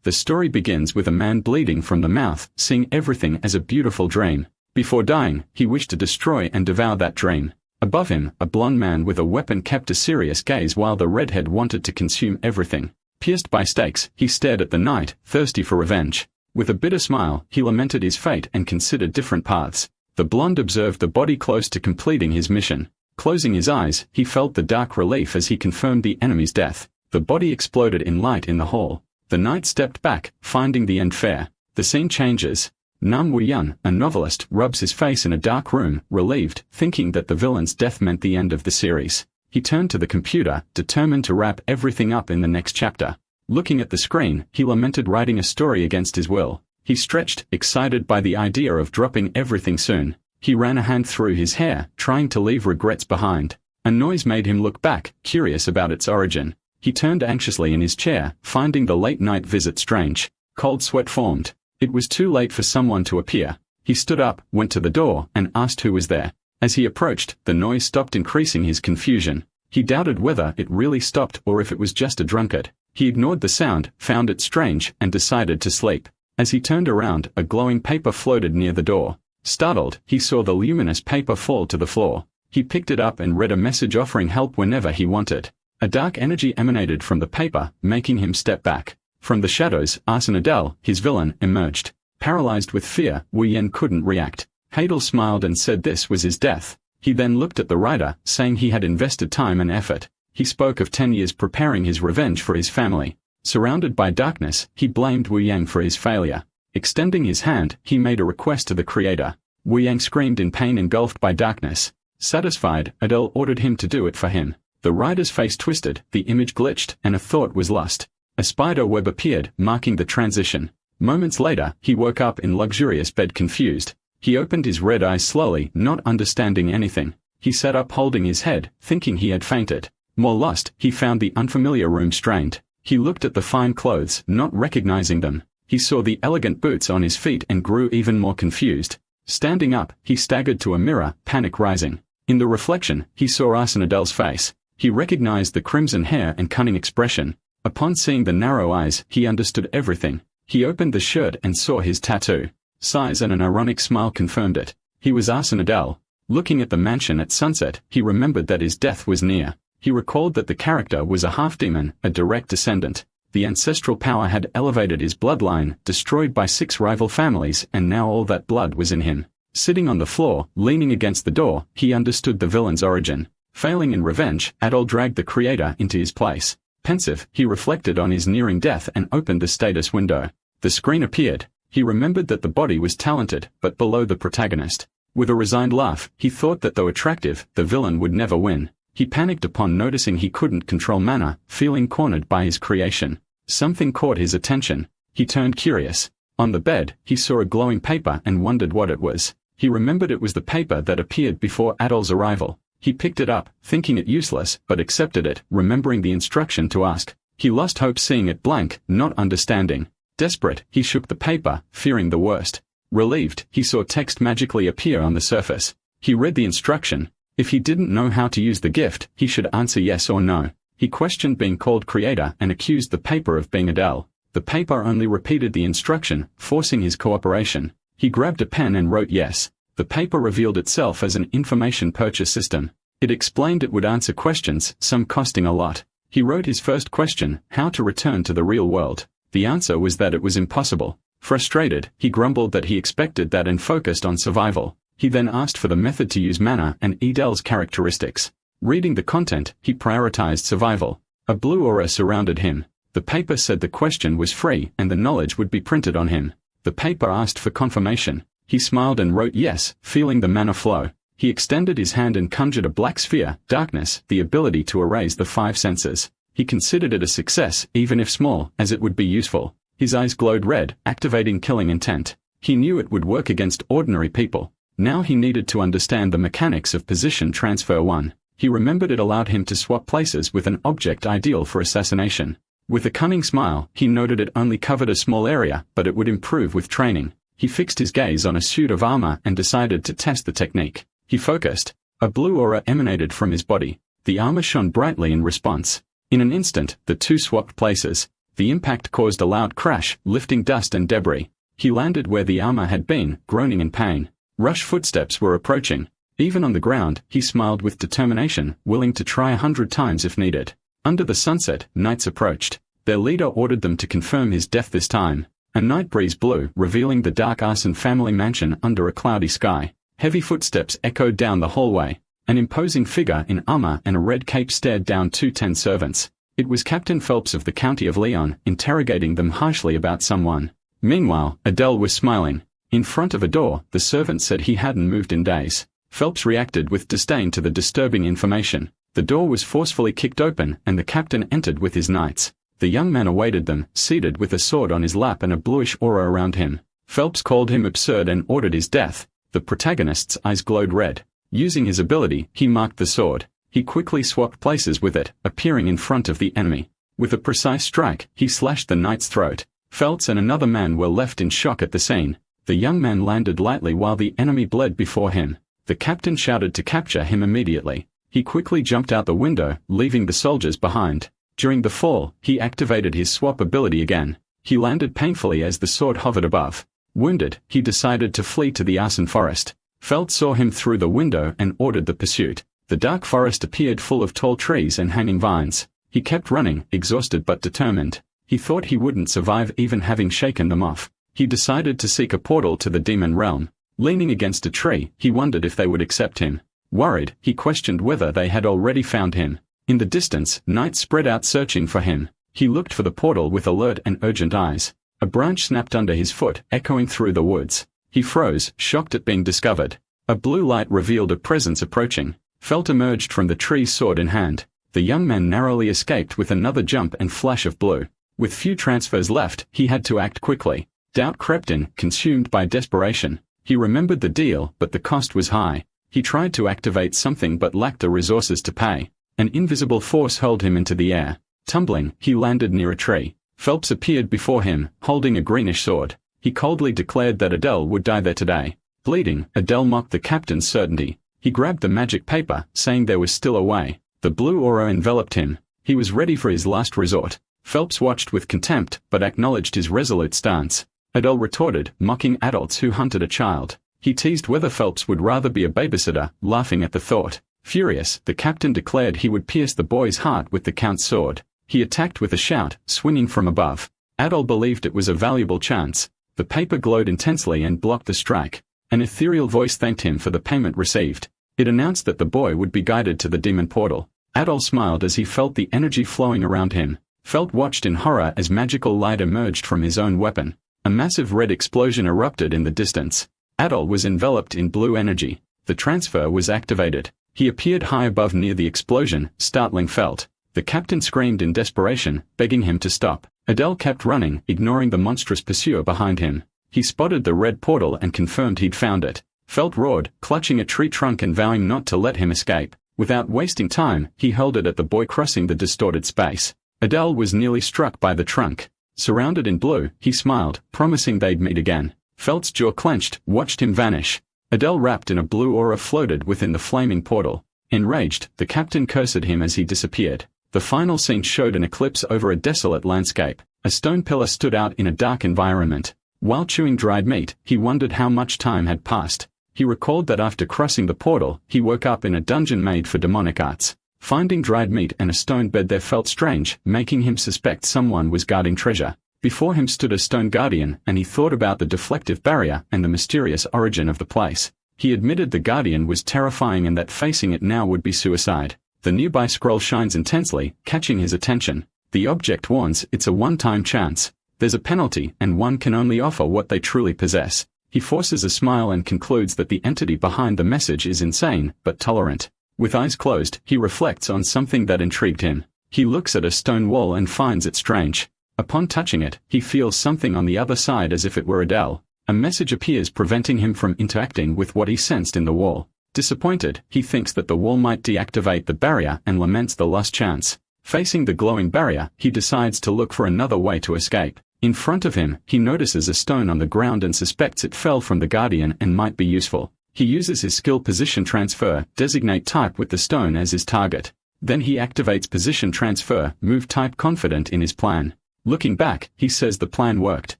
The story begins with a man bleeding from the mouth, seeing everything as a beautiful dream. Before dying, he wished to destroy and devour that dream. Above him, a blonde man with a weapon kept a serious gaze while the redhead wanted to consume everything. Pierced by stakes, he stared at the night, thirsty for revenge. With a bitter smile, he lamented his fate and considered different paths. The blonde observed the body close to completing his mission. Closing his eyes, he felt the dark relief as he confirmed the enemy's death. The body exploded in light in the hall. The knight stepped back, finding the end fair. The scene changes. Nam Woo-yun, a novelist, rubs his face in a dark room, relieved, thinking that the villain's death meant the end of the series. He turned to the computer, determined to wrap everything up in the next chapter. Looking at the screen, he lamented writing a story against his will. He stretched, excited by the idea of dropping everything soon. He ran a hand through his hair, trying to leave regrets behind. A noise made him look back, curious about its origin. He turned anxiously in his chair, finding the late-night visit strange. Cold sweat formed. It was too late for someone to appear. He stood up, went to the door, and asked who was there. As he approached, the noise stopped, increasing his confusion. He doubted whether it really stopped or if it was just a drunkard. He ignored the sound, found it strange, and decided to sleep. As he turned around, a glowing paper floated near the door. Startled, he saw the luminous paper fall to the floor. He picked it up and read a message offering help whenever he wanted. A dark energy emanated from the paper, making him step back. From the shadows, Arinadel, his villain, emerged. Paralyzed with fear, Woo-yun couldn't react. Hadel smiled and said this was his death. He then looked at the writer, saying he had invested time and effort. He spoke of 10 years preparing his revenge for his family. Surrounded by darkness, he blamed Woo-yun for his failure. Extending his hand, he made a request to the creator. Woo-yun screamed in pain, engulfed by darkness. Satisfied, Adele ordered him to do it for him. The writer's face twisted, the image glitched, and a thought was lost. A spider web appeared, marking the transition. Moments later, he woke up in luxurious bed, confused. He opened his red eyes slowly, not understanding anything. He sat up holding his head, thinking he had fainted. More lost, he found the unfamiliar room strained. He looked at the fine clothes, not recognizing them. He saw the elegant boots on his feet and grew even more confused. Standing up, he staggered to a mirror, panic rising. In the reflection, he saw Arinadel's face. He recognized the crimson hair and cunning expression. Upon seeing the narrow eyes, he understood everything. He opened the shirt and saw his tattoo. Size and an ironic smile confirmed it. He was Arinadel. Looking at the mansion at sunset, he remembered that his death was near. He recalled that the character was a half-demon, a direct descendant. The ancestral power had elevated his bloodline, destroyed by 6 rival families, and now all that blood was in him. Sitting on the floor, leaning against the door, he understood the villain's origin. Failing in revenge, Adol dragged the creator into his place. Pensive, he reflected on his nearing death and opened the status window. The screen appeared. He remembered that the body was talented, but below the protagonist. With a resigned laugh, he thought that though attractive, the villain would never win. He panicked upon noticing he couldn't control mana, feeling cornered by his creation. Something caught his attention. He turned curious. On the bed, he saw a glowing paper and wondered what it was. He remembered it was the paper that appeared before Adol's arrival. He picked it up, thinking it useless, but accepted it, remembering the instruction to ask. He lost hope seeing it blank, not understanding. Desperate, he shook the paper, fearing the worst. Relieved, he saw text magically appear on the surface. He read the instruction. If he didn't know how to use the gift, he should answer yes or no. He questioned being called creator and accused the paper of being Adele. The paper only repeated the instruction, forcing his cooperation. He grabbed a pen and wrote yes. The paper revealed itself as an information purchase system. It explained it would answer questions, some costing a lot. He wrote his first question, how to return to the real world. The answer was that it was impossible. Frustrated, he grumbled that he expected that and focused on survival. He then asked for the method to use mana and Edel's characteristics. Reading the content, he prioritized survival. A blue aura surrounded him. The paper said the question was free and the knowledge would be printed on him. The paper asked for confirmation. He smiled and wrote yes, feeling the mana flow. He extended his hand and conjured a black sphere, darkness, the ability to erase the 5 senses. He considered it a success, even if small, as it would be useful. His eyes glowed red, activating killing intent. He knew it would work against ordinary people. Now he needed to understand the mechanics of position transfer 1. He remembered it allowed him to swap places with an object ideal for assassination. With a cunning smile, he noted it only covered a small area, but it would improve with training. He fixed his gaze on a suit of armor and decided to test the technique. He focused. A blue aura emanated from his body. The armor shone brightly in response. In an instant, the two swapped places. The impact caused a loud crash, lifting dust and debris. He landed where the armor had been, groaning in pain. Rush footsteps were approaching. Even on the ground, he smiled with determination, willing to try 100 times if needed. Under the sunset, knights approached. Their leader ordered them to confirm his death this time. A night breeze blew, revealing the dark arson family mansion under a cloudy sky. Heavy footsteps echoed down the hallway. An imposing figure in armor and a red cape stared down 210 servants. It was Captain Phelps of the County of Leon, interrogating them harshly about someone. Meanwhile, Adele was smiling. In front of a door, the servant said he hadn't moved in days. Phelps reacted with disdain to the disturbing information. The door was forcefully kicked open, and the captain entered with his knights. The young man awaited them, seated with a sword on his lap and a bluish aura around him. Phelps called him absurd and ordered his death. The protagonist's eyes glowed red. Using his ability, he marked the sword. He quickly swapped places with it, appearing in front of the enemy. With a precise strike, he slashed the knight's throat. Phelps and another man were left in shock at the scene. The young man landed lightly while the enemy bled before him. The captain shouted to capture him immediately. He quickly jumped out the window, leaving the soldiers behind. During the fall, he activated his swap ability again. He landed painfully as the sword hovered above. Wounded, he decided to flee to the arson forest. Phelps saw him through the window and ordered the pursuit. The dark forest appeared full of tall trees and hanging vines. He kept running, exhausted but determined. He thought he wouldn't survive even having shaken them off. He decided to seek a portal to the demon realm. Leaning against a tree, he wondered if they would accept him. Worried, he questioned whether they had already found him. In the distance, knights spread out searching for him. He looked for the portal with alert and urgent eyes. A branch snapped under his foot, echoing through the woods. He froze, shocked at being discovered. A blue light revealed a presence approaching. Felt emerged from the tree, sword in hand. The young man narrowly escaped with another jump and flash of blue. With few transfers left, he had to act quickly. Doubt crept in, consumed by desperation. He remembered the deal, but the cost was high. He tried to activate something but lacked the resources to pay. An invisible force hurled him into the air. Tumbling, he landed near a tree. Phelps appeared before him, holding a greenish sword. He coldly declared that Adele would die there today. Bleeding, Adele mocked the captain's certainty. He grabbed the magic paper, saying there was still a way. The blue aura enveloped him. He was ready for his last resort. Phelps watched with contempt, but acknowledged his resolute stance. Adele retorted, mocking adults who hunted a child. He teased whether Phelps would rather be a babysitter, laughing at the thought. Furious, the captain declared he would pierce the boy's heart with the count's sword. He attacked with a shout, swinging from above. Adele believed it was a valuable chance. The paper glowed intensely and blocked the strike. An ethereal voice thanked him for the payment received. It announced that the boy would be guided to the demon portal. Adele smiled as he felt the energy flowing around him. Felt watched in horror as magical light emerged from his own weapon. A massive red explosion erupted in the distance. Adele was enveloped in blue energy. The transfer was activated. He appeared high above near the explosion, startling Felt. The captain screamed in desperation, begging him to stop. Adele kept running, ignoring the monstrous pursuer behind him. He spotted the red portal and confirmed he'd found it. Felt roared, clutching a tree trunk and vowing not to let him escape. Without wasting time, he hurled it at the boy crossing the distorted space. Adele was nearly struck by the trunk. Surrounded in blue, he smiled, promising they'd meet again. Felt's jaw clenched, watched him vanish. Adele wrapped in a blue aura floated within the flaming portal. Enraged, the captain cursed him as he disappeared. The final scene showed an eclipse over a desolate landscape. A stone pillar stood out in a dark environment. While chewing dried meat, he wondered how much time had passed. He recalled that after crossing the portal, he woke up in a dungeon made for demonic arts. Finding dried meat and a stone bed there felt strange, making him suspect someone was guarding treasure. Before him stood a stone guardian, and he thought about the deflective barrier and the mysterious origin of the place. He admitted the guardian was terrifying and that facing it now would be suicide. The nearby scroll shines intensely, catching his attention. The object warns it's a one-time chance. There's a penalty, and one can only offer what they truly possess. He forces a smile and concludes that the entity behind the message is insane, but tolerant. With eyes closed, he reflects on something that intrigued him. He looks at a stone wall and finds it strange. Upon touching it, he feels something on the other side as if it were Adele. A message appears preventing him from interacting with what he sensed in the wall. Disappointed, he thinks that the wall might deactivate the barrier and laments the lost chance. Facing the glowing barrier, he decides to look for another way to escape. In front of him, he notices a stone on the ground and suspects it fell from the guardian and might be useful. He uses his skill position transfer, designate type with the stone as his target. Then he activates position transfer, move type confident in his plan. Looking back, he says the plan worked.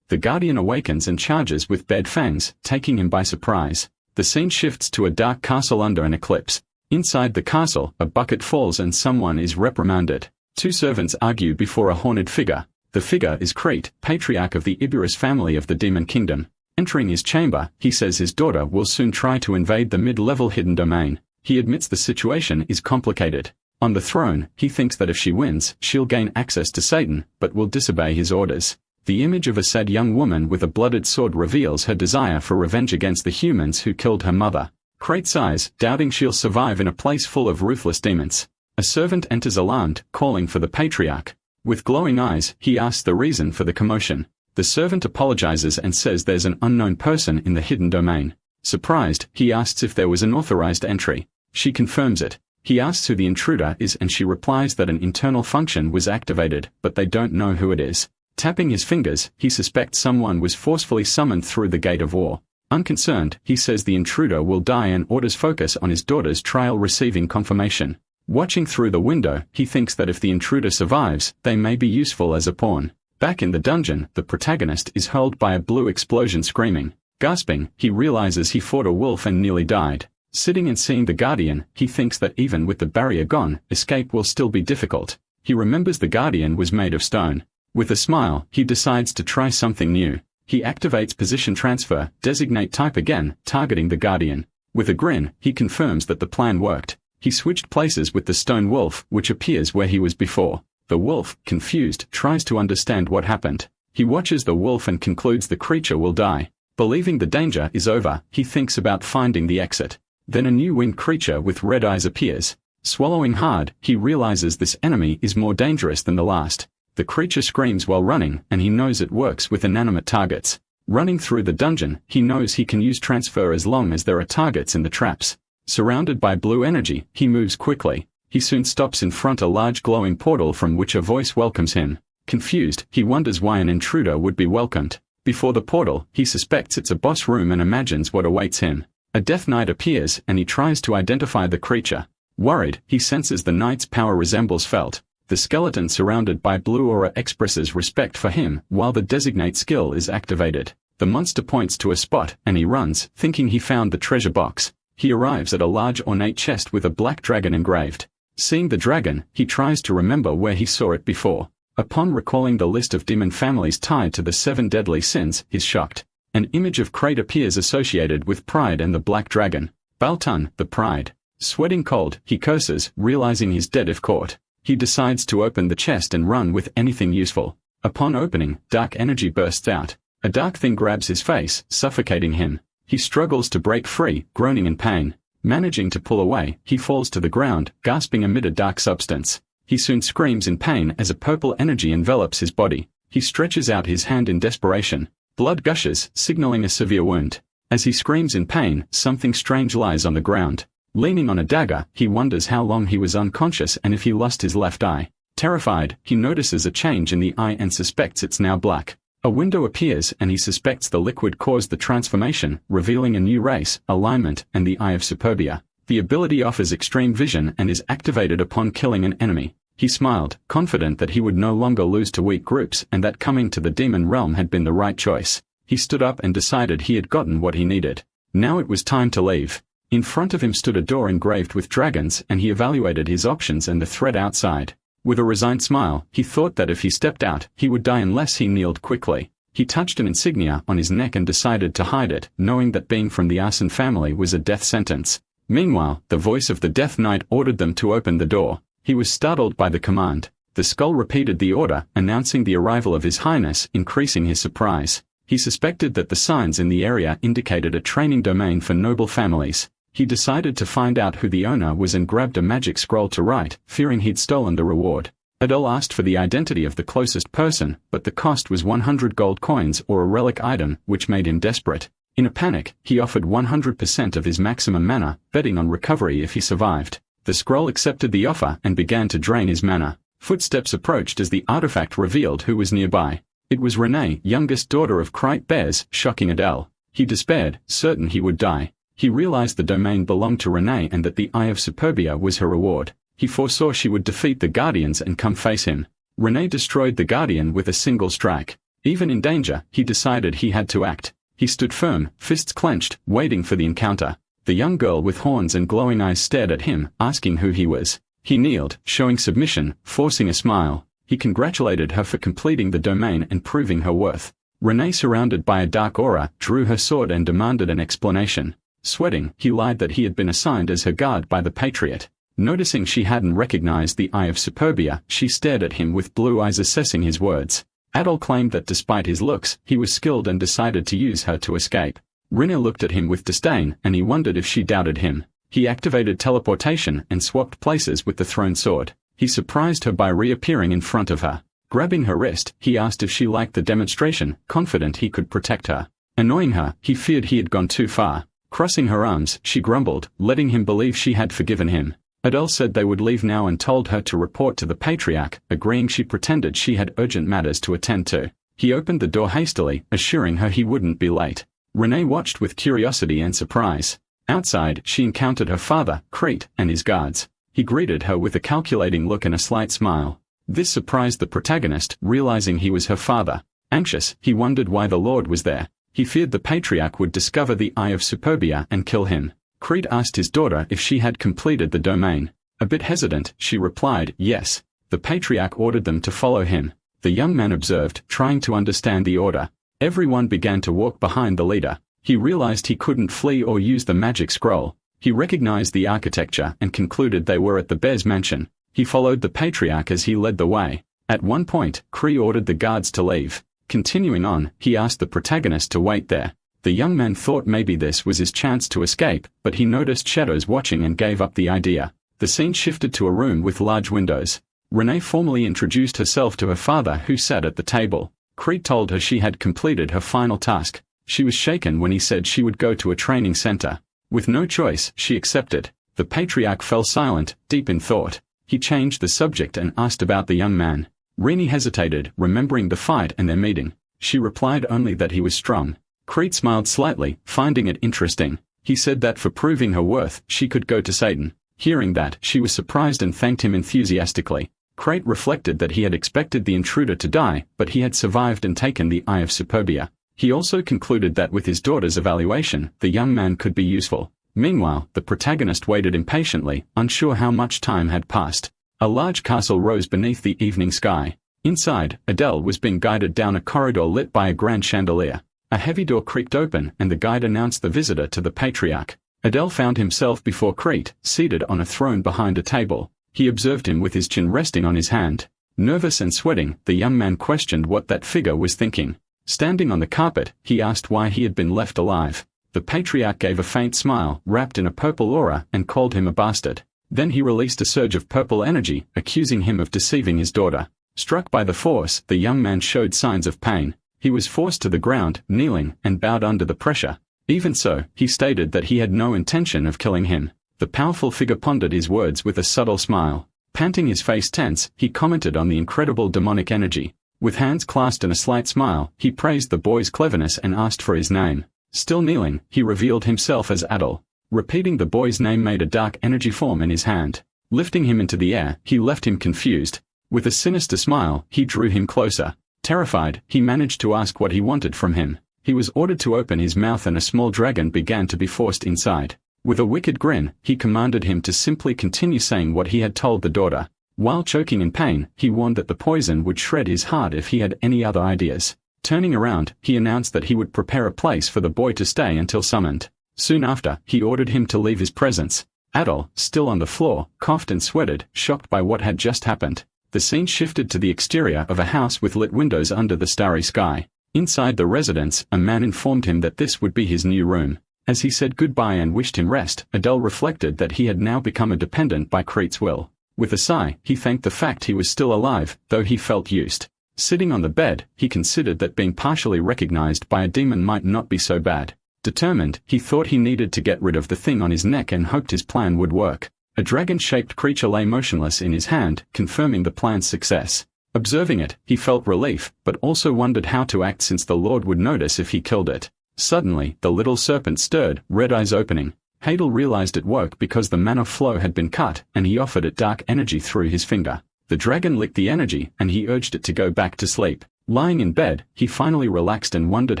The Guardian awakens and charges with bared fangs, taking him by surprise. The scene shifts to a dark castle under an eclipse. Inside the castle, a bucket falls and someone is reprimanded. Two servants argue before a horned figure. The figure is Creit, patriarch of the Iberus family of the Demon Kingdom. Entering his chamber, he says his daughter will soon try to invade the mid-level hidden domain. He admits the situation is complicated. On the throne, he thinks that if she wins, she'll gain access to Satan, but will disobey his orders. The image of a sad young woman with a blooded sword reveals her desire for revenge against the humans who killed her mother. Creit sighs, doubting she'll survive in a place full of ruthless demons. A servant enters alarmed, calling for the patriarch. With glowing eyes, he asks the reason for the commotion. The servant apologizes and says there's an unknown person in the hidden domain. Surprised, he asks if there was an authorized entry. She confirms it. He asks who the intruder is and she replies that an internal function was activated, but they don't know who it is. Tapping his fingers, he suspects someone was forcefully summoned through the Gate of War. Unconcerned, he says the intruder will die and orders focus on his daughter's trial receiving confirmation. Watching through the window, he thinks that if the intruder survives, they may be useful as a pawn. Back in the dungeon, the protagonist is hurled by a blue explosion screaming. Gasping, he realizes he fought a wolf and nearly died. Sitting and seeing the Guardian, he thinks that even with the barrier gone, escape will still be difficult. He remembers the Guardian was made of stone. With a smile, he decides to try something new. He activates position transfer, designate type again, targeting the Guardian. With a grin, he confirms that the plan worked. He switched places with the stone wolf, which appears where he was before. The wolf, confused, tries to understand what happened. He watches the wolf and concludes the creature will die. Believing the danger is over, he thinks about finding the exit. Then a new winged creature with red eyes appears. Swallowing hard, he realizes this enemy is more dangerous than the last. The creature screams while running, and he knows it works with inanimate targets. Running through the dungeon, he knows he can use transfer as long as there are targets in the traps. Surrounded by blue energy, he moves quickly. He soon stops in front of a large glowing portal from which a voice welcomes him. Confused, he wonders why an intruder would be welcomed. Before the portal, he suspects it's a boss room and imagines what awaits him. A Death Knight appears, and he tries to identify the creature. Worried, he senses the knight's power resembles felt. The skeleton surrounded by blue aura expresses respect for him, while the designate skill is activated. The monster points to a spot, and he runs, thinking he found the treasure box. He arrives at a large ornate chest with a black dragon engraved. Seeing the dragon, he tries to remember where he saw it before. Upon recalling the list of demon families tied to the 7 deadly sins, he's shocked. An image of Creit appears associated with pride and the black dragon. Baltun, the pride. Sweating cold, he curses, realizing he's dead if caught. He decides to open the chest and run with anything useful. Upon opening, dark energy bursts out. A dark thing grabs his face, suffocating him. He struggles to break free, groaning in pain. Managing to pull away, he falls to the ground, gasping amid a dark substance. He soon screams in pain as a purple energy envelops his body. He stretches out his hand in desperation. Blood gushes, signaling a severe wound. As he screams in pain, something strange lies on the ground. Leaning on a dagger, he wonders how long he was unconscious and if he lost his left eye. Terrified, he notices a change in the eye and suspects it's now black. A window appears and he suspects the liquid caused the transformation, revealing a new race, alignment, and the Eye of Superbia. The ability offers extreme vision and is activated upon killing an enemy. He smiled, confident that he would no longer lose to weak groups and that coming to the demon realm had been the right choice. He stood up and decided he had gotten what he needed. Now it was time to leave. In front of him stood a door engraved with dragons and he evaluated his options and the threat outside. With a resigned smile, he thought that if he stepped out, he would die unless he kneeled quickly. He touched an insignia on his neck and decided to hide it, knowing that being from the Arson family was a death sentence. Meanwhile, the voice of the Death Knight ordered them to open the door. He was startled by the command. The skull repeated the order, announcing the arrival of His Highness, increasing his surprise. He suspected that the signs in the area indicated a training domain for noble families. He decided to find out who the owner was and grabbed a magic scroll to write, fearing he'd stolen the reward. Adele asked for the identity of the closest person, but the cost was 100 gold coins or a relic item, which made him desperate. In a panic, he offered 100% of his maximum mana, betting on recovery if he survived. The scroll accepted the offer and began to drain his mana. Footsteps approached as the artifact revealed who was nearby. It was Renee, youngest daughter of Creit Bears, shocking Adele. He despaired, certain he would die. He realized the domain belonged to Renee and that the Eye of Superbia was her reward. He foresaw she would defeat the Guardians and come face him. Rene destroyed the Guardian with a single strike. Even in danger, he decided he had to act. He stood firm, fists clenched, waiting for the encounter. The young girl with horns and glowing eyes stared at him, asking who he was. He kneeled, showing submission, forcing a smile. He congratulated her for completing the domain and proving her worth. Rene, surrounded by a dark aura, drew her sword and demanded an explanation. Sweating, he lied that he had been assigned as her guard by the Patriot. Noticing she hadn't recognized the eye of Superbia, she stared at him with blue eyes assessing his words. Adol claimed that despite his looks, he was skilled and decided to use her to escape. Rina looked at him with disdain, and he wondered if she doubted him. He activated teleportation and swapped places with the thrown sword. He surprised her by reappearing in front of her. Grabbing her wrist, he asked if she liked the demonstration, confident he could protect her. Annoying her, he feared he had gone too far. Crossing her arms, she grumbled, letting him believe she had forgiven him. Adele said they would leave now and told her to report to the Patriarch, agreeing she pretended she had urgent matters to attend to. He opened the door hastily, assuring her he wouldn't be late. Renee watched with curiosity and surprise. Outside, she encountered her father, Creit, and his guards. He greeted her with a calculating look and a slight smile. This surprised the protagonist, realizing he was her father. Anxious, he wondered why the Lord was there. He feared the Patriarch would discover the Eye of Superbia and kill him. Creit asked his daughter if she had completed the domain. A bit hesitant, she replied, yes. The Patriarch ordered them to follow him. The young man observed, trying to understand the order. Everyone began to walk behind the leader. He realized he couldn't flee or use the magic scroll. He recognized the architecture and concluded they were at the Bear's mansion. He followed the Patriarch as he led the way. At one point, Creit ordered the guards to leave. Continuing on, he asked the protagonist to wait there. The young man thought maybe this was his chance to escape, but he noticed shadows watching and gave up the idea. The scene shifted to a room with large windows. Renee formally introduced herself to her father, who sat at the table. Creit told her she had completed her final task. She was shaken when he said she would go to a training center. With no choice, she accepted. The Patriarch fell silent, deep in thought. He changed the subject and asked about the young man. Renee hesitated, remembering the fight and their meeting. She replied only that he was strong. Creit smiled slightly, finding it interesting. He said that for proving her worth, she could go to Satan. Hearing that, she was surprised and thanked him enthusiastically. Creit reflected that he had expected the intruder to die, but he had survived and taken the Eye of Superbia. He also concluded that with his daughter's evaluation, the young man could be useful. Meanwhile, the protagonist waited impatiently, unsure how much time had passed. A large castle rose beneath the evening sky. Inside, Adele was being guided down a corridor lit by a grand chandelier. A heavy door creaked open and the guide announced the visitor to the Patriarch. Adele found himself before Creit, seated on a throne behind a table. He observed him with his chin resting on his hand. Nervous and sweating, the young man questioned what that figure was thinking. Standing on the carpet, he asked why he had been left alive. The Patriarch gave a faint smile, wrapped in a purple aura, and called him a bastard. Then he released a surge of purple energy, accusing him of deceiving his daughter. Struck by the force, the young man showed signs of pain. He was forced to the ground, kneeling, and bowed under the pressure. Even so, he stated that he had no intention of killing him. The powerful figure pondered his words with a subtle smile. Panting, his face tense, he commented on the incredible demonic energy. With hands clasped and a slight smile, he praised the boy's cleverness and asked for his name. Still kneeling, he revealed himself as Adol. Repeating the boy's name made a dark energy form in his hand. Lifting him into the air, he left him confused. With a sinister smile, he drew him closer. Terrified, he managed to ask what he wanted from him. He was ordered to open his mouth and a small dragon began to be forced inside. With a wicked grin, he commanded him to simply continue saying what he had told the daughter. While choking in pain, he warned that the poison would shred his heart if he had any other ideas. Turning around, he announced that he would prepare a place for the boy to stay until summoned. Soon after, he ordered him to leave his presence. Adol, still on the floor, coughed and sweated, shocked by what had just happened. The scene shifted to the exterior of a house with lit windows under the starry sky. Inside the residence, a man informed him that this would be his new room. As he said goodbye and wished him rest, Adele reflected that he had now become a dependent by Creit's will. With a sigh, he thanked the fact he was still alive, though he felt used. Sitting on the bed, he considered that being partially recognized by a demon might not be so bad. Determined, he thought he needed to get rid of the thing on his neck and hoped his plan would work. A dragon-shaped creature lay motionless in his hand, confirming the plan's success. Observing it, he felt relief, but also wondered how to act since the Lord would notice if he killed it. Suddenly, the little serpent stirred, red eyes opening. Hadel realized it woke because the mana flow had been cut, and he offered it dark energy through his finger. The dragon licked the energy and he urged it to go back to sleep. Lying in bed, he finally relaxed and wondered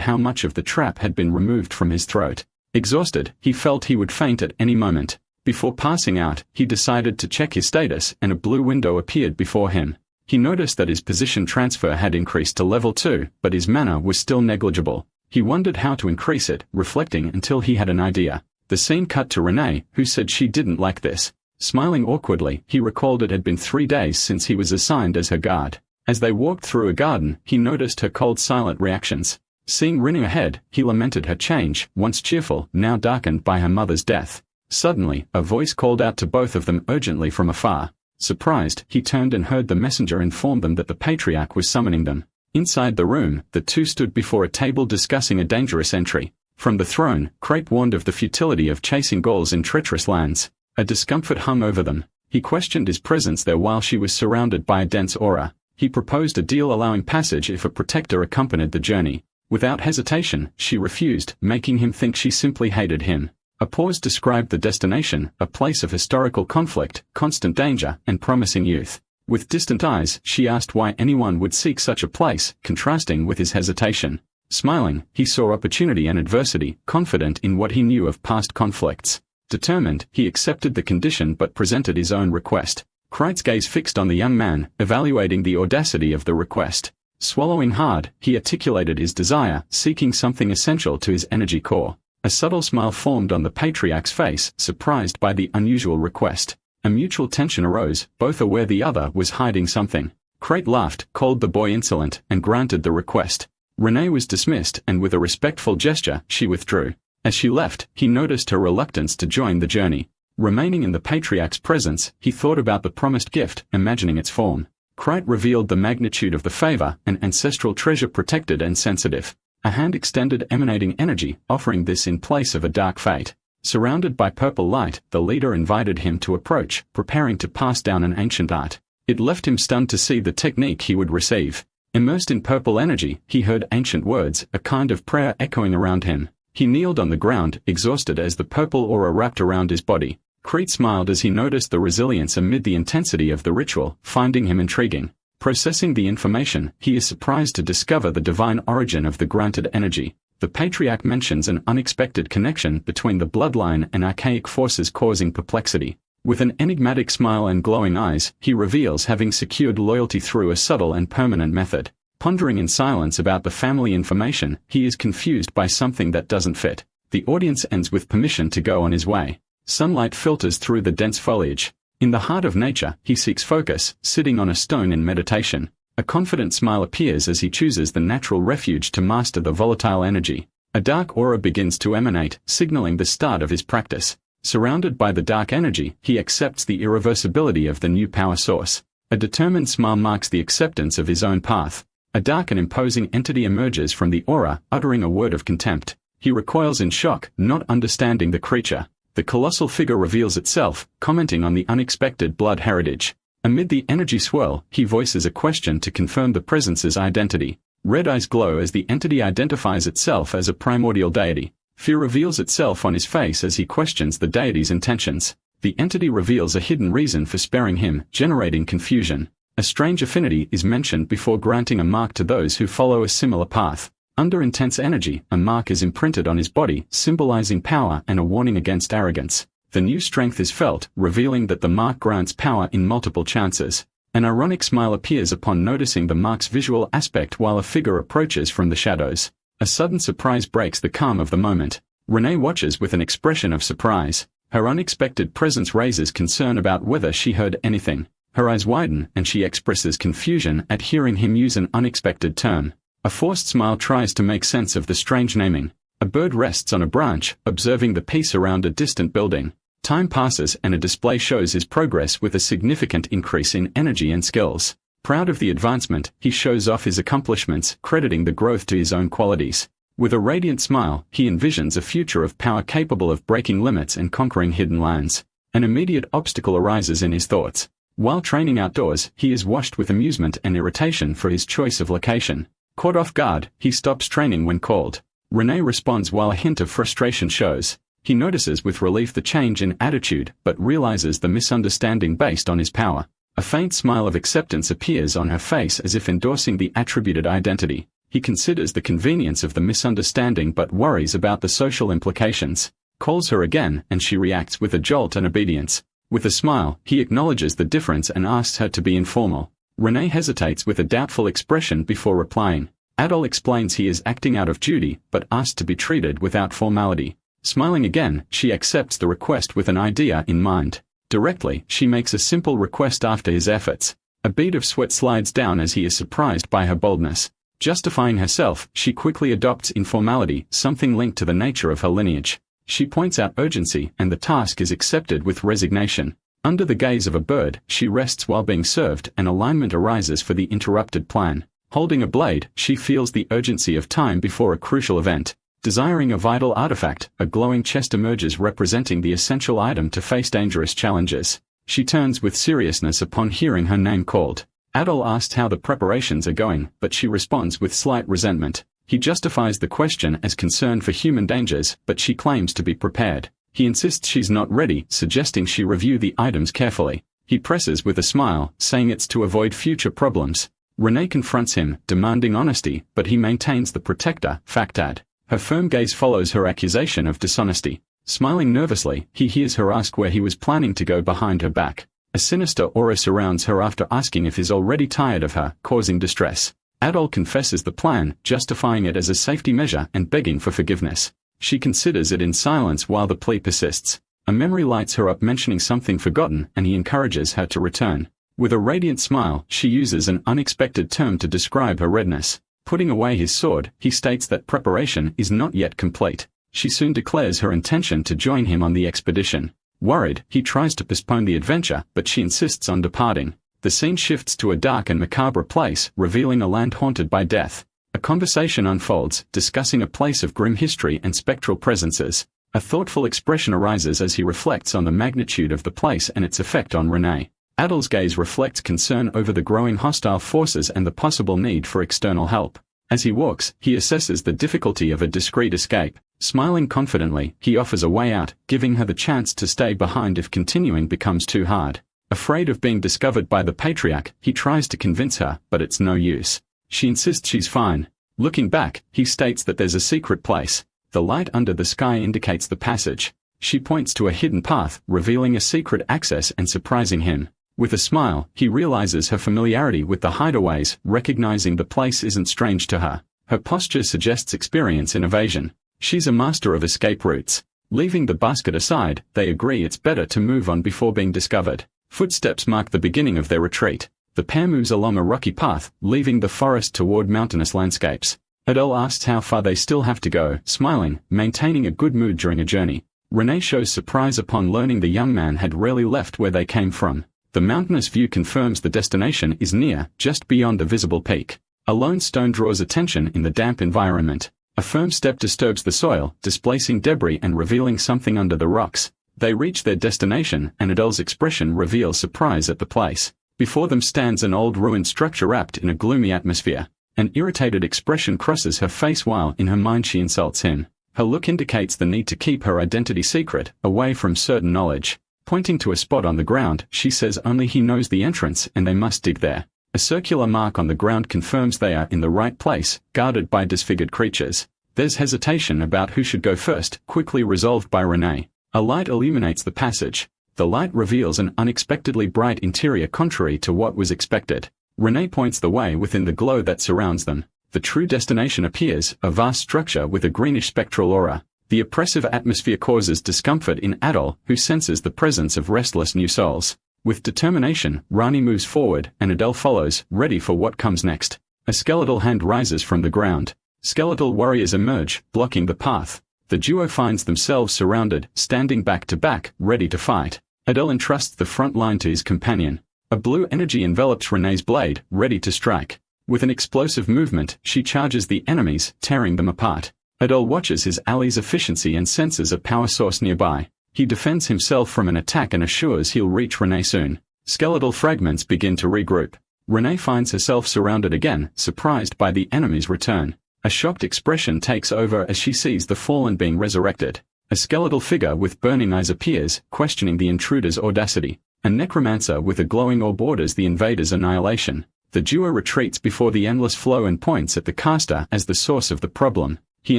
how much of the trap had been removed from his throat. Exhausted, he felt he would faint at any moment. Before passing out, he decided to check his status and a blue window appeared before him. He noticed that his position transfer had increased to level 2, but his mana was still negligible. He wondered how to increase it, reflecting until he had an idea. The scene cut to Renee, who said she didn't like this. Smiling awkwardly, he recalled it had been 3 days since he was assigned as her guard. As they walked through a garden, he noticed her cold silent reactions. Seeing Renee ahead, he lamented her change, once cheerful, now darkened by her mother's death. Suddenly, a voice called out to both of them urgently from afar. Surprised, he turned and heard the messenger inform them that the patriarch was summoning them. Inside the room, the two stood before a table discussing a dangerous entry. From the throne, Creit warned of the futility of chasing Gauls in treacherous lands. A discomfort hung over them. He questioned his presence there while she was surrounded by a dense aura. He proposed a deal allowing passage if a protector accompanied the journey. Without hesitation, she refused, making him think she simply hated him. A pause described the destination, a place of historical conflict, constant danger, and promising youth. With distant eyes, she asked why anyone would seek such a place, contrasting with his hesitation. Smiling, he saw opportunity and adversity, confident in what he knew of past conflicts. Determined, he accepted the condition but presented his own request. Creit's gaze fixed on the young man, evaluating the audacity of the request. Swallowing hard, he articulated his desire, seeking something essential to his energy core. A subtle smile formed on the patriarch's face, surprised by the unusual request. A mutual tension arose, both aware the other was hiding something. Creit laughed, called the boy insolent, and granted the request. Renee was dismissed, and with a respectful gesture, she withdrew. As she left, he noticed her reluctance to join the journey. Remaining in the patriarch's presence, he thought about the promised gift, imagining its form. Creit revealed the magnitude of the favor, an ancestral treasure protected and sensitive. A hand extended emanating energy, offering this in place of a dark fate. Surrounded by purple light, the leader invited him to approach, preparing to pass down an ancient art. It left him stunned to see the technique he would receive. Immersed in purple energy, he heard ancient words, a kind of prayer echoing around him. He kneeled on the ground, exhausted as the purple aura wrapped around his body. Creit smiled as he noticed the resilience amid the intensity of the ritual, finding him intriguing. Processing the information, he is surprised to discover the divine origin of the granted energy. The patriarch mentions an unexpected connection between the bloodline and archaic forces causing perplexity. With an enigmatic smile and glowing eyes, he reveals having secured loyalty through a subtle and permanent method. Pondering in silence about the family information, he is confused by something that doesn't fit. The audience ends with permission to go on his way. Sunlight filters through the dense foliage. In the heart of nature, he seeks focus, sitting on a stone in meditation. A confident smile appears as he chooses the natural refuge to master the volatile energy. A dark aura begins to emanate, signaling the start of his practice. Surrounded by the dark energy, he accepts the irreversibility of the new power source. A determined smile marks the acceptance of his own path. A dark and imposing entity emerges from the aura, uttering a word of contempt. He recoils in shock, not understanding the creature. The colossal figure reveals itself, commenting on the unexpected blood heritage. Amid the energy swirl, he voices a question to confirm the presence's identity. Red eyes glow as the entity identifies itself as a primordial deity. Fear reveals itself on his face as he questions the deity's intentions. The entity reveals a hidden reason for sparing him, generating confusion. A strange affinity is mentioned before granting a mark to those who follow a similar path. Under intense energy, a mark is imprinted on his body, symbolizing power and a warning against arrogance. The new strength is felt, revealing that the mark grants power in multiple chances. An ironic smile appears upon noticing the mark's visual aspect while a figure approaches from the shadows. A sudden surprise breaks the calm of the moment. Renee watches with an expression of surprise. Her unexpected presence raises concern about whether she heard anything. Her eyes widen and she expresses confusion at hearing him use an unexpected term. A forced smile tries to make sense of the strange naming. A bird rests on a branch, observing the peace around a distant building. Time passes and a display shows his progress with a significant increase in energy and skills. Proud of the advancement, he shows off his accomplishments, crediting the growth to his own qualities. With a radiant smile, he envisions a future of power capable of breaking limits and conquering hidden lands. An immediate obstacle arises in his thoughts. While training outdoors, he is washed with amusement and irritation for his choice of location. Caught off guard, he stops training when called. Renee responds while a hint of frustration shows. He notices with relief the change in attitude, but realizes the misunderstanding based on his power. A faint smile of acceptance appears on her face as if endorsing the attributed identity. He considers the convenience of the misunderstanding but worries about the social implications. Calls her again, and she reacts with a jolt and obedience. With a smile, he acknowledges the difference and asks her to be informal. Renee hesitates with a doubtful expression before replying. Adol explains he is acting out of duty, but asks to be treated without formality. Smiling again, she accepts the request with an idea in mind. Directly, she makes a simple request after his efforts. A bead of sweat slides down as he is surprised by her boldness. Justifying herself, she quickly adopts informality, something linked to the nature of her lineage. She points out urgency, and the task is accepted with resignation. Under the gaze of a bird, she rests while being served, and alignment arises for the interrupted plan. Holding a blade, she feels the urgency of time before a crucial event. Desiring a vital artifact, a glowing chest emerges representing the essential item to face dangerous challenges. She turns with seriousness upon hearing her name called. Adol asks how the preparations are going, but she responds with slight resentment. He justifies the question as concern for human dangers, but she claims to be prepared. He insists she's not ready, suggesting she review the items carefully. He presses with a smile, saying it's to avoid future problems. Renee confronts him, demanding honesty, but he maintains the protector, factad. Her firm gaze follows her accusation of dishonesty. Smiling nervously, he hears her ask where he was planning to go behind her back. A sinister aura surrounds her after asking if he's already tired of her, causing distress. Adol confesses the plan, justifying it as a safety measure and begging for forgiveness. She considers it in silence while the plea persists. A memory lights her up mentioning something forgotten, and he encourages her to return. With a radiant smile, she uses an unexpected term to describe her redness. Putting away his sword, he states that preparation is not yet complete. She soon declares her intention to join him on the expedition. Worried, he tries to postpone the adventure, but she insists on departing. The scene shifts to a dark and macabre place, revealing a land haunted by death. A conversation unfolds, discussing a place of grim history and spectral presences. A thoughtful expression arises as he reflects on the magnitude of the place and its effect on Renee. Adol's gaze reflects concern over the growing hostile forces and the possible need for external help. As he walks, he assesses the difficulty of a discreet escape. Smiling confidently, he offers a way out, giving her the chance to stay behind if continuing becomes too hard. Afraid of being discovered by the patriarch, he tries to convince her, but it's no use. She insists she's fine. Looking back, he states that there's a secret place. The light under the sky indicates the passage. She points to a hidden path, revealing a secret access and surprising him. With a smile, he realizes her familiarity with the hideaways, recognizing the place isn't strange to her. Her posture suggests experience in evasion. She's a master of escape routes. Leaving the basket aside, they agree it's better to move on before being discovered. Footsteps mark the beginning of their retreat. The pair moves along a rocky path, leaving the forest toward mountainous landscapes. Adele asks how far they still have to go, smiling, maintaining a good mood during a journey. Renee shows surprise upon learning the young man had rarely left where they came from. The mountainous view confirms the destination is near, just beyond a visible peak. A lone stone draws attention in the damp environment. A firm step disturbs the soil, displacing debris and revealing something under the rocks. They reach their destination, and Adele's expression reveals surprise at the place. Before them stands an old ruined structure wrapped in a gloomy atmosphere. An irritated expression crosses her face while in her mind she insults him. Her look indicates the need to keep her identity secret, away from certain knowledge. Pointing to a spot on the ground, she says only he knows the entrance and they must dig there. A circular mark on the ground confirms they are in the right place, guarded by disfigured creatures. There's hesitation about who should go first, quickly resolved by Renee. A light illuminates the passage. The light reveals an unexpectedly bright interior contrary to what was expected. Renee points the way within the glow that surrounds them. The true destination appears, a vast structure with a greenish spectral aura. The oppressive atmosphere causes discomfort in Adol, who senses the presence of restless new souls. With determination, Rani moves forward, and Adele follows, ready for what comes next. A skeletal hand rises from the ground. Skeletal warriors emerge, blocking the path. The duo finds themselves surrounded, standing back to back, ready to fight. Adele entrusts the front line to his companion. A blue energy envelops Renee's blade, ready to strike. With an explosive movement, she charges the enemies, tearing them apart. Adele watches his ally's efficiency and senses a power source nearby. He defends himself from an attack and assures he'll reach Renee soon. Skeletal fragments begin to regroup. Renee finds herself surrounded again, surprised by the enemy's return. A shocked expression takes over as she sees the fallen being resurrected. A skeletal figure with burning eyes appears, questioning the intruder's audacity. A necromancer with a glowing orb orders the invaders' annihilation. The duo retreats before the endless flow and points at the caster as the source of the problem. He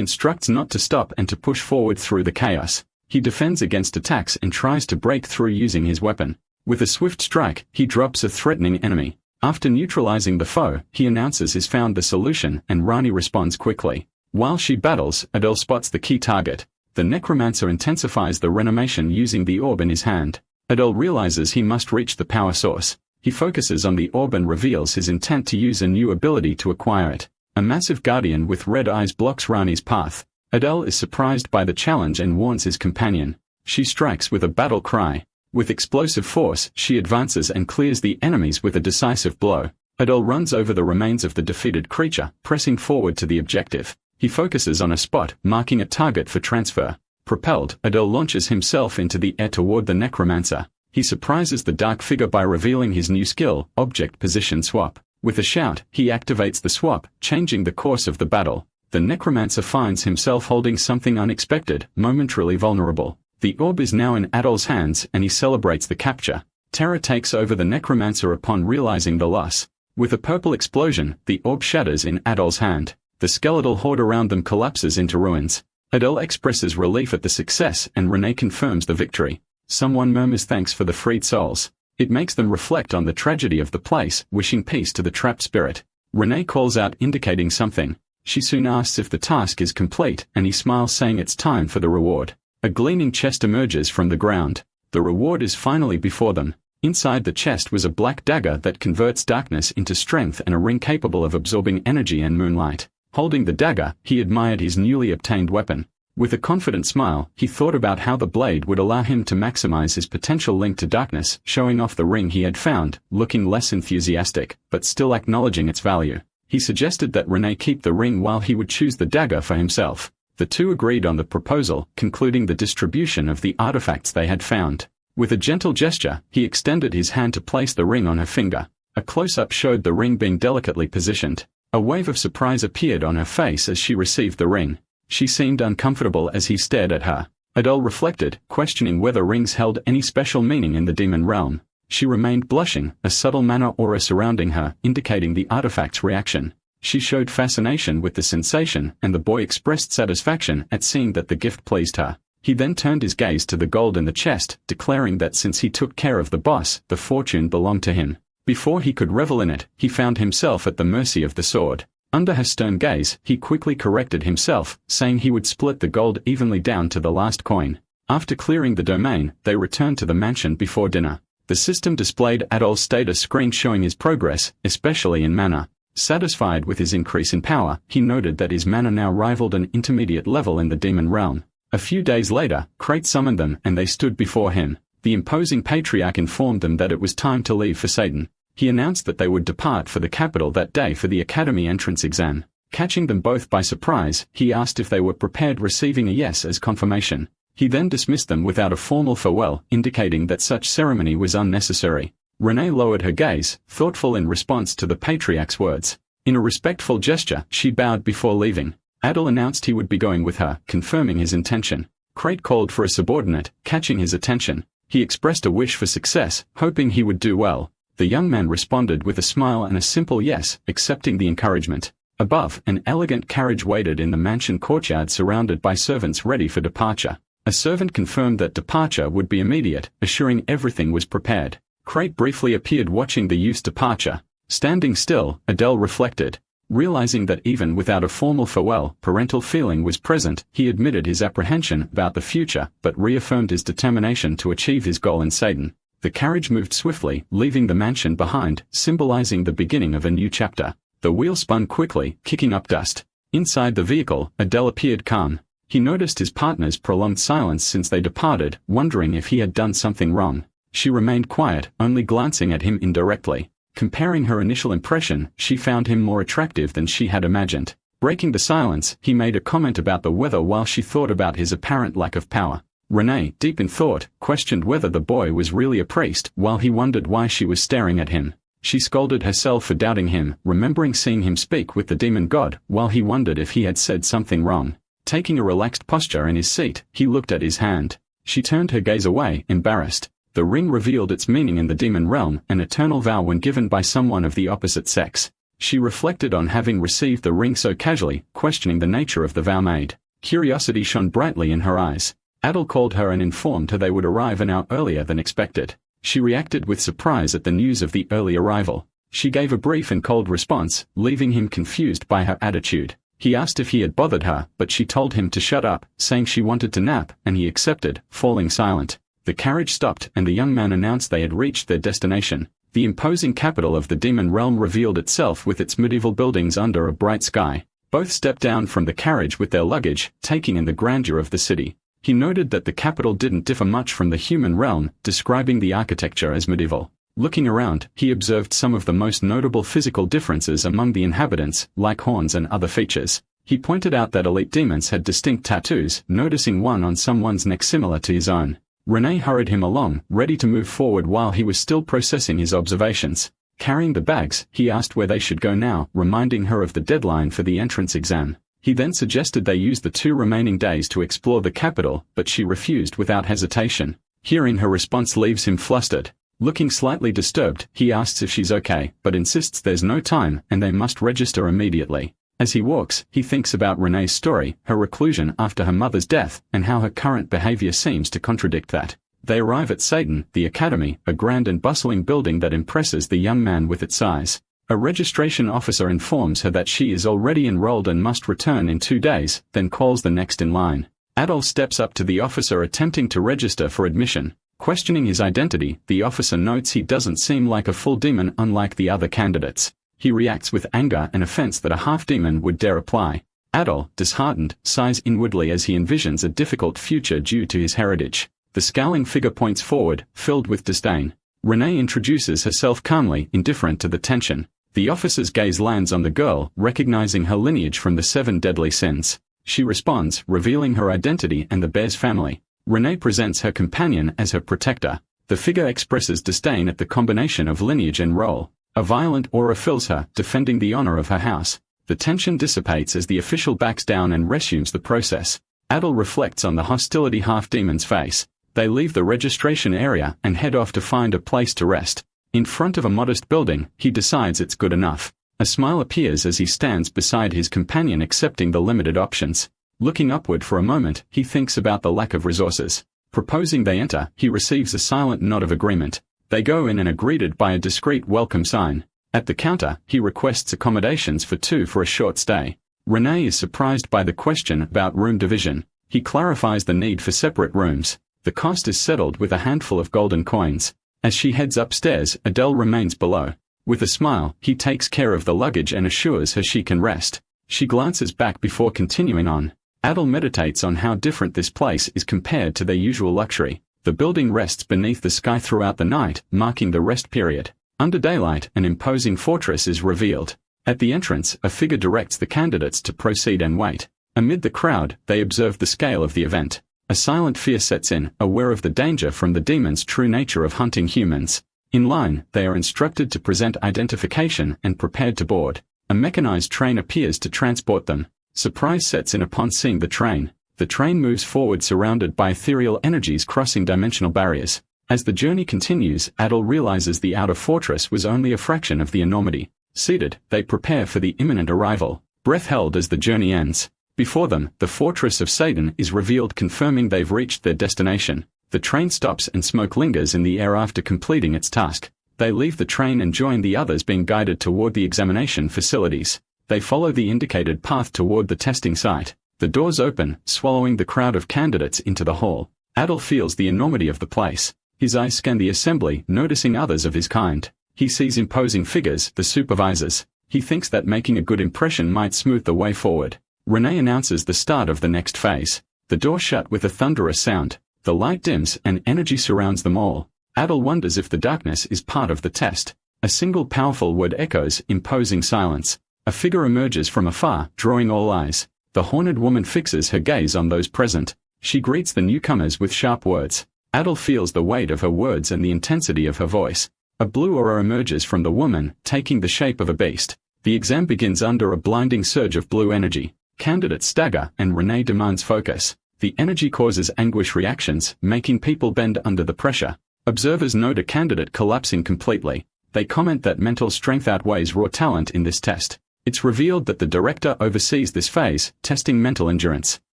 instructs not to stop and to push forward through the chaos. He defends against attacks and tries to break through using his weapon. With a swift strike, he drops a threatening enemy. After neutralizing the foe, he announces he's found the solution and Rani responds quickly. While she battles, Adele spots the key target. The necromancer intensifies the reanimation using the orb in his hand. Adele realizes he must reach the power source. He focuses on the orb and reveals his intent to use a new ability to acquire it. A massive guardian with red eyes blocks Rani's path. Adele is surprised by the challenge and warns his companion. She strikes with a battle cry. With explosive force, she advances and clears the enemies with a decisive blow. Adele runs over the remains of the defeated creature, pressing forward to the objective. He focuses on a spot, marking a target for transfer. Propelled, Adele launches himself into the air toward the necromancer. He surprises the dark figure by revealing his new skill, Object Position Swap. With a shout, he activates the swap, changing the course of the battle. The necromancer finds himself holding something unexpected, momentarily vulnerable. The orb is now in Adol's hands and he celebrates the capture. Terror takes over the necromancer upon realizing the loss. With a purple explosion, the orb shatters in Adol's hand. The skeletal horde around them collapses into ruins. Adele expresses relief at the success and Renee confirms the victory. Someone murmurs thanks for the freed souls. It makes them reflect on the tragedy of the place, wishing peace to the trapped spirit. Renee calls out indicating something. She soon asks if the task is complete and he smiles saying it's time for the reward. A gleaming chest emerges from the ground. The reward is finally before them. Inside the chest was a black dagger that converts darkness into strength and a ring capable of absorbing energy and moonlight. Holding the dagger, he admired his newly obtained weapon. With a confident smile, he thought about how the blade would allow him to maximize his potential link to darkness, showing off the ring he had found, looking less enthusiastic, but still acknowledging its value. He suggested that Renee keep the ring while he would choose the dagger for himself. The two agreed on the proposal, concluding the distribution of the artifacts they had found. With a gentle gesture, he extended his hand to place the ring on her finger. A close-up showed the ring being delicately positioned. A wave of surprise appeared on her face as she received the ring. She seemed uncomfortable as he stared at her. Adele reflected, questioning whether rings held any special meaning in the demon realm. She remained blushing, a subtle mana aura surrounding her, indicating the artifact's reaction. She showed fascination with the sensation, and the boy expressed satisfaction at seeing that the gift pleased her. He then turned his gaze to the gold in the chest, declaring that since he took care of the boss, the fortune belonged to him. Before he could revel in it, he found himself at the mercy of the sword. Under her stern gaze, he quickly corrected himself, saying he would split the gold evenly down to the last coin. After clearing the domain, they returned to the mansion before dinner. The system displayed Adol's status screen showing his progress, especially in mana. Satisfied with his increase in power, he noted that his mana now rivaled an intermediate level in the demon realm. A few days later, Creit summoned them and they stood before him. The imposing patriarch informed them that it was time to leave for Satan. He announced that they would depart for the capital that day for the academy entrance exam. Catching them both by surprise, he asked if they were prepared, receiving a yes as confirmation. He then dismissed them without a formal farewell, indicating that such ceremony was unnecessary. Renee lowered her gaze, thoughtful in response to the patriarch's words. In a respectful gesture, she bowed before leaving. Adel announced he would be going with her, confirming his intention. Creit called for a subordinate, catching his attention. He expressed a wish for success, hoping he would do well. The young man responded with a smile and a simple yes, accepting the encouragement. Above, an elegant carriage waited in the mansion courtyard surrounded by servants ready for departure. A servant confirmed that departure would be immediate, assuring everything was prepared. Creit briefly appeared watching the youth's departure. Standing still, Adele reflected. Realizing that even without a formal farewell, parental feeling was present, he admitted his apprehension about the future, but reaffirmed his determination to achieve his goal in Satan. The carriage moved swiftly, leaving the mansion behind, symbolizing the beginning of a new chapter. The wheel spun quickly, kicking up dust. Inside the vehicle, Adele appeared calm. He noticed his partner's prolonged silence since they departed, wondering if he had done something wrong. She remained quiet, only glancing at him indirectly. Comparing her initial impression, she found him more attractive than she had imagined. Breaking the silence, he made a comment about the weather while she thought about his apparent lack of power. Renee, deep in thought, questioned whether the boy was really a priest, while he wondered why she was staring at him. She scolded herself for doubting him, remembering seeing him speak with the demon god, while he wondered if he had said something wrong. Taking a relaxed posture in his seat, he looked at his hand. She turned her gaze away, embarrassed. The ring revealed its meaning in the demon realm, an eternal vow when given by someone of the opposite sex. She reflected on having received the ring so casually, questioning the nature of the vow made. Curiosity shone brightly in her eyes. Adel called her and informed her they would arrive an hour earlier than expected. She reacted with surprise at the news of the early arrival. She gave a brief and cold response, leaving him confused by her attitude. He asked if he had bothered her, but she told him to shut up, saying she wanted to nap, and he accepted, falling silent. The carriage stopped and the young man announced they had reached their destination. The imposing capital of the demon realm revealed itself with its medieval buildings under a bright sky. Both stepped down from the carriage with their luggage, taking in the grandeur of the city. He noted that the capital didn't differ much from the human realm, describing the architecture as medieval. Looking around, he observed some of the most notable physical differences among the inhabitants, like horns and other features. He pointed out that elite demons had distinct tattoos, noticing one on someone's neck similar to his own. Renee hurried him along, ready to move forward while he was still processing his observations. Carrying the bags, he asked where they should go now, reminding her of the deadline for the entrance exam. He then suggested they use the 2 remaining days to explore the capital, but she refused without hesitation. Hearing her response leaves him flustered. Looking slightly disturbed, he asks if she's okay, but insists there's no time and they must register immediately. As he walks, he thinks about Renee's story, her reclusion after her mother's death, and how her current behavior seems to contradict that. They arrive at Satan, the academy, a grand and bustling building that impresses the young man with its size. A registration officer informs her that she is already enrolled and must return in 2 days, then calls the next in line. Adol steps up to the officer attempting to register for admission. Questioning his identity, the officer notes he doesn't seem like a full demon unlike the other candidates. He reacts with anger and offense that a half-demon would dare apply. Adol, disheartened, sighs inwardly as he envisions a difficult future due to his heritage. The scowling figure points forward, filled with disdain. Renee introduces herself calmly, indifferent to the tension. The officer's gaze lands on the girl, recognizing her lineage from the 7 deadly sins. She responds, revealing her identity and the bear's family. Renee presents her companion as her protector. The figure expresses disdain at the combination of lineage and role. A violent aura fills her, defending the honor of her house. The tension dissipates as the official backs down and resumes the process. Adel reflects on the hostility half-demon's face. They leave the registration area and head off to find a place to rest. In front of a modest building, he decides it's good enough. A smile appears as he stands beside his companion accepting the limited options. Looking upward for a moment, he thinks about the lack of resources. Proposing they enter, he receives a silent nod of agreement. They go in and are greeted by a discreet welcome sign. At the counter, he requests accommodations for 2 for a short stay. Renee is surprised by the question about room division. He clarifies the need for separate rooms. The cost is settled with a handful of golden coins. As she heads upstairs, Adele remains below. With a smile, he takes care of the luggage and assures her she can rest. She glances back before continuing on. Adele meditates on how different this place is compared to their usual luxury. The building rests beneath the sky throughout the night, marking the rest period. Under daylight, an imposing fortress is revealed. At the entrance, a figure directs the candidates to proceed and wait. Amid the crowd, they observe the scale of the event. A silent fear sets in, aware of the danger from the demon's true nature of hunting humans. In line, they are instructed to present identification and prepared to board. A mechanized train appears to transport them. Surprise sets in upon seeing the train. The train moves forward surrounded by ethereal energies crossing dimensional barriers. As the journey continues, Adel realizes the outer fortress was only a fraction of the enormity. Seated, they prepare for the imminent arrival. Breath held as the journey ends. Before them, the fortress of Satan is revealed, confirming they've reached their destination. The train stops and smoke lingers in the air after completing its task. They leave the train and join the others being guided toward the examination facilities. They follow the indicated path toward the testing site. The doors open, swallowing the crowd of candidates into the hall. Adel feels the enormity of the place. His eyes scan the assembly, noticing others of his kind. He sees imposing figures, the supervisors. He thinks that making a good impression might smooth the way forward. Renee announces the start of the next phase. The door shut with a thunderous sound. The light dims and energy surrounds them all. Adel wonders if the darkness is part of the test. A single powerful word echoes, imposing silence. A figure emerges from afar, drawing all eyes. The horned woman fixes her gaze on those present. She greets the newcomers with sharp words. Adel feels the weight of her words and the intensity of her voice. A blue aura emerges from the woman, taking the shape of a beast. The exam begins under a blinding surge of blue energy. Candidates stagger, and Renee demands focus. The energy causes anguish reactions, making people bend under the pressure. Observers note a candidate collapsing completely. They comment that mental strength outweighs raw talent in this test. It's revealed that the director oversees this phase, testing mental endurance.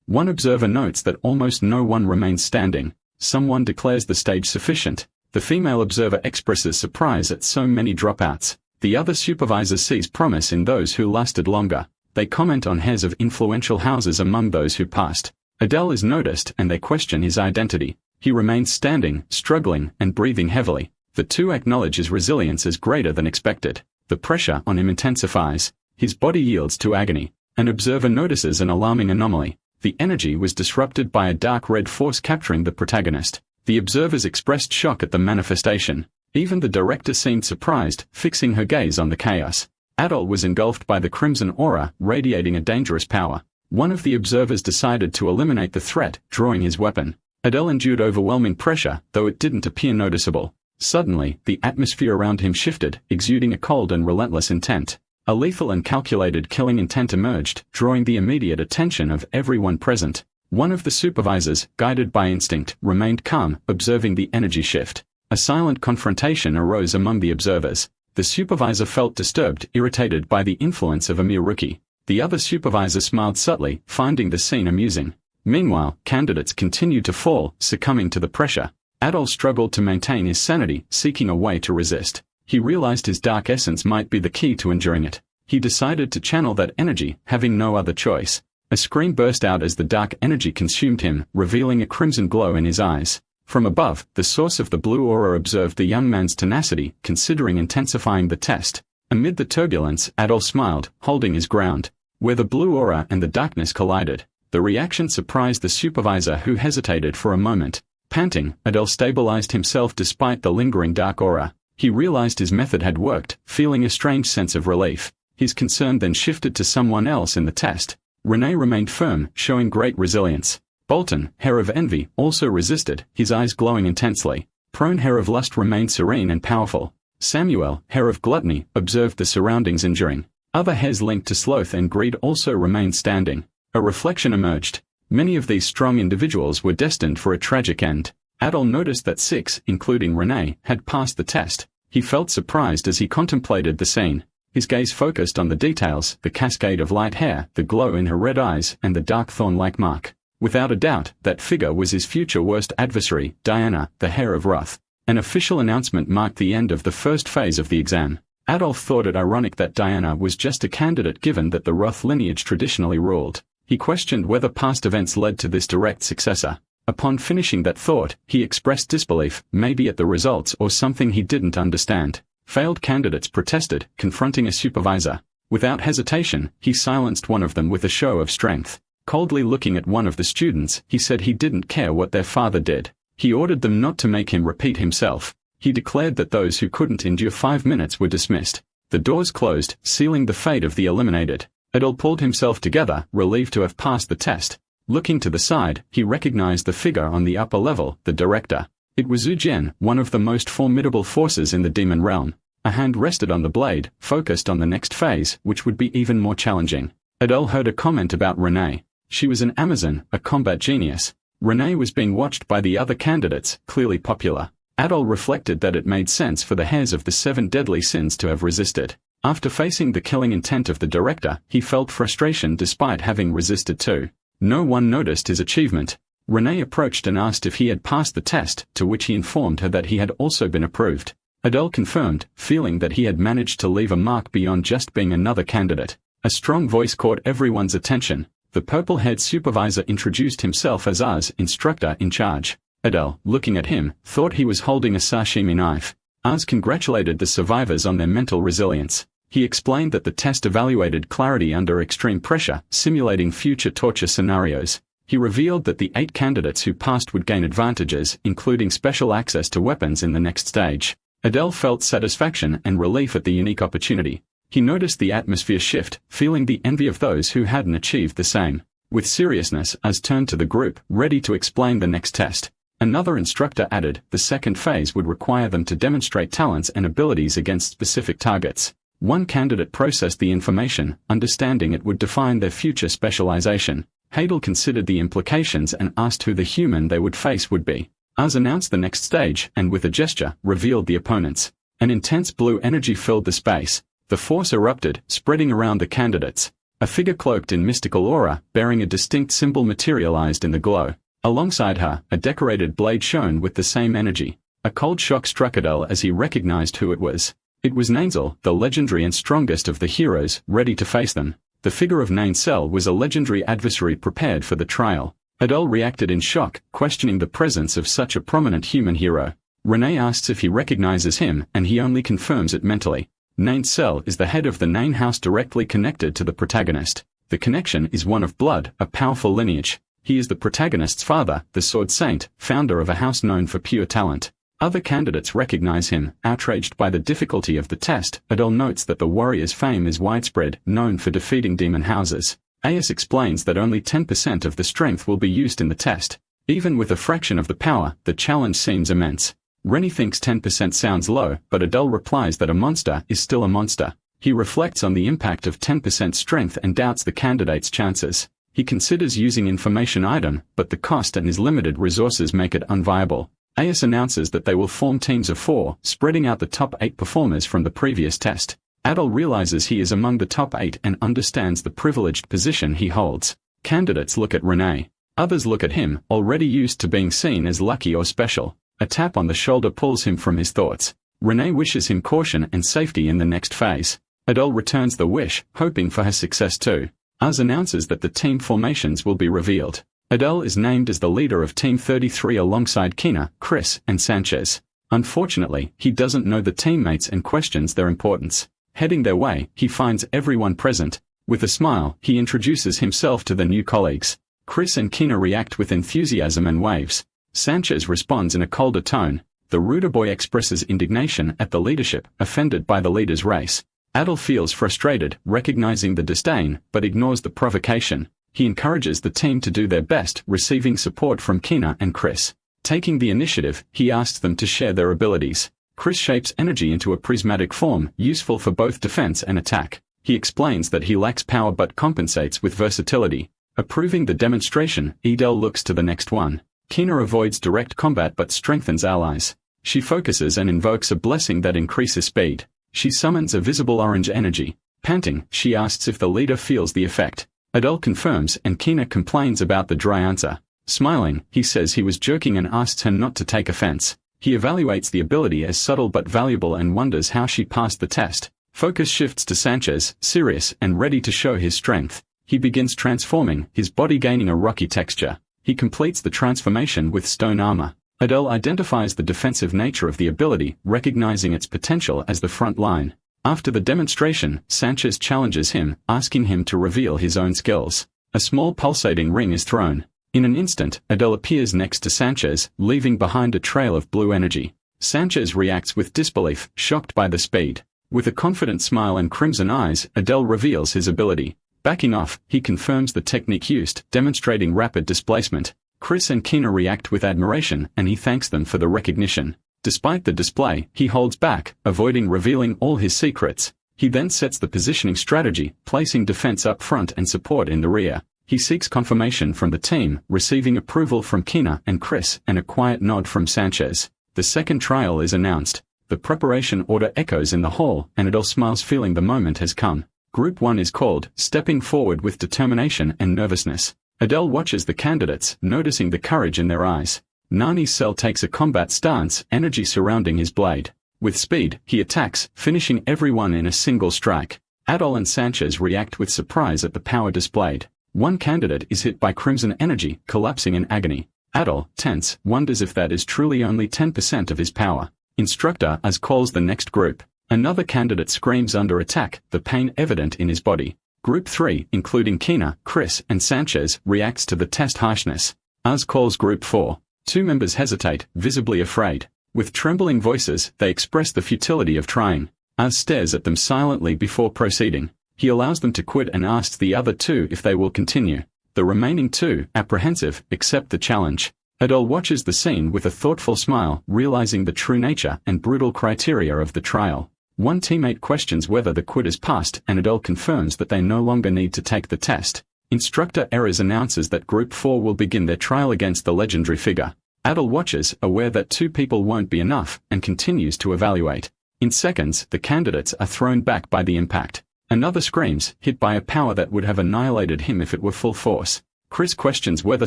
One observer notes that almost no one remains standing. Someone declares the stage sufficient. The female observer expresses surprise at so many dropouts. The other supervisor sees promise in those who lasted longer. They comment on heads of influential houses among those who passed. Adele is noticed and they question his identity. He remains standing, struggling, and breathing heavily. The two acknowledge his resilience as greater than expected. The pressure on him intensifies. His body yields to agony. An observer notices an alarming anomaly. The energy was disrupted by a dark red force capturing the protagonist. The observers expressed shock at the manifestation. Even the director seemed surprised, fixing her gaze on the chaos. Adol was engulfed by the crimson aura, radiating a dangerous power. One of the observers decided to eliminate the threat, drawing his weapon. Adele endured overwhelming pressure, though it didn't appear noticeable. Suddenly, the atmosphere around him shifted, exuding a cold and relentless intent. A lethal and calculated killing intent emerged, drawing the immediate attention of everyone present. One of the supervisors, guided by instinct, remained calm, observing the energy shift. A silent confrontation arose among the observers. The supervisor felt disturbed, irritated by the influence of a mere rookie. The other supervisor smiled subtly, finding the scene amusing. Meanwhile, candidates continued to fall, succumbing to the pressure. Adol struggled to maintain his sanity, seeking a way to resist. He realized his dark essence might be the key to enduring it. He decided to channel that energy, having no other choice. A scream burst out as the dark energy consumed him, revealing a crimson glow in his eyes. From above, the source of the blue aura observed the young man's tenacity, considering intensifying the test. Amid the turbulence, Adol smiled, holding his ground. Where the blue aura and the darkness collided, the reaction surprised the supervisor who hesitated for a moment. Panting, Adol stabilized himself despite the lingering dark aura. He realized his method had worked, feeling a strange sense of relief. His concern then shifted to someone else in the test. Renee remained firm, showing great resilience. Bolton, hair of envy, also resisted, his eyes glowing intensely. Prone, hair of lust, remained serene and powerful. Samuel, hair of gluttony, observed the surroundings enduring. Other hairs linked to sloth and greed also remained standing. A reflection emerged. Many of these strong individuals were destined for a tragic end. Adol noticed that 6, including Renee, had passed the test. He felt surprised as he contemplated the scene. His gaze focused on the details, the cascade of light hair, the glow in her red eyes, and the dark thorn-like mark. Without a doubt, that figure was his future worst adversary, Diana, the hair of wrath. An official announcement marked the end of the first phase of the exam. Adolf thought it ironic that Diana was just a candidate given that the Roth lineage traditionally ruled. He questioned whether past events led to this direct successor. Upon finishing that thought, he expressed disbelief, maybe at the results or something he didn't understand. Failed candidates protested, confronting a supervisor. Without hesitation, he silenced one of them with a show of strength. Coldly looking at one of the students, he said he didn't care what their father did. He ordered them not to make him repeat himself. He declared that those who couldn't endure 5 minutes were dismissed. The doors closed, sealing the fate of the eliminated. Adol pulled himself together, relieved to have passed the test. Looking to the side, he recognized the figure on the upper level, the director. It was Zhu Jian, one of the most formidable forces in the demon realm. A hand rested on the blade, focused on the next phase, which would be even more challenging. Adol heard a comment about Renee. She was an Amazon, a combat genius. Renee was being watched by the other candidates, clearly popular. Adol reflected that it made sense for the hairs of the 7 deadly sins to have resisted. After facing the killing intent of the director, he felt frustration despite having resisted too. No one noticed his achievement. Renee approached and asked if he had passed the test, to which he informed her that he had also been approved. Adol confirmed, feeling that he had managed to leave a mark beyond just being another candidate. A strong voice caught everyone's attention. The purple-haired supervisor introduced himself as Oz, instructor in charge. Adol, looking at him, thought he was holding a sashimi knife. Oz congratulated the survivors on their mental resilience. He explained that the test evaluated clarity under extreme pressure, simulating future torture scenarios. He revealed that the 8 candidates who passed would gain advantages, including special access to weapons in the next stage. Adele felt satisfaction and relief at the unique opportunity. He noticed the atmosphere shift, feeling the envy of those who hadn't achieved the same. With seriousness, Oz turned to the group, ready to explain the next test. Another instructor added, the second phase would require them to demonstrate talents and abilities against specific targets. One candidate processed the information, understanding it would define their future specialization. Hadel considered the implications and asked who the human they would face would be. Az announced the next stage and with a gesture, revealed the opponents. An intense blue energy filled the space. The force erupted, spreading around the candidates. A figure cloaked in mystical aura, bearing a distinct symbol materialized in the glow. Alongside her, a decorated blade shone with the same energy. A cold shock struck Adel as he recognized who it was. It was Nainzel, the legendary and strongest of the heroes, ready to face them. The figure of Nainzel was a legendary adversary prepared for the trial. Adel reacted in shock, questioning the presence of such a prominent human hero. Renee asks if he recognizes him, and he only confirms it mentally. Nainzel is the head of the Nain house directly connected to the protagonist. The connection is one of blood, a powerful lineage. He is the protagonist's father, the Sword Saint, founder of a house known for pure talent. Other candidates recognize him. Outraged by the difficulty of the test, Adel notes that the warrior's fame is widespread, known for defeating demon houses. As explains that only 10% of the strength will be used in the test. Even with a fraction of the power, the challenge seems immense. Rennie thinks 10% sounds low, but Adel replies that a monster is still a monster. He reflects on the impact of 10% strength and doubts the candidate's chances. He considers using information item, but the cost and his limited resources make it unviable. AS announces that they will form teams of 4, spreading out the top 8 performers from the previous test. Adel realizes he is among the top 8 and understands the privileged position he holds. Candidates look at Renee. Others look at him, already used to being seen as lucky or special. A tap on the shoulder pulls him from his thoughts. Renee wishes him caution and safety in the next phase. Adel returns the wish, hoping for her success too. Az announces that the team formations will be revealed. Adel is named as the leader of Team 33 alongside Kina, Chris, and Sanchez. Unfortunately, he doesn't know the teammates and questions their importance. Heading their way, he finds everyone present. With a smile, he introduces himself to the new colleagues. Chris and Kina react with enthusiasm and waves. Sanchez responds in a colder tone. The ruder boy expresses indignation at the leadership, offended by the leader's race. Adel feels frustrated, recognizing the disdain, but ignores the provocation. He encourages the team to do their best, receiving support from Kina and Chris. Taking the initiative, he asks them to share their abilities. Chris shapes energy into a prismatic form, useful for both defense and attack. He explains that he lacks power but compensates with versatility. Approving the demonstration, Adel looks to the next one. Kina avoids direct combat but strengthens allies. She focuses and invokes a blessing that increases speed. She summons a visible orange energy. Panting, she asks if the leader feels the effect. Adel confirms and Kina complains about the dry answer. Smiling, he says he was joking and asks her not to take offense. He evaluates the ability as subtle but valuable and wonders how she passed the test. Focus shifts to Sanchez, serious and ready to show his strength. He begins transforming, his body gaining a rocky texture. He completes the transformation with stone armor. Adel identifies the defensive nature of the ability, recognizing its potential as the front line. After the demonstration, Sanchez challenges him, asking him to reveal his own skills. A small pulsating ring is thrown. In an instant, Adel appears next to Sanchez, leaving behind a trail of blue energy. Sanchez reacts with disbelief, shocked by the speed. With a confident smile and crimson eyes, Adel reveals his ability. Backing off, he confirms the technique used, demonstrating rapid displacement. Chris and Kina react with admiration, and he thanks them for the recognition. Despite the display, he holds back, avoiding revealing all his secrets. He then sets the positioning strategy, placing defense up front and support in the rear. He seeks confirmation from the team, receiving approval from Kina and Chris and a quiet nod from Sanchez. The second trial is announced. The preparation order echoes in the hall, and Adel smiles, feeling the moment has come. Group 1 is called, stepping forward with determination and nervousness. Adel watches the candidates, noticing the courage in their eyes. Nani's cell takes a combat stance, energy surrounding his blade. With speed, he attacks, finishing everyone in a single strike. Adel and Sanchez react with surprise at the power displayed. One candidate is hit by crimson energy, collapsing in agony. Adel, tense, wonders if that is truly only 10% of his power. Instructor as calls the next group. Another candidate screams under attack, the pain evident in his body. Group 3, including Kina, Chris, and Sanchez, reacts to the test harshness. Az calls Group 4. 2 members hesitate, visibly afraid. With trembling voices, they express the futility of trying. Az stares at them silently before proceeding. He allows them to quit and asks the other 2 if they will continue. The remaining 2, apprehensive, accept the challenge. Adel watches the scene with a thoughtful smile, realizing the true nature and brutal criteria of the trial. One teammate questions whether the quit is passed, and Adel confirms that they no longer need to take the test. Instructor Errors announces that Group 4 will begin their trial against the legendary figure. Adel watches, aware that two people won't be enough, and continues to evaluate. In seconds, the candidates are thrown back by the impact. Another screams, hit by a power that would have annihilated him if it were full force. Chris questions whether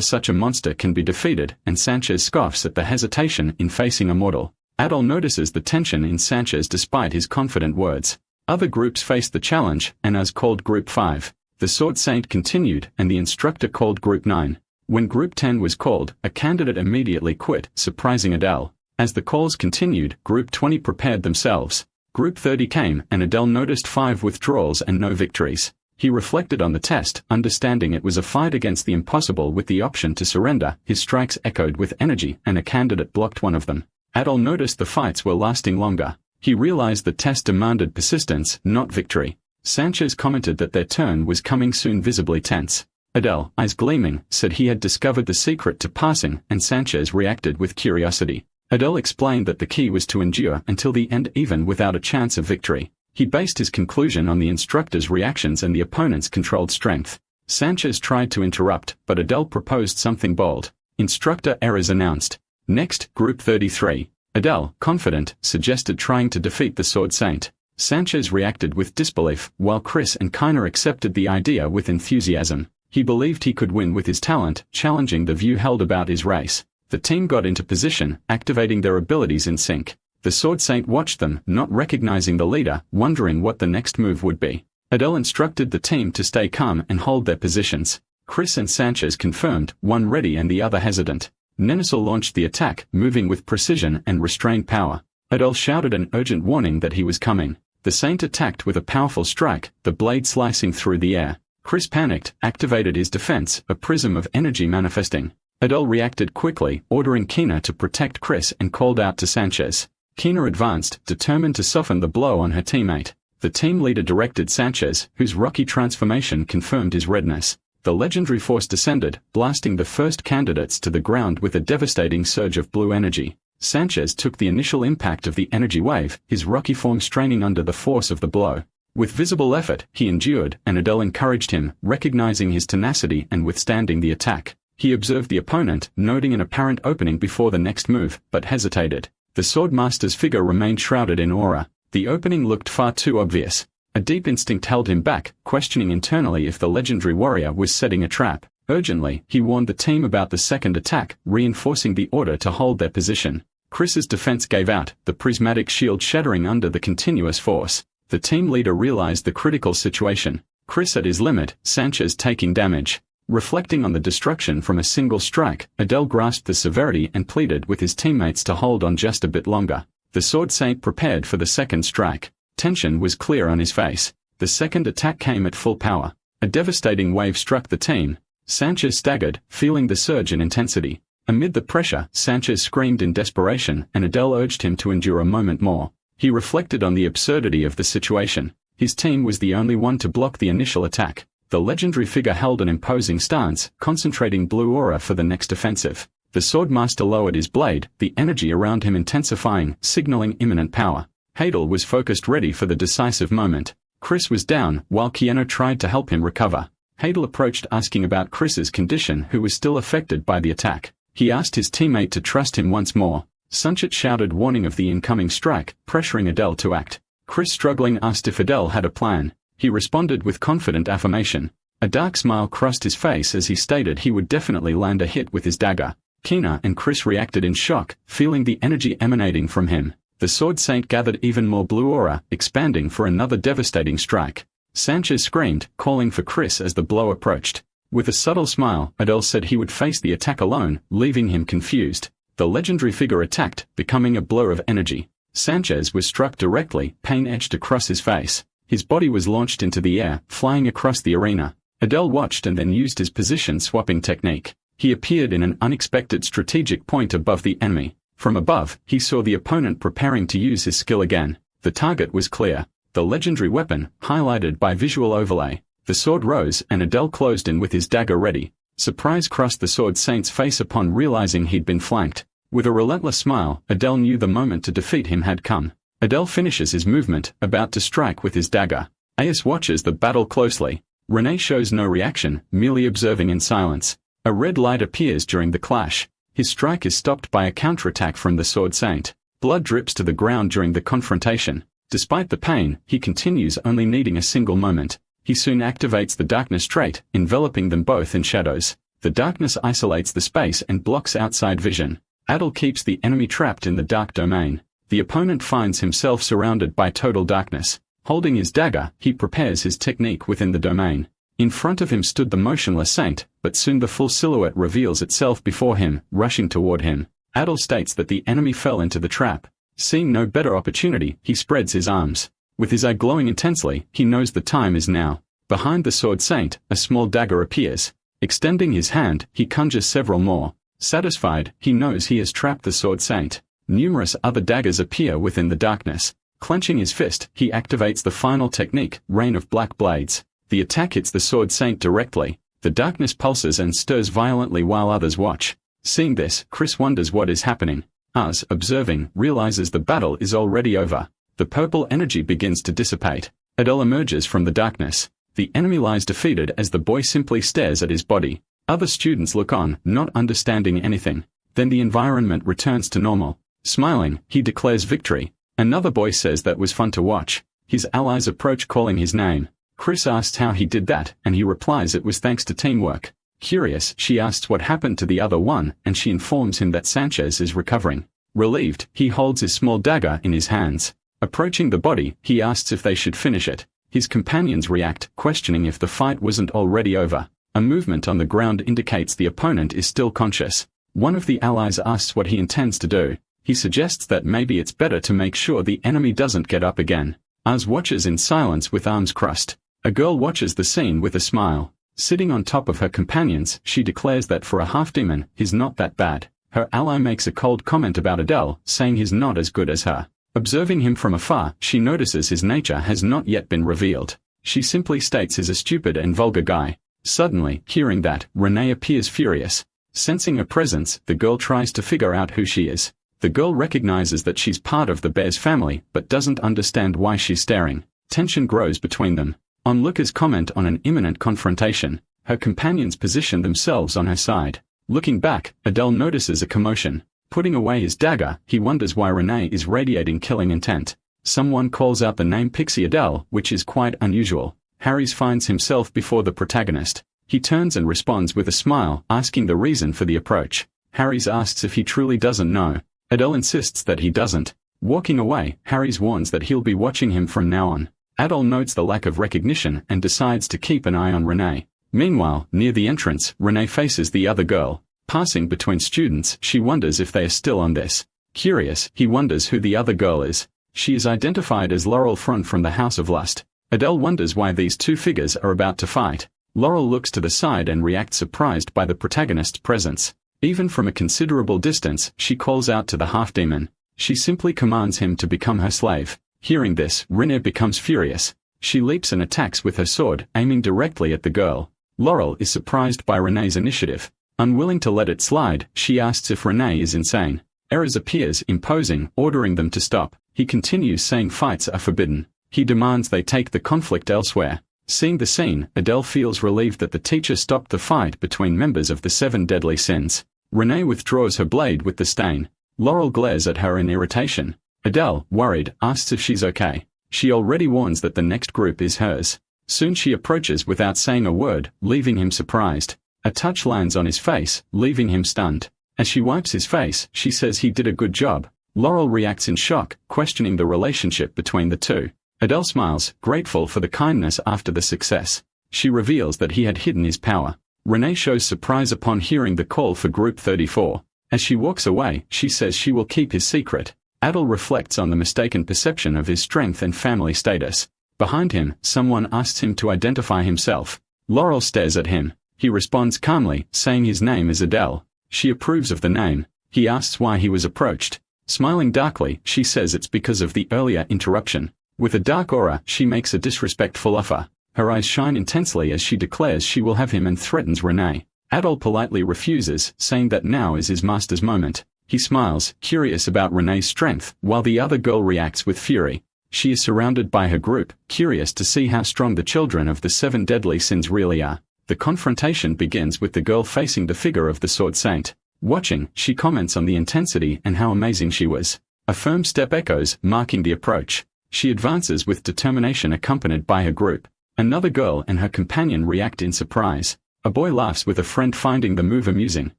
such a monster can be defeated, and Sanchez scoffs at the hesitation in facing a mortal. Adel notices the tension in Sanchez despite his confident words. Other groups faced the challenge, and as called Group 5. The Sword Saint continued, and the instructor called Group 9. When Group 10 was called, a candidate immediately quit, surprising Adel. As the calls continued, Group 20 prepared themselves. Group 30 came, and Adel noticed 5 withdrawals and no victories. He reflected on the test, understanding it was a fight against the impossible with the option to surrender. His strikes echoed with energy, and a candidate blocked one of them. Adel noticed the fights were lasting longer. He realized the test demanded persistence, not victory. Sanchez commented that their turn was coming soon, visibly tense. Adel, eyes gleaming, said he had discovered the secret to passing, and Sanchez reacted with curiosity. Adel explained that the key was to endure until the end even without a chance of victory. He based his conclusion on the instructor's reactions and the opponent's controlled strength. Sanchez tried to interrupt, but Adel proposed something bold. Instructor errors announced. Next, Group 33. Adel, confident, suggested trying to defeat the Sword Saint. Sanchez reacted with disbelief, while Chris and Kiner accepted the idea with enthusiasm. He believed he could win with his talent, challenging the view held about his race. The team got into position, activating their abilities in sync. The Sword Saint watched them, not recognizing the leader, wondering what the next move would be. Adel instructed the team to stay calm and hold their positions. Chris and Sanchez confirmed, one ready and the other hesitant. Nenasil launched the attack, moving with precision and restrained power. Adel shouted an urgent warning that he was coming. The Saint attacked with a powerful strike, the blade slicing through the air. Chris panicked, activated his defense, a prism of energy manifesting. Adel reacted quickly, ordering Kina to protect Chris and called out to Sanchez. Kina advanced, determined to soften the blow on her teammate. The team leader directed Sanchez, whose rocky transformation confirmed his readiness. The legendary force descended, blasting the first candidates to the ground with a devastating surge of blue energy. Sanchez took the initial impact of the energy wave, his rocky form straining under the force of the blow. With visible effort, he endured, and Adel encouraged him, recognizing his tenacity and withstanding the attack. He observed the opponent, noting an apparent opening before the next move, but hesitated. The Swordmaster's figure remained shrouded in aura. The opening looked far too obvious. A deep instinct held him back, questioning internally if the legendary warrior was setting a trap. Urgently, he warned the team about the second attack, reinforcing the order to hold their position. Chris's defense gave out, the prismatic shield shattering under the continuous force. The team leader realized the critical situation. Chris at his limit, Sanchez taking damage. Reflecting on the destruction from a single strike, Adel grasped the severity and pleaded with his teammates to hold on just a bit longer. The Sword Saint prepared for the second strike. Tension was clear on his face. The second attack came at full power. A devastating wave struck the team. Sanchez staggered, feeling the surge in intensity. Amid the pressure, Sanchez screamed in desperation, and Adel urged him to endure a moment more. He reflected on the absurdity of the situation. His team was the only one to block the initial attack. The legendary figure held an imposing stance, concentrating blue aura for the next offensive. The Swordmaster lowered his blade, the energy around him intensifying, signaling imminent power. Yahello was focused, ready for the decisive moment. Chris was down, while Keanu tried to help him recover. Yahello approached, asking about Chris's condition, who was still affected by the attack. He asked his teammate to trust him once more. Sunchit shouted warning of the incoming strike, pressuring Adel to act. Chris, struggling, asked if Adel had a plan. He responded with confident affirmation. A dark smile crossed his face as he stated he would definitely land a hit with his dagger. Kina and Chris reacted in shock, feeling the energy emanating from him. The Sword Saint gathered even more blue aura, expanding for another devastating strike. Sanchez screamed, calling for Chris as the blow approached. With a subtle smile, Adel said he would face the attack alone, leaving him confused. The legendary figure attacked, becoming a blur of energy. Sanchez was struck directly, pain etched across his face. His body was launched into the air, flying across the arena. Adel watched and then used his position-swapping technique. He appeared in an unexpected strategic point above the enemy. From above, he saw the opponent preparing to use his skill again. The target was clear. The legendary weapon, highlighted by visual overlay. The sword rose, and Adel closed in with his dagger ready. Surprise crossed the Sword Saint's face upon realizing he'd been flanked. With a relentless smile, Adel knew the moment to defeat him had come. Adel finishes his movement, about to strike with his dagger. Ace watches the battle closely. Renee shows no reaction, merely observing in silence. A red light appears during the clash. His strike is stopped by a counterattack from the Sword Saint. Blood drips to the ground during the confrontation. Despite the pain, he continues, only needing a single moment. He soon activates the darkness trait, enveloping them both in shadows. The darkness isolates the space and blocks outside vision. Adel keeps the enemy trapped in the dark domain. The opponent finds himself surrounded by total darkness. Holding his dagger, he prepares his technique within the domain. In front of him stood the motionless saint, but soon the full silhouette reveals itself before him, rushing toward him. Adel states that the enemy fell into the trap. Seeing no better opportunity, he spreads his arms. With his eye glowing intensely, he knows the time is now. Behind the Sword Saint, a small dagger appears. Extending his hand, he conjures several more. Satisfied, he knows he has trapped the Sword Saint. Numerous other daggers appear within the darkness. Clenching his fist, he activates the final technique, Rain of Black Blades. The attack hits the Sword Saint directly. The darkness pulses and stirs violently while others watch. Seeing this, Chris wonders what is happening. Us, observing, realizes the battle is already over. The purple energy begins to dissipate. Adel emerges from the darkness. The enemy lies defeated as the boy simply stares at his body. Other students look on, not understanding anything. Then the environment returns to normal. Smiling, he declares victory. Another boy says that was fun to watch. His allies approach calling his name. Chris asks how he did that, and he replies it was thanks to teamwork. Curious, she asks what happened to the other one, and she informs him that Sanchez is recovering. Relieved, he holds his small dagger in his hands. Approaching the body, he asks if they should finish it. His companions react, questioning if the fight wasn't already over. A movement on the ground indicates the opponent is still conscious. One of the allies asks what he intends to do. He suggests that maybe it's better to make sure the enemy doesn't get up again. Az watches in silence with arms crossed. A girl watches the scene with a smile. Sitting on top of her companions, she declares that for a half-demon, he's not that bad. Her ally makes a cold comment about Adel, saying he's not as good as her. Observing him from afar, she notices his nature has not yet been revealed. She simply states he's a stupid and vulgar guy. Suddenly, hearing that, Renee appears furious. Sensing her presence, the girl tries to figure out who she is. The girl recognizes that she's part of the bear's family, but doesn't understand why she's staring. Tension grows between them. On Luca's comment on an imminent confrontation, her companions position themselves on her side. Looking back, Adel notices a commotion. Putting away his dagger, he wonders why Renee is radiating killing intent. Someone calls out the name Pixie Adele, which is quite unusual. Harris finds himself before the protagonist. He turns and responds with a smile, asking the reason for the approach. Harris asks if he truly doesn't know. Adele insists that he doesn't. Walking away, Harris warns that he'll be watching him from now on. Adel notes the lack of recognition and decides to keep an eye on Renee. Meanwhile, near the entrance, Renee faces the other girl. Passing between students, she wonders if they are still on this. Curious, he wonders who the other girl is. She is identified as Laurel Front from the House of Lust. Adele wonders why these two figures are about to fight. Laurel looks to the side and reacts surprised by the protagonist's presence. Even from a considerable distance, she calls out to the half-demon. She simply commands him to become her slave. Hearing this, Renee becomes furious. She leaps and attacks with her sword, aiming directly at the girl. Laurel is surprised by Renee's initiative. Unwilling to let it slide, she asks if Renee is insane. Erez appears, imposing, ordering them to stop. He continues saying fights are forbidden. He demands they take the conflict elsewhere. Seeing the scene, Adele feels relieved that the teacher stopped the fight between members of the 7 deadly sins. Renee withdraws her blade with the stain. Laurel glares at her in irritation. Adele, worried, asks if she's okay. She already warns that the next group is hers. Soon she approaches without saying a word, leaving him surprised. A touch lands on his face, leaving him stunned. As she wipes his face, she says he did a good job. Laurel reacts in shock, questioning the relationship between the two. Adele smiles, grateful for the kindness after the success. She reveals that he had hidden his power. Renee shows surprise upon hearing the call for Group 34. As she walks away, she says she will keep his secret. Adel reflects on the mistaken perception of his strength and family status. Behind him, someone asks him to identify himself. Laurel stares at him. He responds calmly, saying his name is Adele. She approves of the name. He asks why he was approached. Smiling darkly, she says it's because of the earlier interruption. With a dark aura, she makes a disrespectful offer. Her eyes shine intensely as she declares she will have him and threatens Renee. Adel politely refuses, saying that now is his master's moment. He smiles, curious about Renee's strength, while the other girl reacts with fury. She is surrounded by her group, curious to see how strong the children of the 7 deadly sins really are. The confrontation begins with the girl facing the figure of the Sword Saint. Watching, she comments on the intensity and how amazing she was. A firm step echoes, marking the approach. She advances with determination accompanied by her group. Another girl and her companion react in surprise. A boy laughs with a friend finding the move amusing.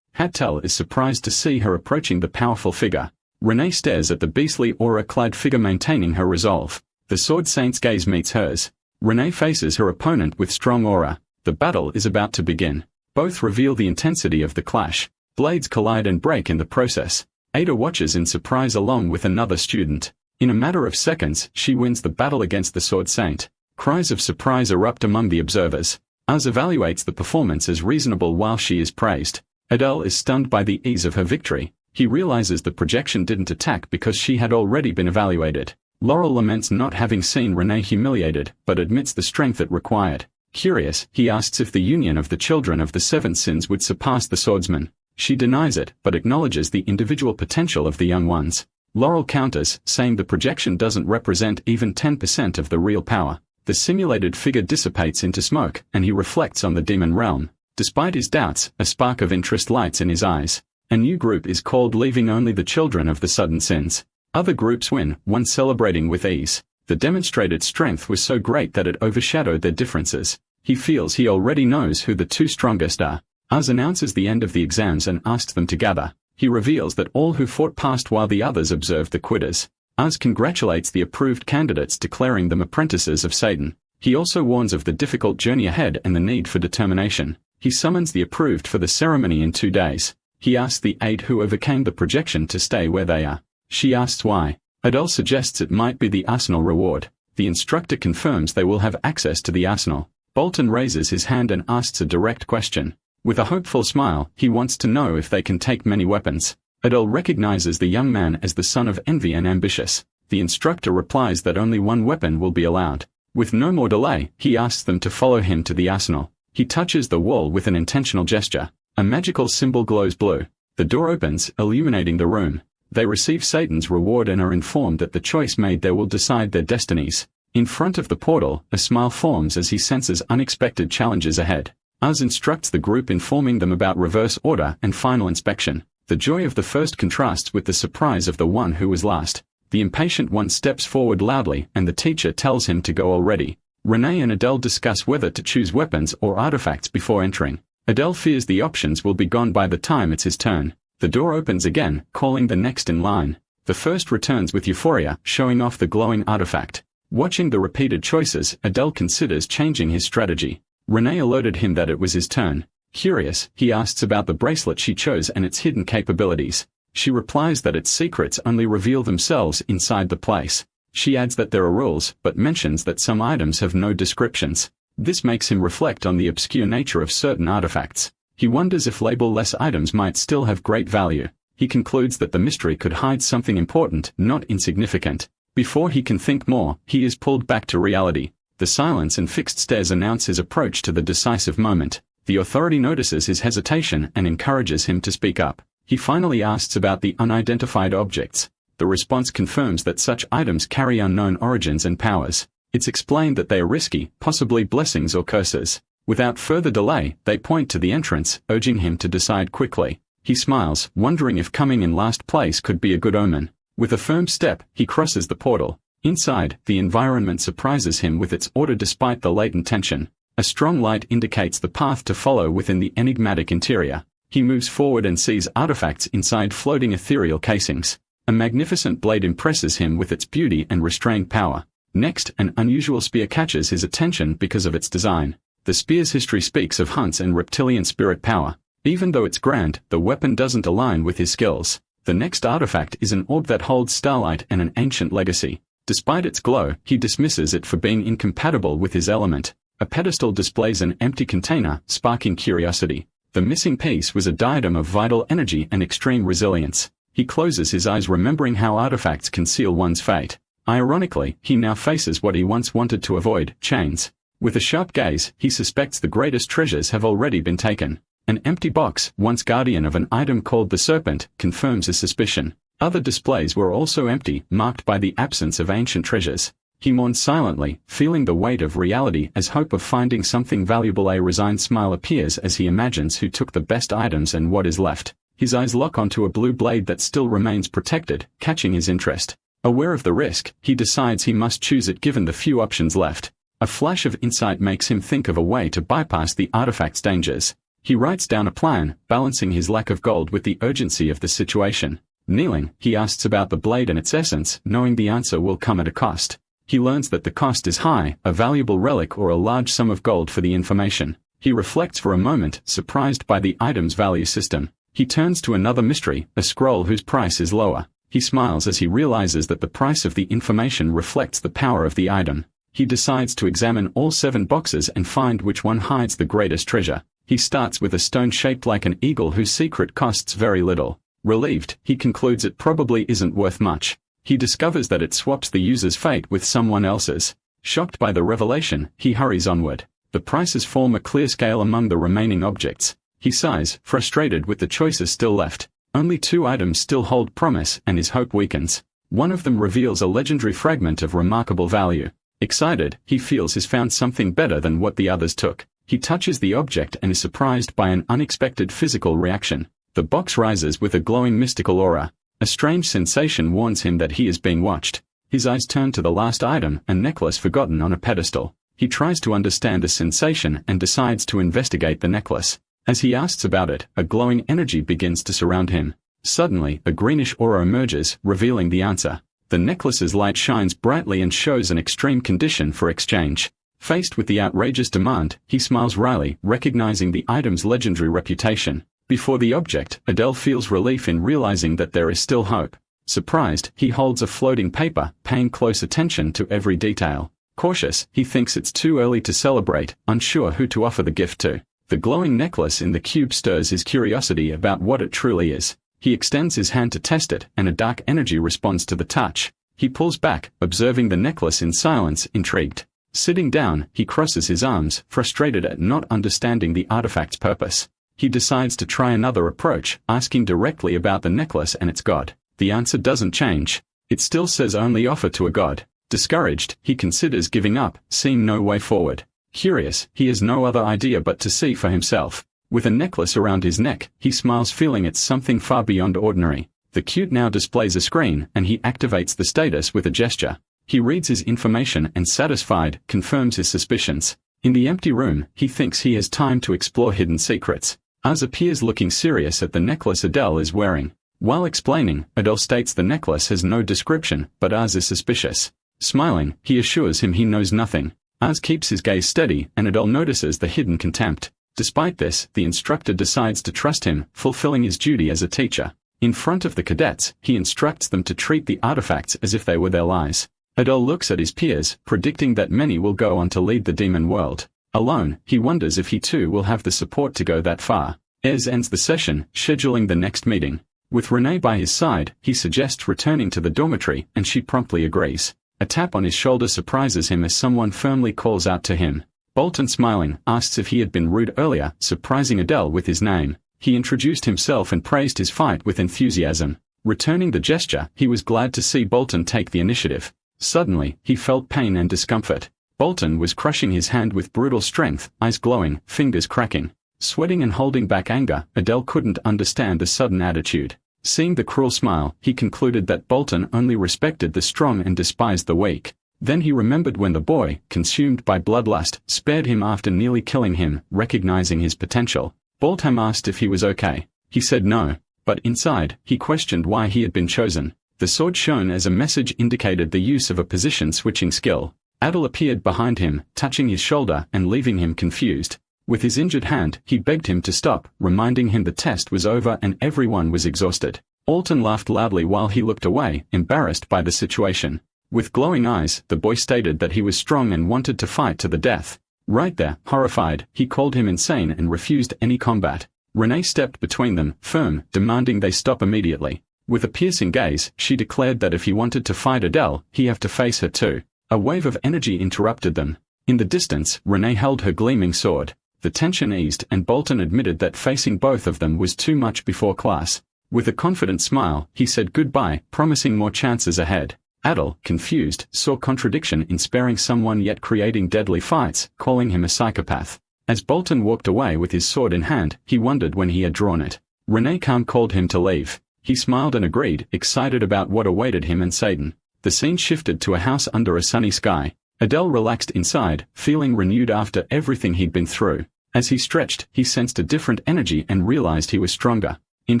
Hattel is surprised to see her approaching the powerful figure. Renee stares at the beastly aura-clad figure maintaining her resolve. The Sword Saint's gaze meets hers. Renee faces her opponent with strong aura. The battle is about to begin. Both reveal the intensity of the clash. Blades collide and break in the process. Ada watches in surprise along with another student. In a matter of seconds, she wins the battle against the Sword Saint. Cries of surprise erupt among the observers. Az evaluates the performance as reasonable while she is praised. Adele is stunned by the ease of her victory. He realizes the projection didn't attack because she had already been evaluated. Laurel laments not having seen Renee humiliated, but admits the strength it required. Curious, he asks if the union of the children of the Seven Sins would surpass the swordsman. She denies it, but acknowledges the individual potential of the young ones. Laurel counters, saying the projection doesn't represent even 10% of the real power. The simulated figure dissipates into smoke, and he reflects on the demon realm. Despite his doubts, a spark of interest lights in his eyes. A new group is called, leaving only the children of the Sudden Sins. Other groups win, one celebrating with ease. The demonstrated strength was so great that it overshadowed their differences. He feels he already knows who the two strongest are. Az announces the end of the exams and asks them to gather. He reveals that all who fought passed while the others observed the quitters. Az congratulates the approved candidates, declaring them apprentices of Satan. He also warns of the difficult journey ahead and the need for determination. He summons the approved for the ceremony in 2 days. He asks the 8 who overcame the projection to stay where they are. She asks why. Adele suggests it might be the arsenal reward. The instructor confirms they will have access to the arsenal. Bolton raises his hand and asks a direct question. With a hopeful smile, he wants to know if they can take many weapons. Adele recognizes the young man as the son of envy and ambitious. The instructor replies that only one weapon will be allowed. With no more delay, he asks them to follow him to the arsenal. He touches the wall with an intentional gesture. A magical symbol glows blue. The door opens, illuminating the room. They receive Satan's reward and are informed that the choice made there will decide their destinies. In front of the portal, a smile forms as he senses unexpected challenges ahead. Az instructs the group, informing them about reverse order and final inspection. The joy of the first contrasts with the surprise of the one who was last. The impatient one steps forward loudly, and the teacher tells him to go already. Renee and Adele discuss whether to choose weapons or artifacts before entering. Adele fears the options will be gone by the time it's his turn. The door opens again, calling the next in line. The first returns with euphoria, showing off the glowing artifact. Watching the repeated choices, Adele considers changing his strategy. Renee alerted him that it was his turn. Curious, he asks about the bracelet she chose and its hidden capabilities. She replies that its secrets only reveal themselves inside the place. She adds that there are rules, but mentions that some items have no descriptions. This makes him reflect on the obscure nature of certain artifacts. He wonders if label-less items might still have great value. He concludes that the mystery could hide something important, not insignificant. Before he can think more, he is pulled back to reality. The silence and fixed stares announce his approach to the decisive moment. The authority notices his hesitation and encourages him to speak up. He finally asks about the unidentified objects. The response confirms that such items carry unknown origins and powers. It's explained that they are risky, possibly blessings or curses. Without further delay, they point to the entrance, urging him to decide quickly. He smiles, wondering if coming in last place could be a good omen. With a firm step, he crosses the portal. Inside, the environment surprises him with its order despite the latent tension. A strong light indicates the path to follow within the enigmatic interior. He moves forward and sees artifacts inside floating ethereal casings. A magnificent blade impresses him with its beauty and restrained power. Next, an unusual spear catches his attention because of its design. The spear's history speaks of hunts and reptilian spirit power. Even though it's grand, the weapon doesn't align with his skills. The next artifact is an orb that holds starlight and an ancient legacy. Despite its glow, he dismisses it for being incompatible with his element. A pedestal displays an empty container, sparking curiosity. The missing piece was a diadem of vital energy and extreme resilience. He closes his eyes, remembering how artifacts can seal one's fate. Ironically, he now faces what he once wanted to avoid, chains. With a sharp gaze, he suspects the greatest treasures have already been taken. An empty box, once guardian of an item called the Serpent, confirms his suspicion. Other displays were also empty, marked by the absence of ancient treasures. He mourns silently, feeling the weight of reality as hope of finding something valuable. A resigned smile appears as he imagines who took the best items and what is left. His eyes lock onto a blue blade that still remains protected, catching his interest. Aware of the risk, he decides he must choose it given the few options left. A flash of insight makes him think of a way to bypass the artifact's dangers. He writes down a plan, balancing his lack of gold with the urgency of the situation. Kneeling, he asks about the blade and its essence, knowing the answer will come at a cost. He learns that the cost is high, a valuable relic or a large sum of gold for the information. He reflects for a moment, surprised by the item's value system. He turns to another mystery, a scroll whose price is lower. He smiles as he realizes that the price of the information reflects the power of the item. He decides to examine all 7 boxes and find which one hides the greatest treasure. He starts with a stone shaped like an eagle whose secret costs very little. Relieved, he concludes it probably isn't worth much. He discovers that it swaps the user's fate with someone else's. Shocked by the revelation, he hurries onward. The prices form a clear scale among the remaining objects. He sighs, frustrated with the choices still left. Only 2 items still hold promise, and his hope weakens. One of them reveals a legendary fragment of remarkable value. Excited, he feels he's found something better than what the others took. He touches the object and is surprised by an unexpected physical reaction. The box rises with a glowing mystical aura. A strange sensation warns him that he is being watched. His eyes turn to the last item, a necklace forgotten on a pedestal. He tries to understand the sensation and decides to investigate the necklace. As he asks about it, a glowing energy begins to surround him. Suddenly, a greenish aura emerges, revealing the answer. The necklace's light shines brightly and shows an extreme condition for exchange. Faced with the outrageous demand, he smiles wryly, recognizing the item's legendary reputation. Before the object, Adele feels relief in realizing that there is still hope. Surprised, he holds a floating paper, paying close attention to every detail. Cautious, he thinks it's too early to celebrate, unsure who to offer the gift to. The glowing necklace in the cube stirs his curiosity about what it truly is. He extends his hand to test it, and a dark energy responds to the touch. He pulls back, observing the necklace in silence, intrigued. Sitting down, he crosses his arms, frustrated at not understanding the artifact's purpose. He decides to try another approach, asking directly about the necklace and its god. The answer doesn't change. It still says only offer to a god. Discouraged, he considers giving up, seeing no way forward. Curious, he has no other idea but to see for himself. With a necklace around his neck, he smiles, feeling it's something far beyond ordinary. The cute now displays a screen, and he activates the status with a gesture. He reads his information and, satisfied, confirms his suspicions. In the empty room, he thinks he has time to explore hidden secrets. Az appears looking serious at the necklace Adele is wearing. While explaining, Adele states the necklace has no description, but Az is suspicious. Smiling, he assures him he knows nothing. Az keeps his gaze steady, and Adele notices the hidden contempt. Despite this, the instructor decides to trust him, fulfilling his duty as a teacher. In front of the cadets, he instructs them to treat the artifacts as if they were their lives. Adele looks at his peers, predicting that many will go on to lead the demon world. Alone, he wonders if he too will have the support to go that far. Ez ends the session, scheduling the next meeting. With Renee by his side, he suggests returning to the dormitory, and she promptly agrees. A tap on his shoulder surprises him as someone firmly calls out to him. Bolton, smiling, asks if he had been rude earlier, surprising Adele with his name. He introduced himself and praised his fight with enthusiasm. Returning the gesture, he was glad to see Bolton take the initiative. Suddenly, he felt pain and discomfort. Bolton was crushing his hand with brutal strength, eyes glowing, fingers cracking. Sweating and holding back anger, Adele couldn't understand the sudden attitude. Seeing the cruel smile, he concluded that Bolton only respected the strong and despised the weak. Then he remembered when the boy, consumed by bloodlust, spared him after nearly killing him, recognizing his potential. Bolton asked if he was okay. He said no, but inside, he questioned why he had been chosen. The sword shown as a message indicated the use of a position-switching skill. Adel appeared behind him, touching his shoulder and leaving him confused. With his injured hand, he begged him to stop, reminding him the test was over and everyone was exhausted. Alton laughed loudly while he looked away, embarrassed by the situation. With glowing eyes, the boy stated that he was strong and wanted to fight to the death. Right there, horrified, he called him insane and refused any combat. Renee stepped between them, firm, demanding they stop immediately. With a piercing gaze, she declared that if he wanted to fight Adele, he have to face her too. A wave of energy interrupted them. In the distance, Renee held her gleaming sword. The tension eased and Bolton admitted that facing both of them was too much before class. With a confident smile, he said goodbye, promising more chances ahead. Adel, confused, saw contradiction in sparing someone yet creating deadly fights, calling him a psychopath. As Bolton walked away with his sword in hand, he wondered when he had drawn it. Renee calm called him to leave. He smiled and agreed, excited about what awaited him and Satan. The scene shifted to a house under a sunny sky. Adele relaxed inside, feeling renewed after everything he'd been through. As he stretched, he sensed a different energy and realized he was stronger. In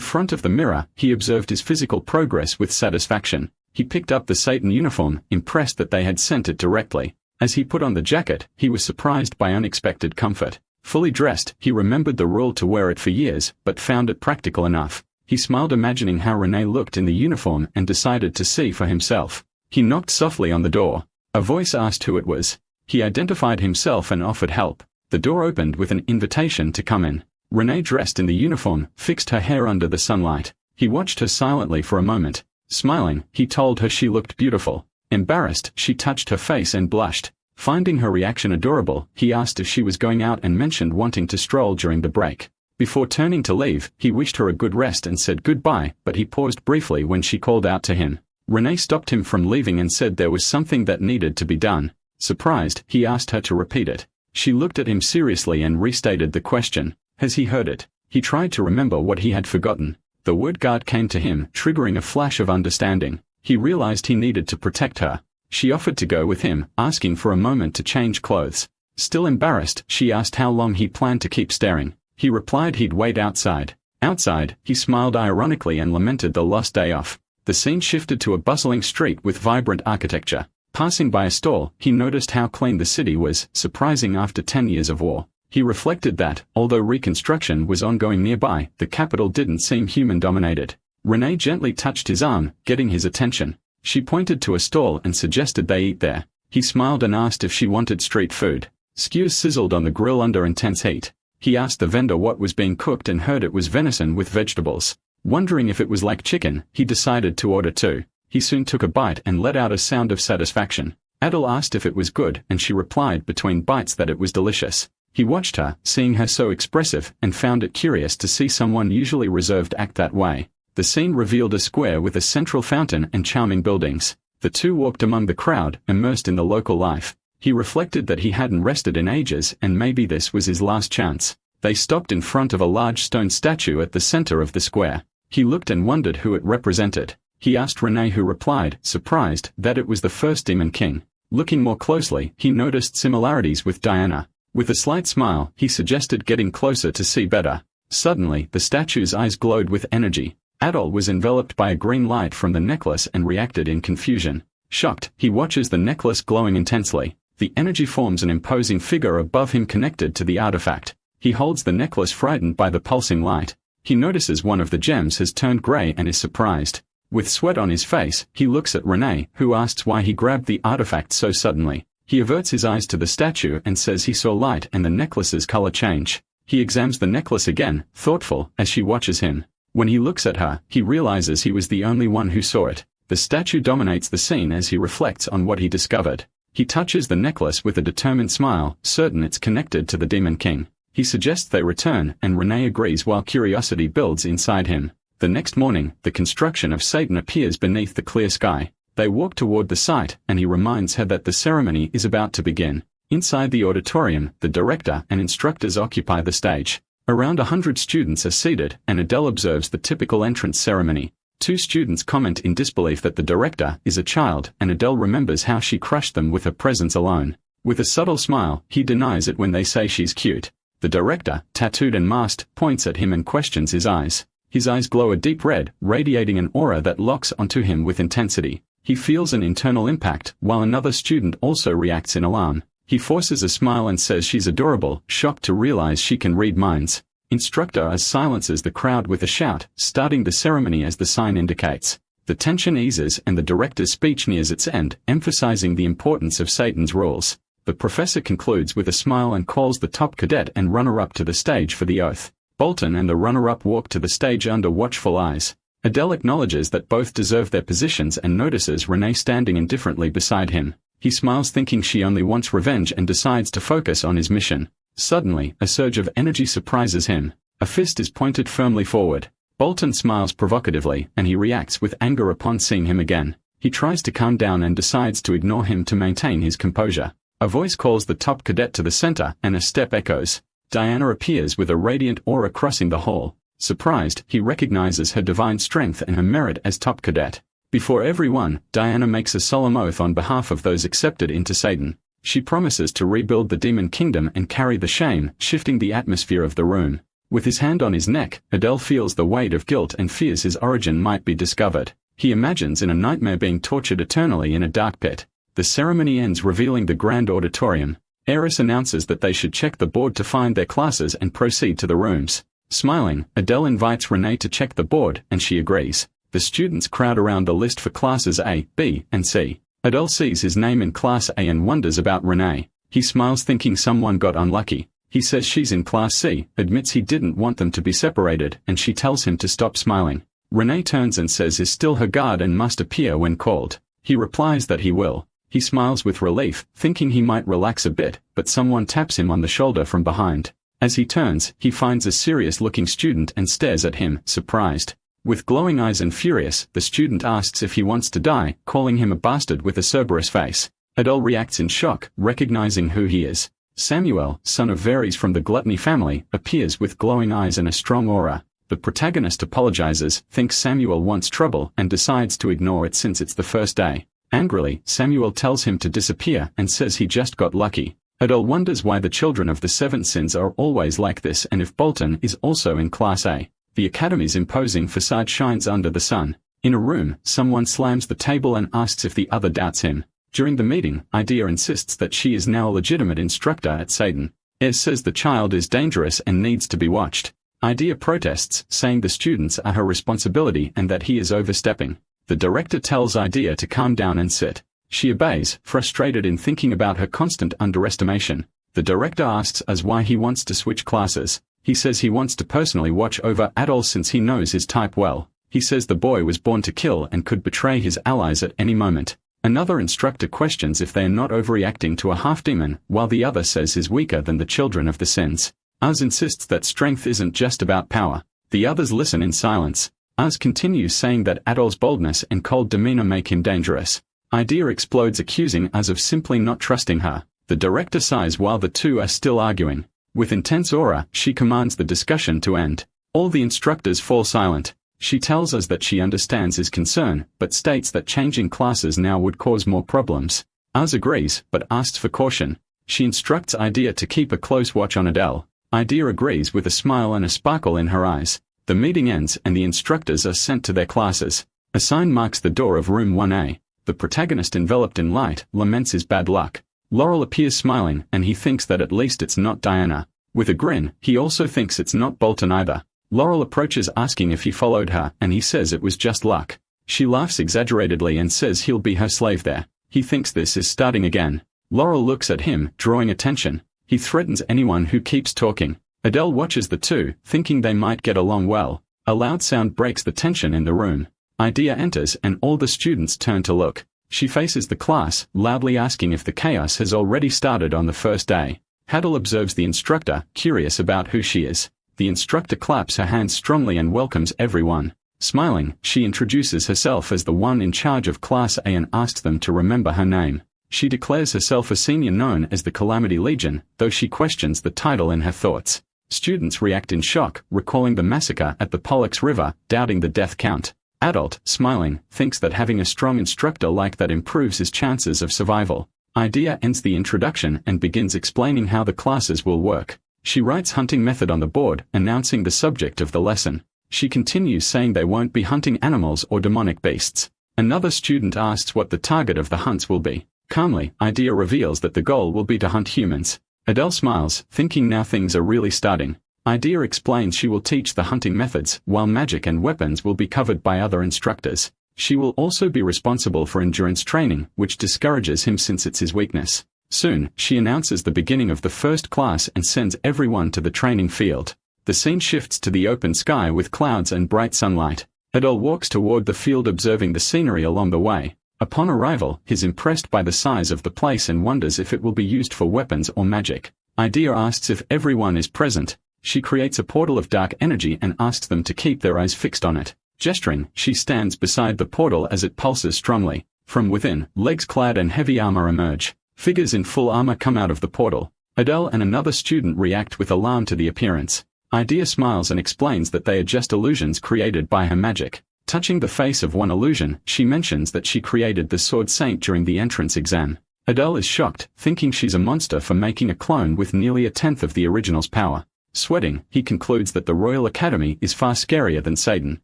front of the mirror, he observed his physical progress with satisfaction. He picked up the Satan uniform, impressed that they had sent it directly. As he put on the jacket, he was surprised by unexpected comfort. Fully dressed, he remembered the rule to wear it for years, but found it practical enough. He smiled imagining how Renee looked in the uniform and decided to see for himself. He knocked softly on the door. A voice asked who it was. He identified himself and offered help. The door opened with an invitation to come in. Renee, dressed in the uniform, fixed her hair under the sunlight. He watched her silently for a moment. Smiling, he told her she looked beautiful. Embarrassed, she touched her face and blushed. Finding her reaction adorable, he asked if she was going out and mentioned wanting to stroll during the break. Before turning to leave, he wished her a good rest and said goodbye, but he paused briefly when she called out to him. Renee stopped him from leaving and said there was something that needed to be done. Surprised, he asked her to repeat it. She looked at him seriously and restated the question. Has he heard it? He tried to remember what he had forgotten. The word guard came to him, triggering a flash of understanding. He realized he needed to protect her. She offered to go with him, asking for a moment to change clothes. Still embarrassed, she asked how long he planned to keep staring. He replied he'd wait outside. Outside, he smiled ironically and lamented the lost day off. The scene shifted to a bustling street with vibrant architecture. Passing by a stall, he noticed how clean the city was, surprising after 10 years of war. He reflected that, although reconstruction was ongoing nearby, the capital didn't seem human-dominated. Renee gently touched his arm, getting his attention. She pointed to a stall and suggested they eat there. He smiled and asked if she wanted street food. Skewers sizzled on the grill under intense heat. He asked the vendor what was being cooked and heard it was venison with vegetables. Wondering if it was like chicken, he decided to order two. He soon took a bite and let out a sound of satisfaction. Adele asked if it was good and she replied between bites that it was delicious. He watched her, seeing her so expressive, and found it curious to see someone usually reserved act that way. The scene revealed a square with a central fountain and charming buildings. The two walked among the crowd, immersed in the local life. He reflected that he hadn't rested in ages and maybe this was his last chance. They stopped in front of a large stone statue at the center of the square. He looked and wondered who it represented. He asked Renee, who replied, surprised, that it was the first Demon King. Looking more closely, he noticed similarities with Diana. With a slight smile, he suggested getting closer to see better. Suddenly, the statue's eyes glowed with energy. Adol was enveloped by a green light from the necklace and reacted in confusion. Shocked, he watches the necklace glowing intensely. The energy forms an imposing figure above him connected to the artifact. He holds the necklace, frightened by the pulsing light. He notices one of the gems has turned gray and is surprised. With sweat on his face, he looks at Renee, who asks why he grabbed the artifact so suddenly. He averts his eyes to the statue and says he saw light and the necklace's color change. He examines the necklace again, thoughtful, as she watches him. When he looks at her, he realizes he was the only one who saw it. The statue dominates the scene as he reflects on what he discovered. He touches the necklace with a determined smile, certain it's connected to the Demon King. He suggests they return, and Renee agrees while curiosity builds inside him. The next morning, the construction of Satan appears beneath the clear sky. They walk toward the site, and he reminds her that the ceremony is about to begin. Inside the auditorium, the director and instructors occupy the stage. Around 100 students are seated, and Adele observes the typical entrance ceremony. Two students comment in disbelief that the director is a child, and Adele remembers how she crushed them with her presence alone. With a subtle smile, he denies it when they say she's cute. The director, tattooed and masked, points at him and questions his eyes. His eyes glow a deep red, radiating an aura that locks onto him with intensity. He feels an internal impact, while another student also reacts in alarm. He forces a smile and says she's adorable, shocked to realize she can read minds. Instructor silences the crowd with a shout, starting the ceremony as the sign indicates. The tension eases and the director's speech nears its end, emphasizing the importance of Satan's rules. The professor concludes with a smile and calls the top cadet and runner-up to the stage for the oath. Bolton and the runner-up walk to the stage under watchful eyes. Adele acknowledges that both deserve their positions and notices Renee standing indifferently beside him. He smiles, thinking she only wants revenge, and decides to focus on his mission. Suddenly, a surge of energy surprises him. A fist is pointed firmly forward. Bolton smiles provocatively, and he reacts with anger upon seeing him again. He tries to calm down and decides to ignore him to maintain his composure. A voice calls the top cadet to the center, and a step echoes. Diana appears with a radiant aura crossing the hall. Surprised, he recognizes her divine strength and her merit as top cadet. Before everyone, Diana makes a solemn oath on behalf of those accepted into Satan. She promises to rebuild the demon kingdom and carry the shame, shifting the atmosphere of the room. With his hand on his neck, Adel feels the weight of guilt and fears his origin might be discovered. He imagines in a nightmare being tortured eternally in a dark pit. The ceremony ends revealing the grand auditorium. Eris announces that they should check the board to find their classes and proceed to the rooms. Smiling, Adele invites Renee to check the board, and she agrees. The students crowd around the list for classes A, B, and C. Adele sees his name in Class A and wonders about Renee. He smiles thinking someone got unlucky. He says she's in Class C, admits he didn't want them to be separated, and she tells him to stop smiling. Renee turns and says is still her guard and must appear when called. He replies that he will. He smiles with relief, thinking he might relax a bit, but someone taps him on the shoulder from behind. As he turns, he finds a serious-looking student and stares at him, surprised. With glowing eyes and furious, the student asks if he wants to die, calling him a bastard with a Cerberus face. Adele reacts in shock, recognizing who he is. Samuel, son of Varys from the Gluttony family, appears with glowing eyes and a strong aura. The protagonist apologizes, thinks Samuel wants trouble, and decides to ignore it since it's the first day. Angrily, Samuel tells him to disappear and says he just got lucky. Adele wonders why the children of the Seven Sins are always like this and if Bolton is also in Class A. The Academy's imposing facade shines under the sun. In a room, someone slams the table and asks if the other doubts him. During the meeting, Idea insists that she is now a legitimate instructor at Satan. Ez says the child is dangerous and needs to be watched. Idea protests, saying the students are her responsibility and that he is overstepping. The director tells Idea to calm down and sit. She obeys, frustrated in thinking about her constant underestimation. The director asks us why he wants to switch classes. He says he wants to personally watch over Adol since he knows his type well. He says the boy was born to kill and could betray his allies at any moment. Another instructor questions if they are not overreacting to a half-demon, while the other says he's weaker than the children of the sins. Uz insists that strength isn't just about power. The others listen in silence. Uz continues saying that Adol's boldness and cold demeanor make him dangerous. Idea explodes accusing Uz of simply not trusting her. The director sighs while the two are still arguing. With intense aura, she commands the discussion to end. All the instructors fall silent. She tells us that she understands his concern, but states that changing classes now would cause more problems. Uz agrees, but asks for caution. She instructs Idea to keep a close watch on Adele. Idea agrees with a smile and a sparkle in her eyes. The meeting ends and the instructors are sent to their classes. A sign marks the door of room 1A. The protagonist, enveloped in light, laments his bad luck. Laurel appears smiling, and he thinks that at least it's not Diana. With a grin, he also thinks it's not Bolton either. Laurel approaches asking if he followed her, and he says it was just luck. She laughs exaggeratedly and says he'll be her slave there. He thinks this is starting again. Laurel looks at him, drawing attention. He threatens anyone who keeps talking. Adele watches the two, thinking they might get along well. A loud sound breaks the tension in the room. Idea enters and all the students turn to look. She faces the class, loudly asking if the chaos has already started on the first day. Haddle observes the instructor, curious about who she is. The instructor claps her hands strongly and welcomes everyone. Smiling, she introduces herself as the one in charge of Class A and asks them to remember her name. She declares herself a senior known as the Calamity Legion, though she questions the title in her thoughts. Students react in shock, recalling the massacre at the Pollux River, doubting the death count. Adult, smiling, thinks that having a strong instructor like that improves his chances of survival. Idea ends the introduction and begins explaining how the classes will work. She writes hunting method on the board, announcing the subject of the lesson. She continues saying they won't be hunting animals or demonic beasts. Another student asks what the target of the hunts will be. Calmly, Idea reveals that the goal will be to hunt humans. Adele smiles, thinking now things are really starting. Idea explains she will teach the hunting methods, while magic and weapons will be covered by other instructors. She will also be responsible for endurance training, which discourages him since it's his weakness. Soon, she announces the beginning of the first class and sends everyone to the training field. The scene shifts to the open sky with clouds and bright sunlight. Adele walks toward the field observing the scenery along the way. Upon arrival, he's impressed by the size of the place and wonders if it will be used for weapons or magic. Idea asks if everyone is present. She creates a portal of dark energy and asks them to keep their eyes fixed on it. Gesturing, she stands beside the portal as it pulses strongly. From within, legs clad in heavy armor emerge. Figures in full armor come out of the portal. Adele and another student react with alarm to the appearance. Idea smiles and explains that they are just illusions created by her magic. Touching the face of one illusion, she mentions that she created the Sword Saint during the entrance exam. Adele is shocked, thinking she's a monster for making a clone with nearly a tenth of the original's power. Sweating, he concludes that the Royal Academy is far scarier than Satan.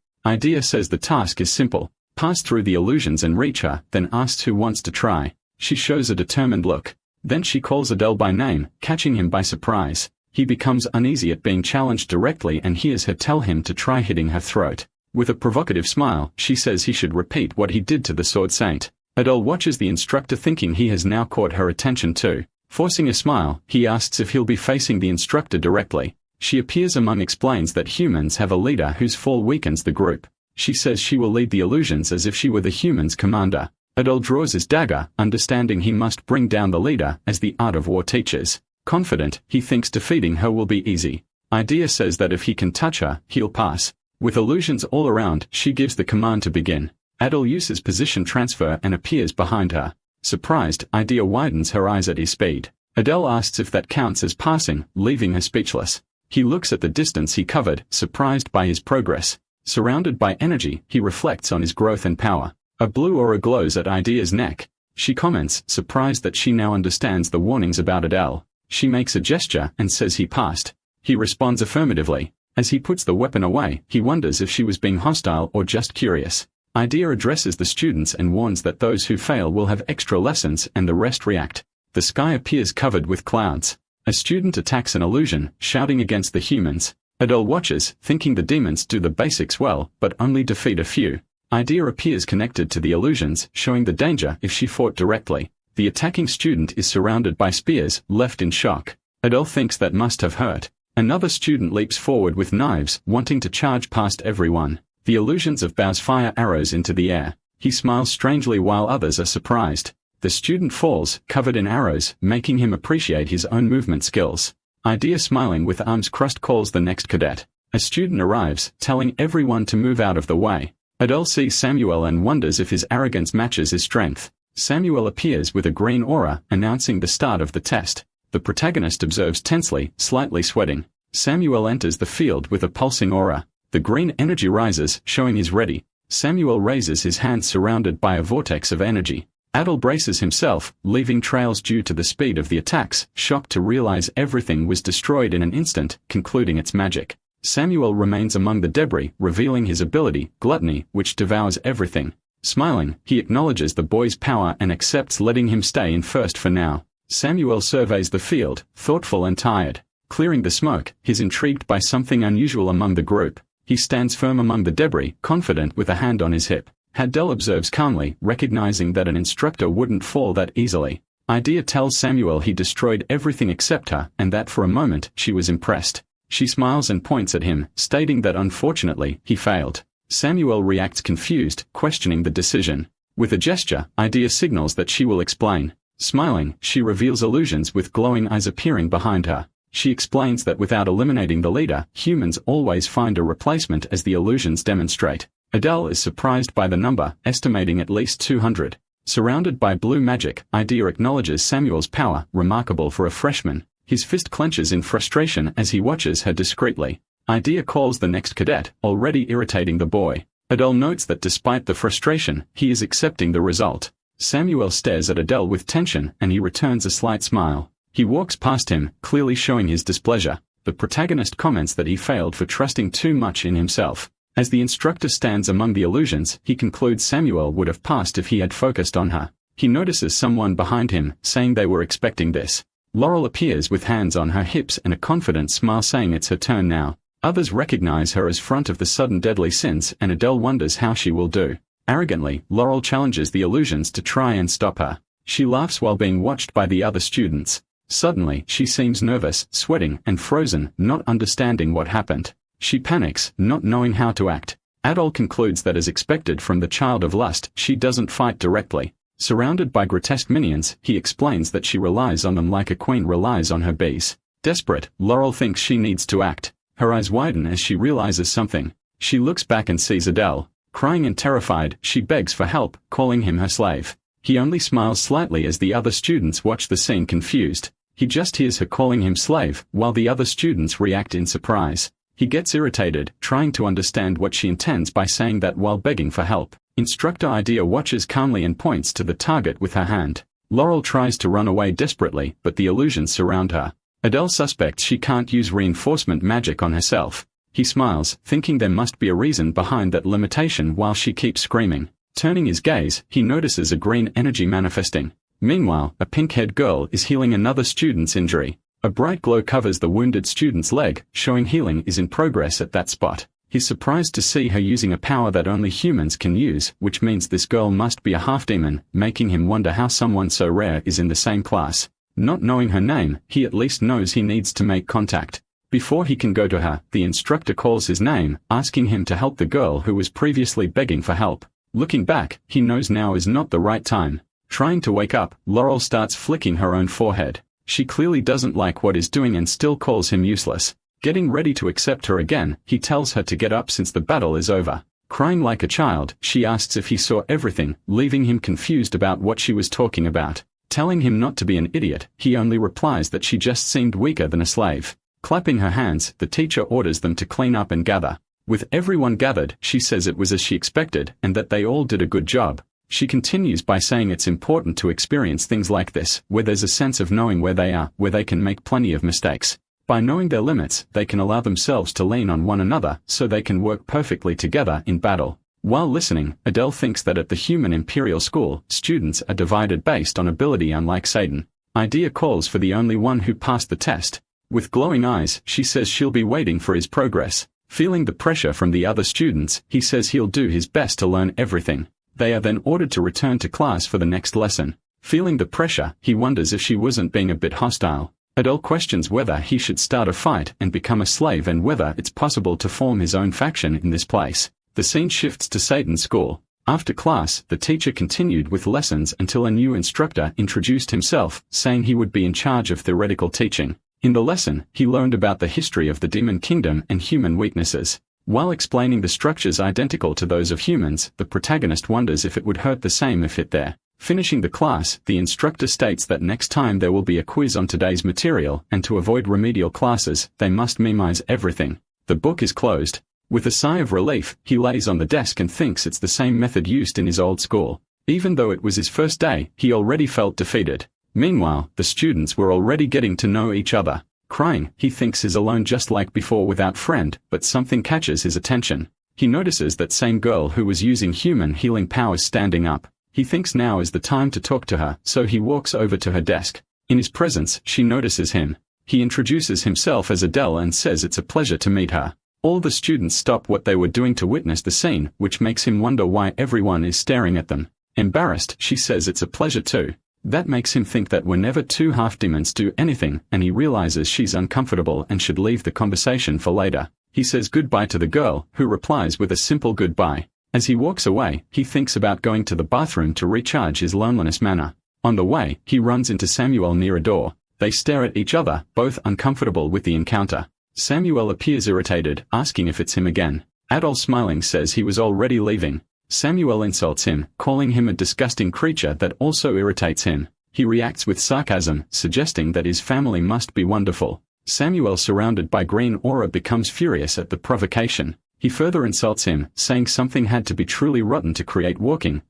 Idea says the task is simple. Pass through the illusions and reach her, then asks who wants to try. She shows a determined look. Then she calls Adele by name, catching him by surprise. He becomes uneasy at being challenged directly and hears her tell him to try hitting her throat. With a provocative smile, she says he should repeat what he did to the Sword Saint. Adele watches the instructor thinking he has now caught her attention too. Forcing a smile, he asks if he'll be facing the instructor directly. She appears among explains that humans have a leader whose fall weakens the group. She says she will lead the illusions as if she were the humans' commander. Adele draws his dagger, understanding he must bring down the leader as the art of war teaches. Confident, he thinks defeating her will be easy. Idea says that if he can touch her, he'll pass. With illusions all around, she gives the command to begin. Adele uses position transfer and appears behind her. Surprised, Idea widens her eyes at his speed. Adele asks if that counts as passing, leaving her speechless. He looks at the distance he covered, surprised by his progress. Surrounded by energy, he reflects on his growth and power. A blue aura glows at Idea's neck. She comments, surprised that she now understands the warnings about Adele. She makes a gesture and says he passed. He responds affirmatively. As he puts the weapon away, he wonders if she was being hostile or just curious. Idea addresses the students and warns that those who fail will have extra lessons and the rest react. The sky appears covered with clouds. A student attacks an illusion, shouting against the humans. Adele watches, thinking the demons do the basics well, but only defeat a few. Idea appears connected to the illusions, showing the danger if she fought directly. The attacking student is surrounded by spears, left in shock. Adele thinks that must have hurt. Another student leaps forward with knives, wanting to charge past everyone. The illusions of bows fire arrows into the air. He smiles strangely while others are surprised. The student falls, covered in arrows, making him appreciate his own movement skills. Idea smiling with arms crossed calls the next cadet. A student arrives, telling everyone to move out of the way. Adele sees Samuel and wonders if his arrogance matches his strength. Samuel appears with a green aura, announcing the start of the test. The protagonist observes tensely, slightly sweating. Samuel enters the field with a pulsing aura. The green energy rises, showing he's ready. Samuel raises his hand surrounded by a vortex of energy. Adele braces himself, leaving trails due to the speed of the attacks, shocked to realize everything was destroyed in an instant, concluding its magic. Samuel remains among the debris, revealing his ability, gluttony, which devours everything. Smiling, he acknowledges the boy's power and accepts letting him stay in first for now. Samuel surveys the field, thoughtful and tired. Clearing the smoke, he's intrigued by something unusual among the group. He stands firm among the debris, confident with a hand on his hip. Adele observes calmly, recognizing that an instructor wouldn't fall that easily. Idea tells Samuel he destroyed everything except her, and that for a moment, she was impressed. She smiles and points at him, stating that unfortunately, he failed. Samuel reacts confused, questioning the decision. With a gesture, Idea signals that she will explain. Smiling, she reveals illusions with glowing eyes appearing behind her. She explains that without eliminating the leader, humans always find a replacement as the illusions demonstrate. Adele is surprised by the number, estimating at least 200. Surrounded by blue magic, Idea acknowledges Samuel's power, remarkable for a freshman. His fist clenches in frustration as he watches her discreetly. Idea calls the next cadet, already irritating the boy. Adele notes that despite the frustration, he is accepting the result. Samuel stares at Adele with tension and he returns a slight smile. He walks past him, clearly showing his displeasure. The protagonist comments that he failed for trusting too much in himself. As the instructor stands among the illusions, he concludes Samuel would have passed if he had focused on her. He notices someone behind him, saying they were expecting this. Laurel appears with hands on her hips and a confident smile saying it's her turn now. Others recognize her as front of the sudden deadly sins and Adele wonders how she will do. Arrogantly, Laurel challenges the illusions to try and stop her. She laughs while being watched by the other students. Suddenly, she seems nervous, sweating, and frozen, not understanding what happened. She panics, not knowing how to act. Adele concludes that as expected from the child of lust, she doesn't fight directly. Surrounded by grotesque minions, he explains that she relies on them like a queen relies on her bees. Desperate, Laurel thinks she needs to act. Her eyes widen as she realizes something. She looks back and sees Adele. Crying and terrified, she begs for help, calling him her slave. He only smiles slightly as the other students watch the scene confused. He just hears her calling him slave, while the other students react in surprise. He gets irritated, trying to understand what she intends by saying that while begging for help. Instructor Idea watches calmly and points to the target with her hand. Laurel tries to run away desperately, but the illusions surround her. Adele suspects she can't use reinforcement magic on herself. He smiles, thinking there must be a reason behind that limitation while she keeps screaming. Turning his gaze, he notices a green energy manifesting. Meanwhile, a pink-haired girl is healing another student's injury. A bright glow covers the wounded student's leg, showing healing is in progress at that spot. He's surprised to see her using a power that only humans can use, which means this girl must be a half-demon, making him wonder how someone so rare is in the same class. Not knowing her name, he at least knows he needs to make contact. Before he can go to her, the instructor calls his name, asking him to help the girl who was previously begging for help. Looking back, he knows now is not the right time. Trying to wake up, Laurel starts flicking her own forehead. She clearly doesn't like what he's doing and still calls him useless. Getting ready to accept her again, he tells her to get up since the battle is over. Crying like a child, she asks if he saw everything, leaving him confused about what she was talking about. Telling him not to be an idiot, he only replies that she just seemed weaker than a slave. Clapping her hands, the teacher orders them to clean up and gather. With everyone gathered, she says it was as she expected and that they all did a good job. She continues by saying it's important to experience things like this, where there's a sense of knowing where they are, where they can make plenty of mistakes. By knowing their limits, they can allow themselves to lean on one another so they can work perfectly together in battle. While listening, Adele thinks that at the human Imperial School, students are divided based on ability unlike Satan. Idea calls for the only one who passed the test. With glowing eyes, she says she'll be waiting for his progress. Feeling the pressure from the other students, he says he'll do his best to learn everything. They are then ordered to return to class for the next lesson. Feeling the pressure, he wonders if she wasn't being a bit hostile. Adele questions whether he should start a fight and become a slave and whether it's possible to form his own faction in this place. The scene shifts to Satan's school. After class, the teacher continued with lessons until a new instructor introduced himself, saying he would be in charge of theoretical teaching. In the lesson, he learned about the history of the demon kingdom and human weaknesses. While explaining the structures identical to those of humans, the protagonist wonders if it would hurt the same if hit there. Finishing the class, the instructor states that next time there will be a quiz on today's material, and to avoid remedial classes, they must memorize everything. The book is closed. With a sigh of relief, he lays on the desk and thinks it's the same method used in his old school. Even though it was his first day, he already felt defeated. Meanwhile, the students were already getting to know each other. Crying, he thinks is alone just like before without friend, but something catches his attention. He notices that same girl who was using human healing powers standing up. He thinks now is the time to talk to her, so he walks over to her desk. In his presence, she notices him. He introduces himself as Adele and says it's a pleasure to meet her. All the students stop what they were doing to witness the scene, which makes him wonder why everyone is staring at them. Embarrassed, she says it's a pleasure too. That makes him think that whenever two half-demons do anything, and he realizes she's uncomfortable and should leave the conversation for later. He says goodbye to the girl, who replies with a simple goodbye. As he walks away, he thinks about going to the bathroom to recharge his loneliness mana. On the way, he runs into Samuel near a door. They stare at each other, both uncomfortable with the encounter. Samuel appears irritated, asking if it's him again. Adol smiling says he was already leaving. Samuel insults him, calling him a disgusting creature that also irritates him. He reacts with sarcasm, suggesting that his family must be wonderful. Samuel, surrounded by green aura, becomes furious at the provocation. He further insults him, saying something had to be truly rotten to create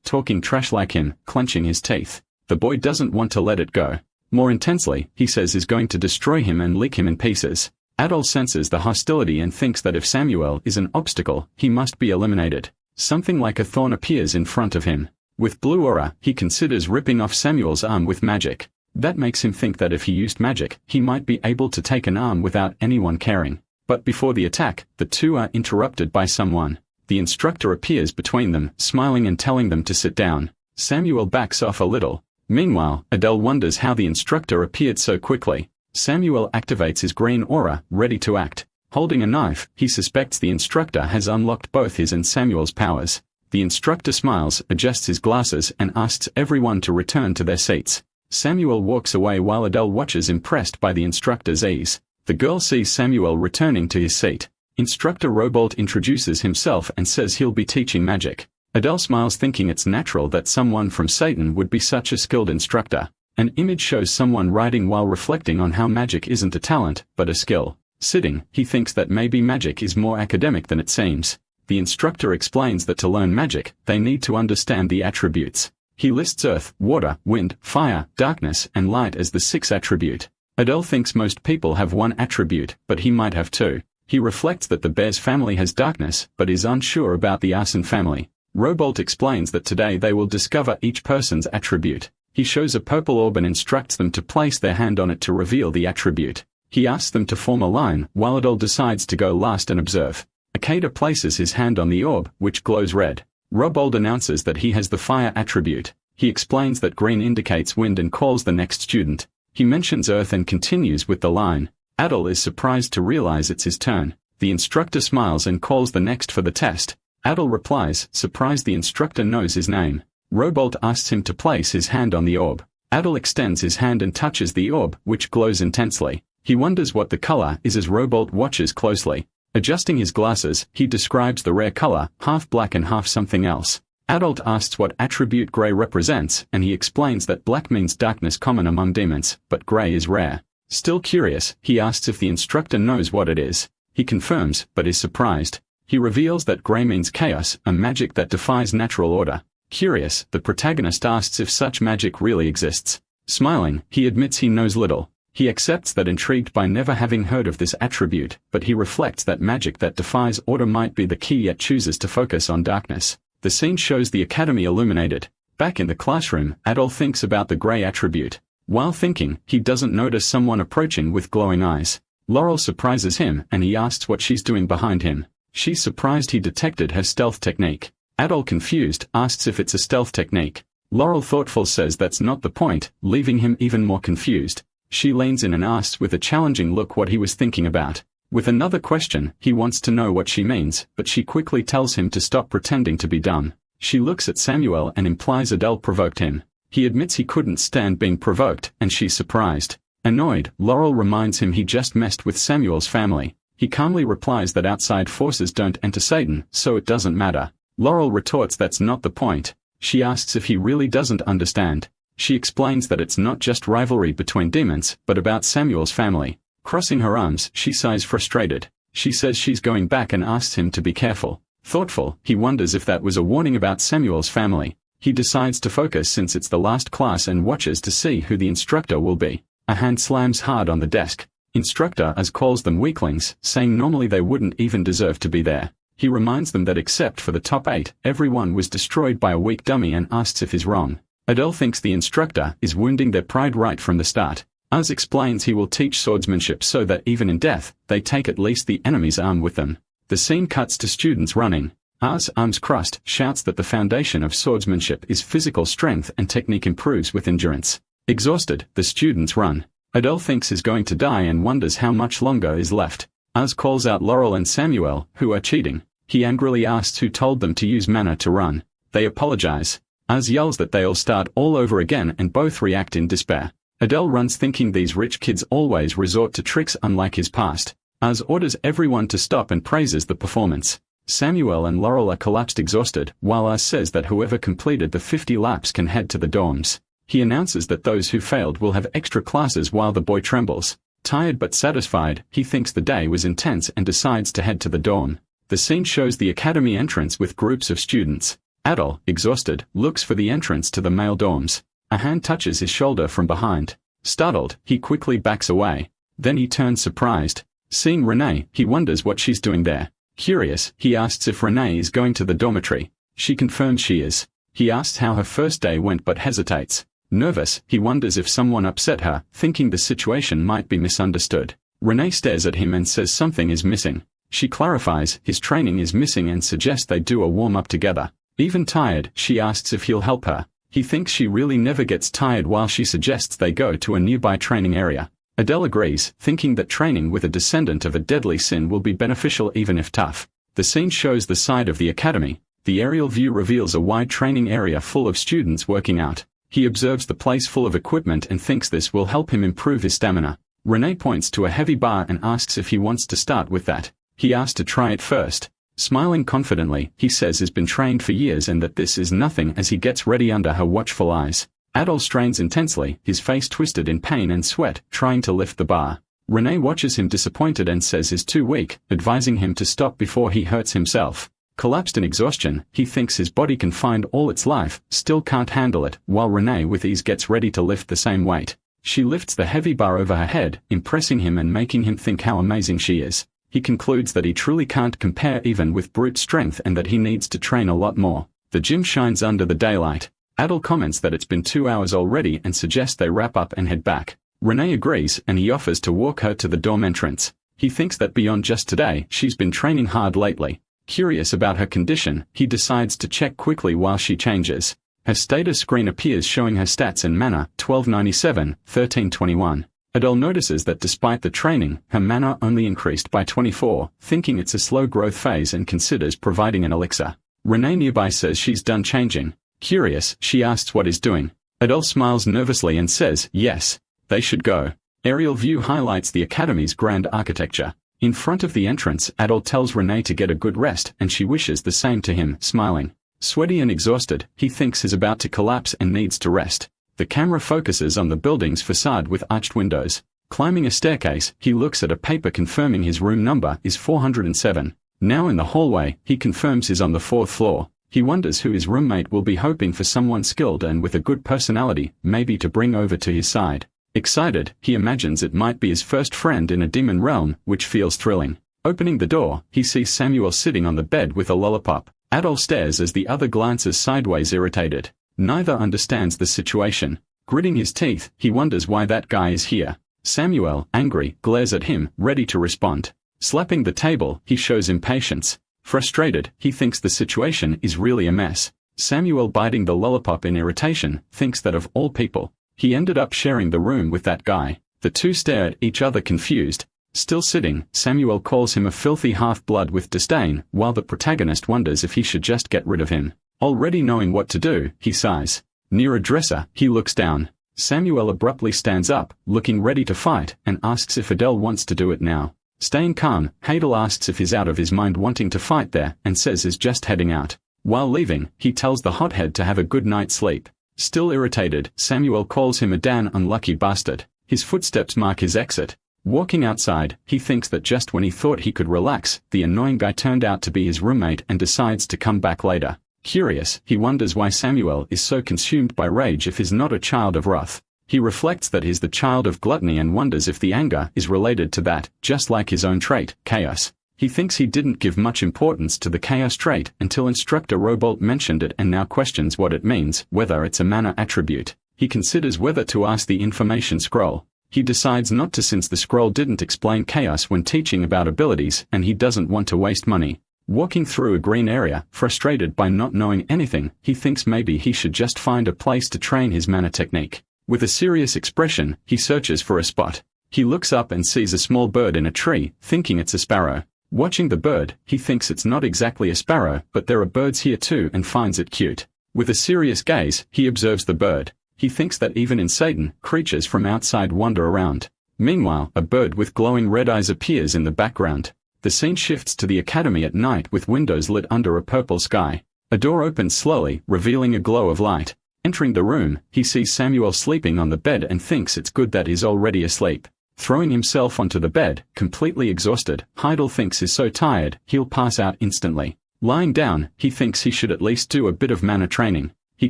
talking trash like him, clenching his teeth. The boy doesn't want to let it go. More intensely, he says he's going to destroy him and lick him in pieces. Adol senses the hostility and thinks that if Samuel is an obstacle, he must be eliminated. Something like a thorn appears in front of him. With blue aura, he considers ripping off Samuel's arm with magic. That makes him think that if he used magic, he might be able to take an arm without anyone caring. But before the attack, the two are interrupted by someone. The instructor appears between them, smiling and telling them to sit down. Samuel backs off a little. Meanwhile, Adele wonders how the instructor appeared so quickly. Samuel activates his green aura, ready to act. Holding a knife, he suspects the instructor has unlocked both his and Samuel's powers. The instructor smiles, adjusts his glasses, and asks everyone to return to their seats. Samuel walks away while Adele watches, impressed by the instructor's ease. The girl sees Samuel returning to his seat. Instructor Robolt introduces himself and says he'll be teaching magic. Adele smiles, thinking it's natural that someone from Satan would be such a skilled instructor. An image shows someone writing while reflecting on how magic isn't a talent, but a skill. Sitting, he thinks that maybe magic is more academic than it seems. The instructor explains that to learn magic, they need to understand the attributes. He lists earth, water, wind, fire, darkness, and light as the 6th attribute. Adele thinks most people have 1 attribute, but he might have 2. He reflects that the bear's family has darkness, but is unsure about the arson family. Robolt explains that today they will discover each person's attribute. He shows a purple orb and instructs them to place their hand on it to reveal the attribute. He asks them to form a line, while Adele decides to go last and observe. Akeda places his hand on the orb, which glows red. Robold announces that he has the fire attribute. He explains that green indicates wind and calls the next student. He mentions earth and continues with the line. Adele is surprised to realize it's his turn. The instructor smiles and calls the next for the test. Adele replies, surprised the instructor knows his name. Robolt asks him to place his hand on the orb. Adele extends his hand and touches the orb, which glows intensely. He wonders what the color is as Robolt watches closely. Adjusting his glasses, he describes the rare color, half black and half something else. Adult asks what attribute gray represents, and he explains that black means darkness common among demons, but gray is rare. Still curious, he asks if the instructor knows what it is. He confirms, but is surprised. He reveals that gray means chaos, a magic that defies natural order. Curious, the protagonist asks if such magic really exists. Smiling, he admits he knows little. He accepts that intrigued by never having heard of this attribute, but he reflects that magic that defies order might be the key yet chooses to focus on darkness. The scene shows the academy illuminated. Back in the classroom, Adol thinks about the gray attribute. While thinking, he doesn't notice someone approaching with glowing eyes. Laurel surprises him and he asks what she's doing behind him. She's surprised he detected her stealth technique. Adol, confused, asks if it's a stealth technique. Laurel, thoughtful, says that's not the point, leaving him even more confused. She leans in and asks with a challenging look what he was thinking about. With another question, he wants to know what she means, but she quickly tells him to stop pretending to be dumb. She looks at Samuel and implies Adele provoked him. He admits he couldn't stand being provoked, and she's surprised. Annoyed, Laurel reminds him he just messed with Samuel's family. He calmly replies that outside forces don't enter Satan, so it doesn't matter. Laurel retorts that's not the point. She asks if he really doesn't understand. She explains that it's not just rivalry between demons, but about Samuel's family. Crossing her arms, she sighs frustrated. She says she's going back and asks him to be careful. Thoughtful, he wonders if that was a warning about Samuel's family. He decides to focus since it's the last class and watches to see who the instructor will be. A hand slams hard on the desk. Instructor as calls them weaklings, saying normally they wouldn't even deserve to be there. He reminds them that except for the top 8, everyone was destroyed by a weak dummy and asks if he's wrong. Adele thinks the instructor is wounding their pride right from the start. Az explains he will teach swordsmanship so that even in death, they take at least the enemy's arm with them. The scene cuts to students running. Az, arms crossed, shouts that the foundation of swordsmanship is physical strength and technique improves with endurance. Exhausted, the students run. Adele thinks he's going to die and wonders how much longer is left. Az calls out Laurel and Samuel, who are cheating. He angrily asks who told them to use mana to run. They apologize. Az yells that they'll start all over again and both react in despair. Adele runs thinking these rich kids always resort to tricks unlike his past. Az orders everyone to stop and praises the performance. Samuel and Laurel are collapsed exhausted, while Az says that whoever completed the 50 laps can head to the dorms. He announces that those who failed will have extra classes while the boy trembles. Tired but satisfied, he thinks the day was intense and decides to head to the dorm. The scene shows the academy entrance with groups of students. Adol, exhausted, looks for the entrance to the male dorms. A hand touches his shoulder from behind. Startled, he quickly backs away. Then he turns surprised. Seeing Renee, he wonders what she's doing there. Curious, he asks if Renee is going to the dormitory. She confirms she is. He asks how her first day went but hesitates. Nervous, he wonders if someone upset her, thinking the situation might be misunderstood. Renee stares at him and says something is missing. She clarifies his training is missing and suggests they do a warm-up together. Even tired, she asks if he'll help her. He thinks she really never gets tired while she suggests they go to a nearby training area. Adele agrees, thinking that training with a descendant of a deadly sin will be beneficial even if tough. The scene shows the side of the academy. The aerial view reveals a wide training area full of students working out. He observes the place full of equipment and thinks this will help him improve his stamina. Renee points to a heavy bar and asks if he wants to start with that. He asks to try it first. Smiling confidently, he says he's been trained for years and that this is nothing as he gets ready under her watchful eyes. Adol strains intensely, his face twisted in pain and sweat, trying to lift the bar. Renee watches him disappointed and says he's too weak, advising him to stop before he hurts himself. Collapsed in exhaustion, he thinks his body can find all its life, still can't handle it, while Renee with ease gets ready to lift the same weight. She lifts the heavy bar over her head, impressing him and making him think how amazing she is. He concludes that he truly can't compare even with brute strength and that he needs to train a lot more. The gym shines under the daylight. Adel comments that it's been 2 hours already and suggests they wrap up and head back. Renee agrees and he offers to walk her to the dorm entrance. He thinks that beyond just today, she's been training hard lately. Curious about her condition, he decides to check quickly while she changes. Her status screen appears showing her stats in mana, 1297, 1321. Adele notices that despite the training, her mana only increased by 24, thinking it's a slow growth phase and considers providing an elixir. Renee nearby says she's done changing. Curious, she asks what he's doing. Adele smiles nervously and says, yes, they should go. Aerial view highlights the academy's grand architecture. In front of the entrance, Adele tells Renee to get a good rest and she wishes the same to him, smiling. Sweaty and exhausted, he thinks he's about to collapse and needs to rest. The camera focuses on the building's facade with arched windows. Climbing a staircase, he looks at a paper confirming his room number is 407. Now in the hallway, he confirms he's on the 4th floor. He wonders who his roommate will be, hoping for someone skilled and with a good personality, maybe to bring over to his side. Excited, he imagines it might be his first friend in a demon realm, which feels thrilling. Opening the door, he sees Samuel sitting on the bed with a lollipop. Adol stares as the other glances sideways, irritated. Neither understands the situation. Gritting his teeth, he wonders why that guy is here. Samuel, angry, glares at him, ready to respond. Slapping the table, he shows impatience. Frustrated, he thinks the situation is really a mess. Samuel, biting the lollipop in irritation, thinks that of all people, he ended up sharing the room with that guy. The two stare at each other confused. Still sitting, Samuel calls him a filthy half-blood with disdain, while the protagonist wonders if he should just get rid of him. Already knowing what to do, he sighs. Near a dresser, he looks down. Samuel abruptly stands up, looking ready to fight, and asks if Adele wants to do it now. Staying calm, Hadel asks if he's out of his mind wanting to fight there, and says he's just heading out. While leaving, he tells the hothead to have a good night's sleep. Still irritated, Samuel calls him a damn unlucky bastard. His footsteps mark his exit. Walking outside, he thinks that just when he thought he could relax, the annoying guy turned out to be his roommate and decides to come back later. Curious, he wonders why Samuel is so consumed by rage if he's not a child of wrath. He reflects that he's the child of gluttony and wonders if the anger is related to that, just like his own trait, chaos. He thinks he didn't give much importance to the chaos trait until Instructor Robolt mentioned it and now questions what it means, whether it's a mana attribute. He considers whether to ask the information scroll. He decides not to since the scroll didn't explain chaos when teaching about abilities and he doesn't want to waste money. Walking through a green area, frustrated by not knowing anything, he thinks maybe he should just find a place to train his mana technique. With a serious expression, he searches for a spot. He looks up and sees a small bird in a tree, thinking it's a sparrow. Watching the bird, he thinks it's not exactly a sparrow, but there are birds here too and finds it cute. With a serious gaze, he observes the bird. He thinks that even in Satan, creatures from outside wander around. Meanwhile, a bird with glowing red eyes appears in the background. The scene shifts to the academy at night with windows lit under a purple sky. A door opens slowly, revealing a glow of light. Entering the room, he sees Samuel sleeping on the bed and thinks it's good that he's already asleep. Throwing himself onto the bed, completely exhausted, Heidel thinks he's so tired, he'll pass out instantly. Lying down, he thinks he should at least do a bit of mana training. He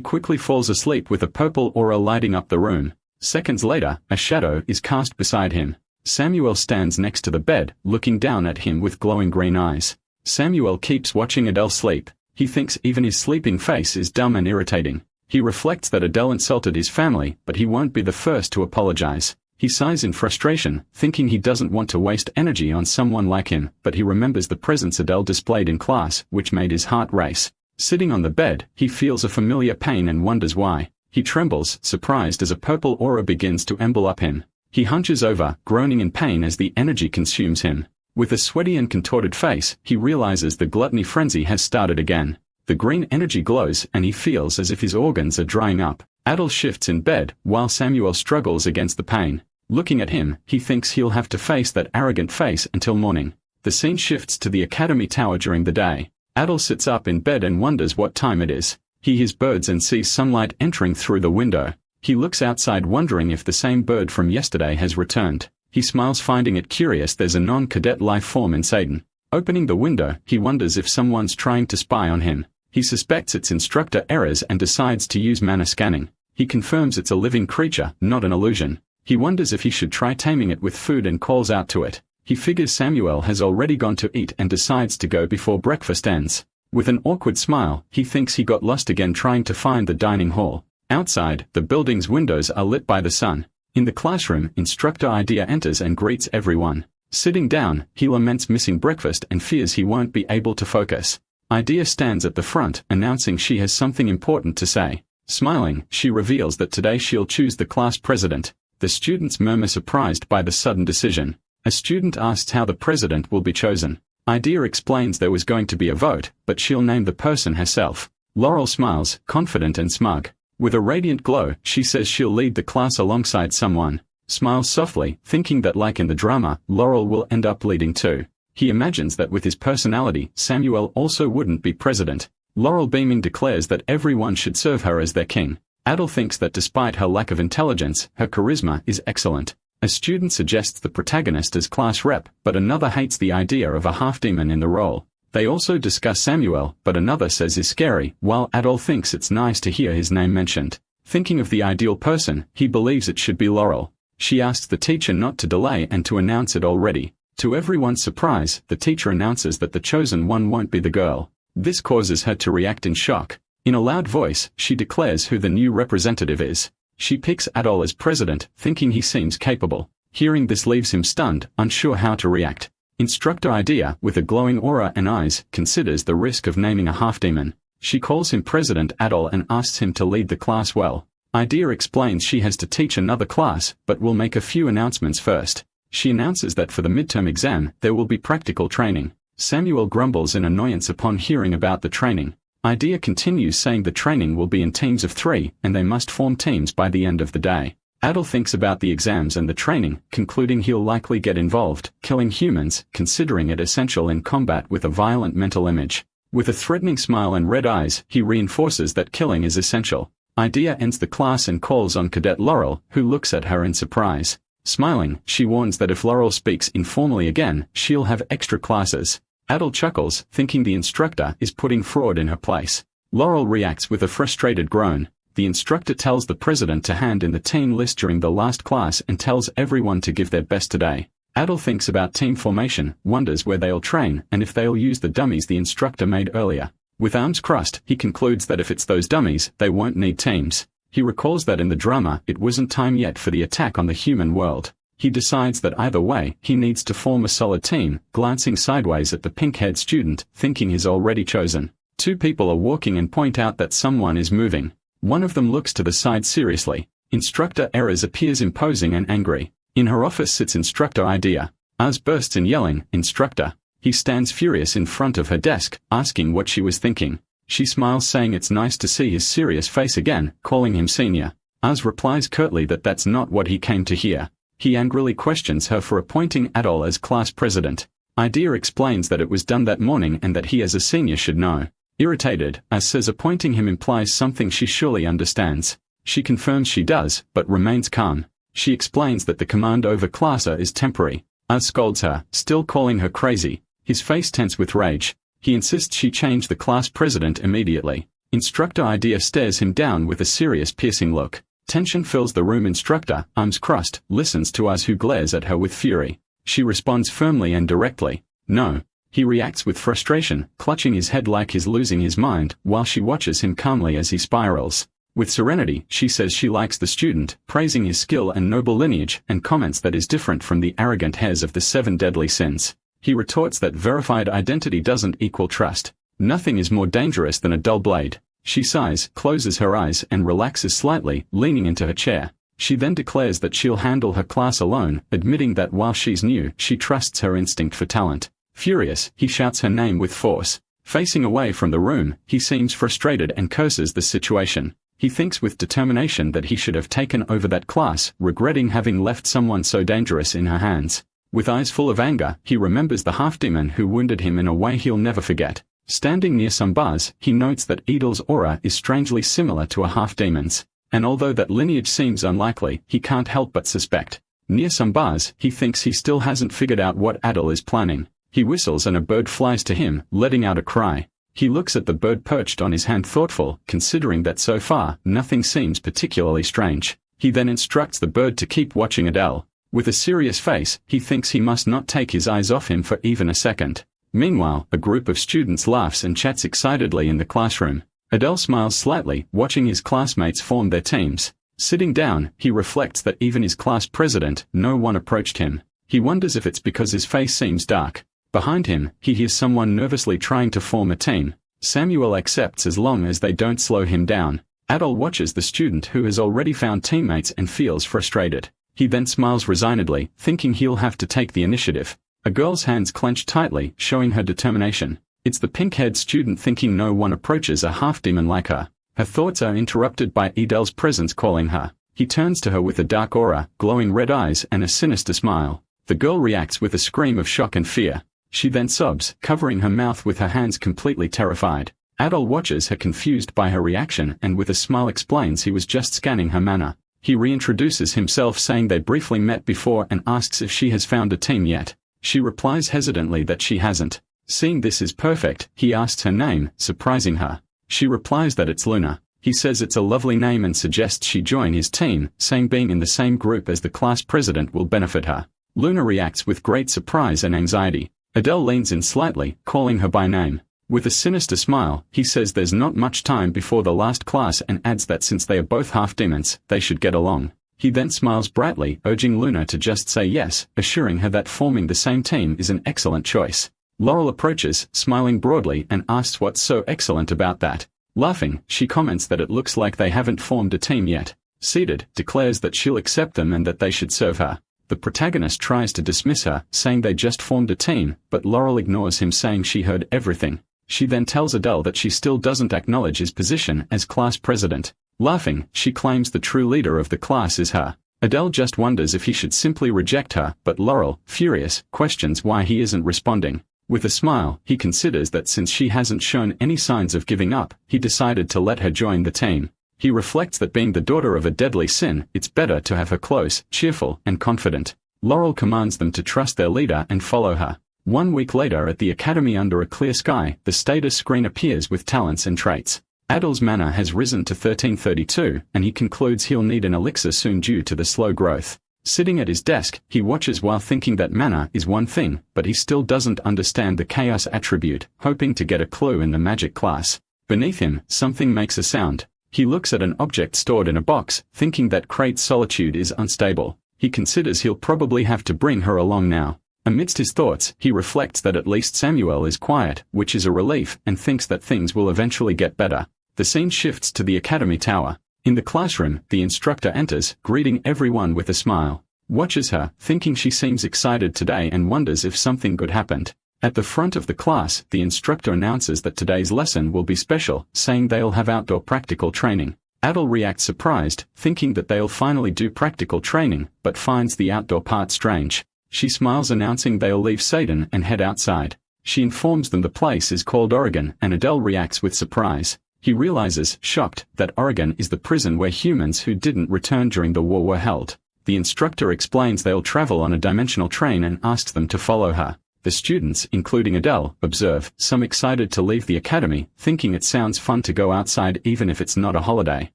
quickly falls asleep with a purple aura lighting up the room. Seconds later, a shadow is cast beside him. Samuel stands next to the bed, looking down at him with glowing green eyes. Samuel keeps watching Adele sleep. He thinks even his sleeping face is dumb and irritating. He reflects that Adele insulted his family, but he won't be the first to apologize. He sighs in frustration, thinking he doesn't want to waste energy on someone like him, but he remembers the presence Adele displayed in class, which made his heart race. Sitting on the bed, he feels a familiar pain and wonders why. He trembles, surprised as a purple aura begins to envelop him. He hunches over, groaning in pain as the energy consumes him. With a sweaty and contorted face, he realizes the gluttony frenzy has started again. The green energy glows and he feels as if his organs are drying up. Adel shifts in bed, while Samuel struggles against the pain. Looking at him, he thinks he'll have to face that arrogant face until morning. The scene shifts to the academy tower during the day. Adel sits up in bed and wonders what time it is. He hears birds and sees sunlight entering through the window. He looks outside wondering if the same bird from yesterday has returned. He smiles, finding it curious there's a non-cadet life form in Satan. Opening the window, he wonders if someone's trying to spy on him. He suspects it's instructor errors and decides to use mana scanning. He confirms it's a living creature, not an illusion. He wonders if he should try taming it with food and calls out to it. He figures Samuel has already gone to eat and decides to go before breakfast ends. With an awkward smile, he thinks he got lost again trying to find the dining hall. Outside, the building's windows are lit by the sun. In the classroom, Instructor Idea enters and greets everyone. Sitting down, he laments missing breakfast and fears he won't be able to focus. Idea stands at the front, announcing she has something important to say. Smiling, she reveals that today she'll choose the class president. The students murmur, surprised by the sudden decision. A student asks how the president will be chosen. Idea explains there was going to be a vote, but she'll name the person herself. Laurel smiles, confident and smug. With a radiant glow, she says she'll lead the class alongside someone. Smiles softly, thinking that like in the drama, Laurel will end up leading too. He imagines that with his personality, Samuel also wouldn't be president. Laurel beaming declares that everyone should serve her as their king. Adel thinks that despite her lack of intelligence, her charisma is excellent. A student suggests the protagonist as class rep, but another hates the idea of a half-demon in the role. They also discuss Samuel, but another says is scary, while Adel thinks it's nice to hear his name mentioned. Thinking of the ideal person, he believes it should be Laurel. She asks the teacher not to delay and to announce it already. To everyone's surprise, the teacher announces that the chosen one won't be the girl. This causes her to react in shock. In a loud voice, she declares who the new representative is. She picks Adol as president, thinking he seems capable. Hearing this leaves him stunned, unsure how to react. Instructor Idea, with a glowing aura and eyes, considers the risk of naming a half-demon. She calls him President Adol and asks him to lead the class well. Idea explains she has to teach another class, but will make a few announcements first. She announces that for the midterm exam, there will be practical training. Samuel grumbles in annoyance upon hearing about the training. Idea continues saying the training will be in teams of 3, and they must form teams by the end of the day. Adel thinks about the exams and the training, concluding he'll likely get involved, killing humans, considering it essential in combat with a violent mental image. With a threatening smile and red eyes, he reinforces that killing is essential. Idea ends the class and calls on Cadet Laurel, who looks at her in surprise. Smiling, she warns that if Laurel speaks informally again, she'll have extra classes. Adel chuckles, thinking the instructor is putting fraud in her place. Laurel reacts with a frustrated groan. The instructor tells the president to hand in the team list during the last class and tells everyone to give their best today. Adel thinks about team formation, wonders where they'll train, and if they'll use the dummies the instructor made earlier. With arms crossed, he concludes that if it's those dummies, they won't need teams. He recalls that in the drama, it wasn't time yet for the attack on the human world. He decides that either way, he needs to form a solid team, glancing sideways at the pink-haired student, thinking he's already chosen. 2 people are walking and point out that someone is moving. One of them looks to the side seriously. Instructor Errors appears imposing and angry. In her office sits Instructor Idea. Az bursts in yelling, "Instructor." He stands furious in front of her desk, asking what she was thinking. She smiles, saying it's nice to see his serious face again, calling him senior. Az replies curtly that that's not what he came to hear. He angrily questions her for appointing Adol as class president. Idea explains that it was done that morning and that he as a senior should know. Irritated, Az says appointing him implies something she surely understands. She confirms she does, but remains calm. She explains that the command over classer is temporary. Az scolds her, still calling her crazy. His face tense with rage. He insists she change the class president immediately. Instructor Idea stares him down with a serious, piercing look. Tension fills the room. Instructor, arms crossed, listens to Az, who glares at her with fury. She responds firmly and directly. No. He reacts with frustration, clutching his head like he's losing his mind, while she watches him calmly as he spirals. With serenity, she says she likes the student, praising his skill and noble lineage, and comments that is different from the arrogant hairs of the 7 deadly sins. He retorts that verified identity doesn't equal trust. Nothing is more dangerous than a dull blade. She sighs, closes her eyes, and relaxes slightly, leaning into her chair. She then declares that she'll handle her class alone, admitting that while she's new, she trusts her instinct for talent. Furious, he shouts her name with force. Facing away from the room, he seems frustrated and curses the situation. He thinks with determination that he should have taken over that class, regretting having left someone so dangerous in her hands. With eyes full of anger, he remembers the half-demon who wounded him in a way he'll never forget. Standing near some bars, he notes that Edel's aura is strangely similar to a half-demon's. And although that lineage seems unlikely, he can't help but suspect. Near some bars, he thinks he still hasn't figured out what Adel is planning. He whistles and a bird flies to him, letting out a cry. He looks at the bird perched on his hand thoughtful, considering that so far, nothing seems particularly strange. He then instructs the bird to keep watching Adel. With a serious face, he thinks he must not take his eyes off him for even a second. Meanwhile, a group of students laughs and chats excitedly in the classroom. Adel smiles slightly, watching his classmates form their teams. Sitting down, he reflects that even his class president, no one approached him. He wonders if it's because his face seems dark. Behind him, he hears someone nervously trying to form a team. Samuel accepts as long as they don't slow him down. Adel watches the student who has already found teammates and feels frustrated. He then smiles resignedly, thinking he'll have to take the initiative. A girl's hands clench tightly, showing her determination. It's the pink-haired student thinking no one approaches a half-demon like her. Her thoughts are interrupted by Adel's presence calling her. He turns to her with a dark aura, glowing red eyes and a sinister smile. The girl reacts with a scream of shock and fear. She then sobs, covering her mouth with her hands, completely terrified. Adel watches her, confused by her reaction, and with a smile explains he was just scanning her mana. He reintroduces himself, saying they briefly met before, and asks if she has found a team yet. She replies hesitantly that she hasn't. Seeing this is perfect, he asks her name, surprising her. She replies that it's Luna. He says it's a lovely name and suggests she join his team, saying being in the same group as the class president will benefit her. Luna reacts with great surprise and anxiety. Adel leans in slightly, calling her by name. With a sinister smile, he says there's not much time before the last class and adds that since they are both half-demons, they should get along. He then smiles brightly, urging Luna to just say yes, assuring her that forming the same team is an excellent choice. Laurel approaches, smiling broadly, and asks what's so excellent about that. Laughing, she comments that it looks like they haven't formed a team yet. Seated, declares that she'll accept them and that they should serve her. The protagonist tries to dismiss her, saying they just formed a team, but Laurel ignores him, saying she heard everything. She then tells Adel that she still doesn't acknowledge his position as class president. Laughing, she claims the true leader of the class is her. Adel just wonders if he should simply reject her, but Laurel, furious, questions why he isn't responding. With a smile, he considers that since she hasn't shown any signs of giving up, he decided to let her join the team. He reflects that being the daughter of a deadly sin, it's better to have her close, cheerful, and confident. Laurel commands them to trust their leader and follow her. 1 week later at the academy under a clear sky, the status screen appears with talents and traits. Adel's mana has risen to 1332, and he concludes he'll need an elixir soon due to the slow growth. Sitting at his desk, he watches while thinking that mana is one thing, but he still doesn't understand the chaos attribute, hoping to get a clue in the magic class. Beneath him, something makes a sound. He looks at an object stored in a box, thinking that Creit's solitude is unstable. He considers he'll probably have to bring her along now. Amidst his thoughts, he reflects that at least Samuel is quiet, which is a relief, and thinks that things will eventually get better. The scene shifts to the academy tower. In the classroom, the instructor enters, greeting everyone with a smile. Watches her, thinking she seems excited today, and wonders if something good happened. At the front of the class, the instructor announces that today's lesson will be special, saying they'll have outdoor practical training. Adel reacts surprised, thinking that they'll finally do practical training, but finds the outdoor part strange. She smiles, announcing they'll leave Satan and head outside. She informs them the place is called Oregon, and Adel reacts with surprise. He realizes, shocked, that Oregon is the prison where humans who didn't return during the war were held. The instructor explains they'll travel on a dimensional train and asks them to follow her. The students, including Adel, observe, some excited to leave the academy, thinking it sounds fun to go outside even if it's not a holiday.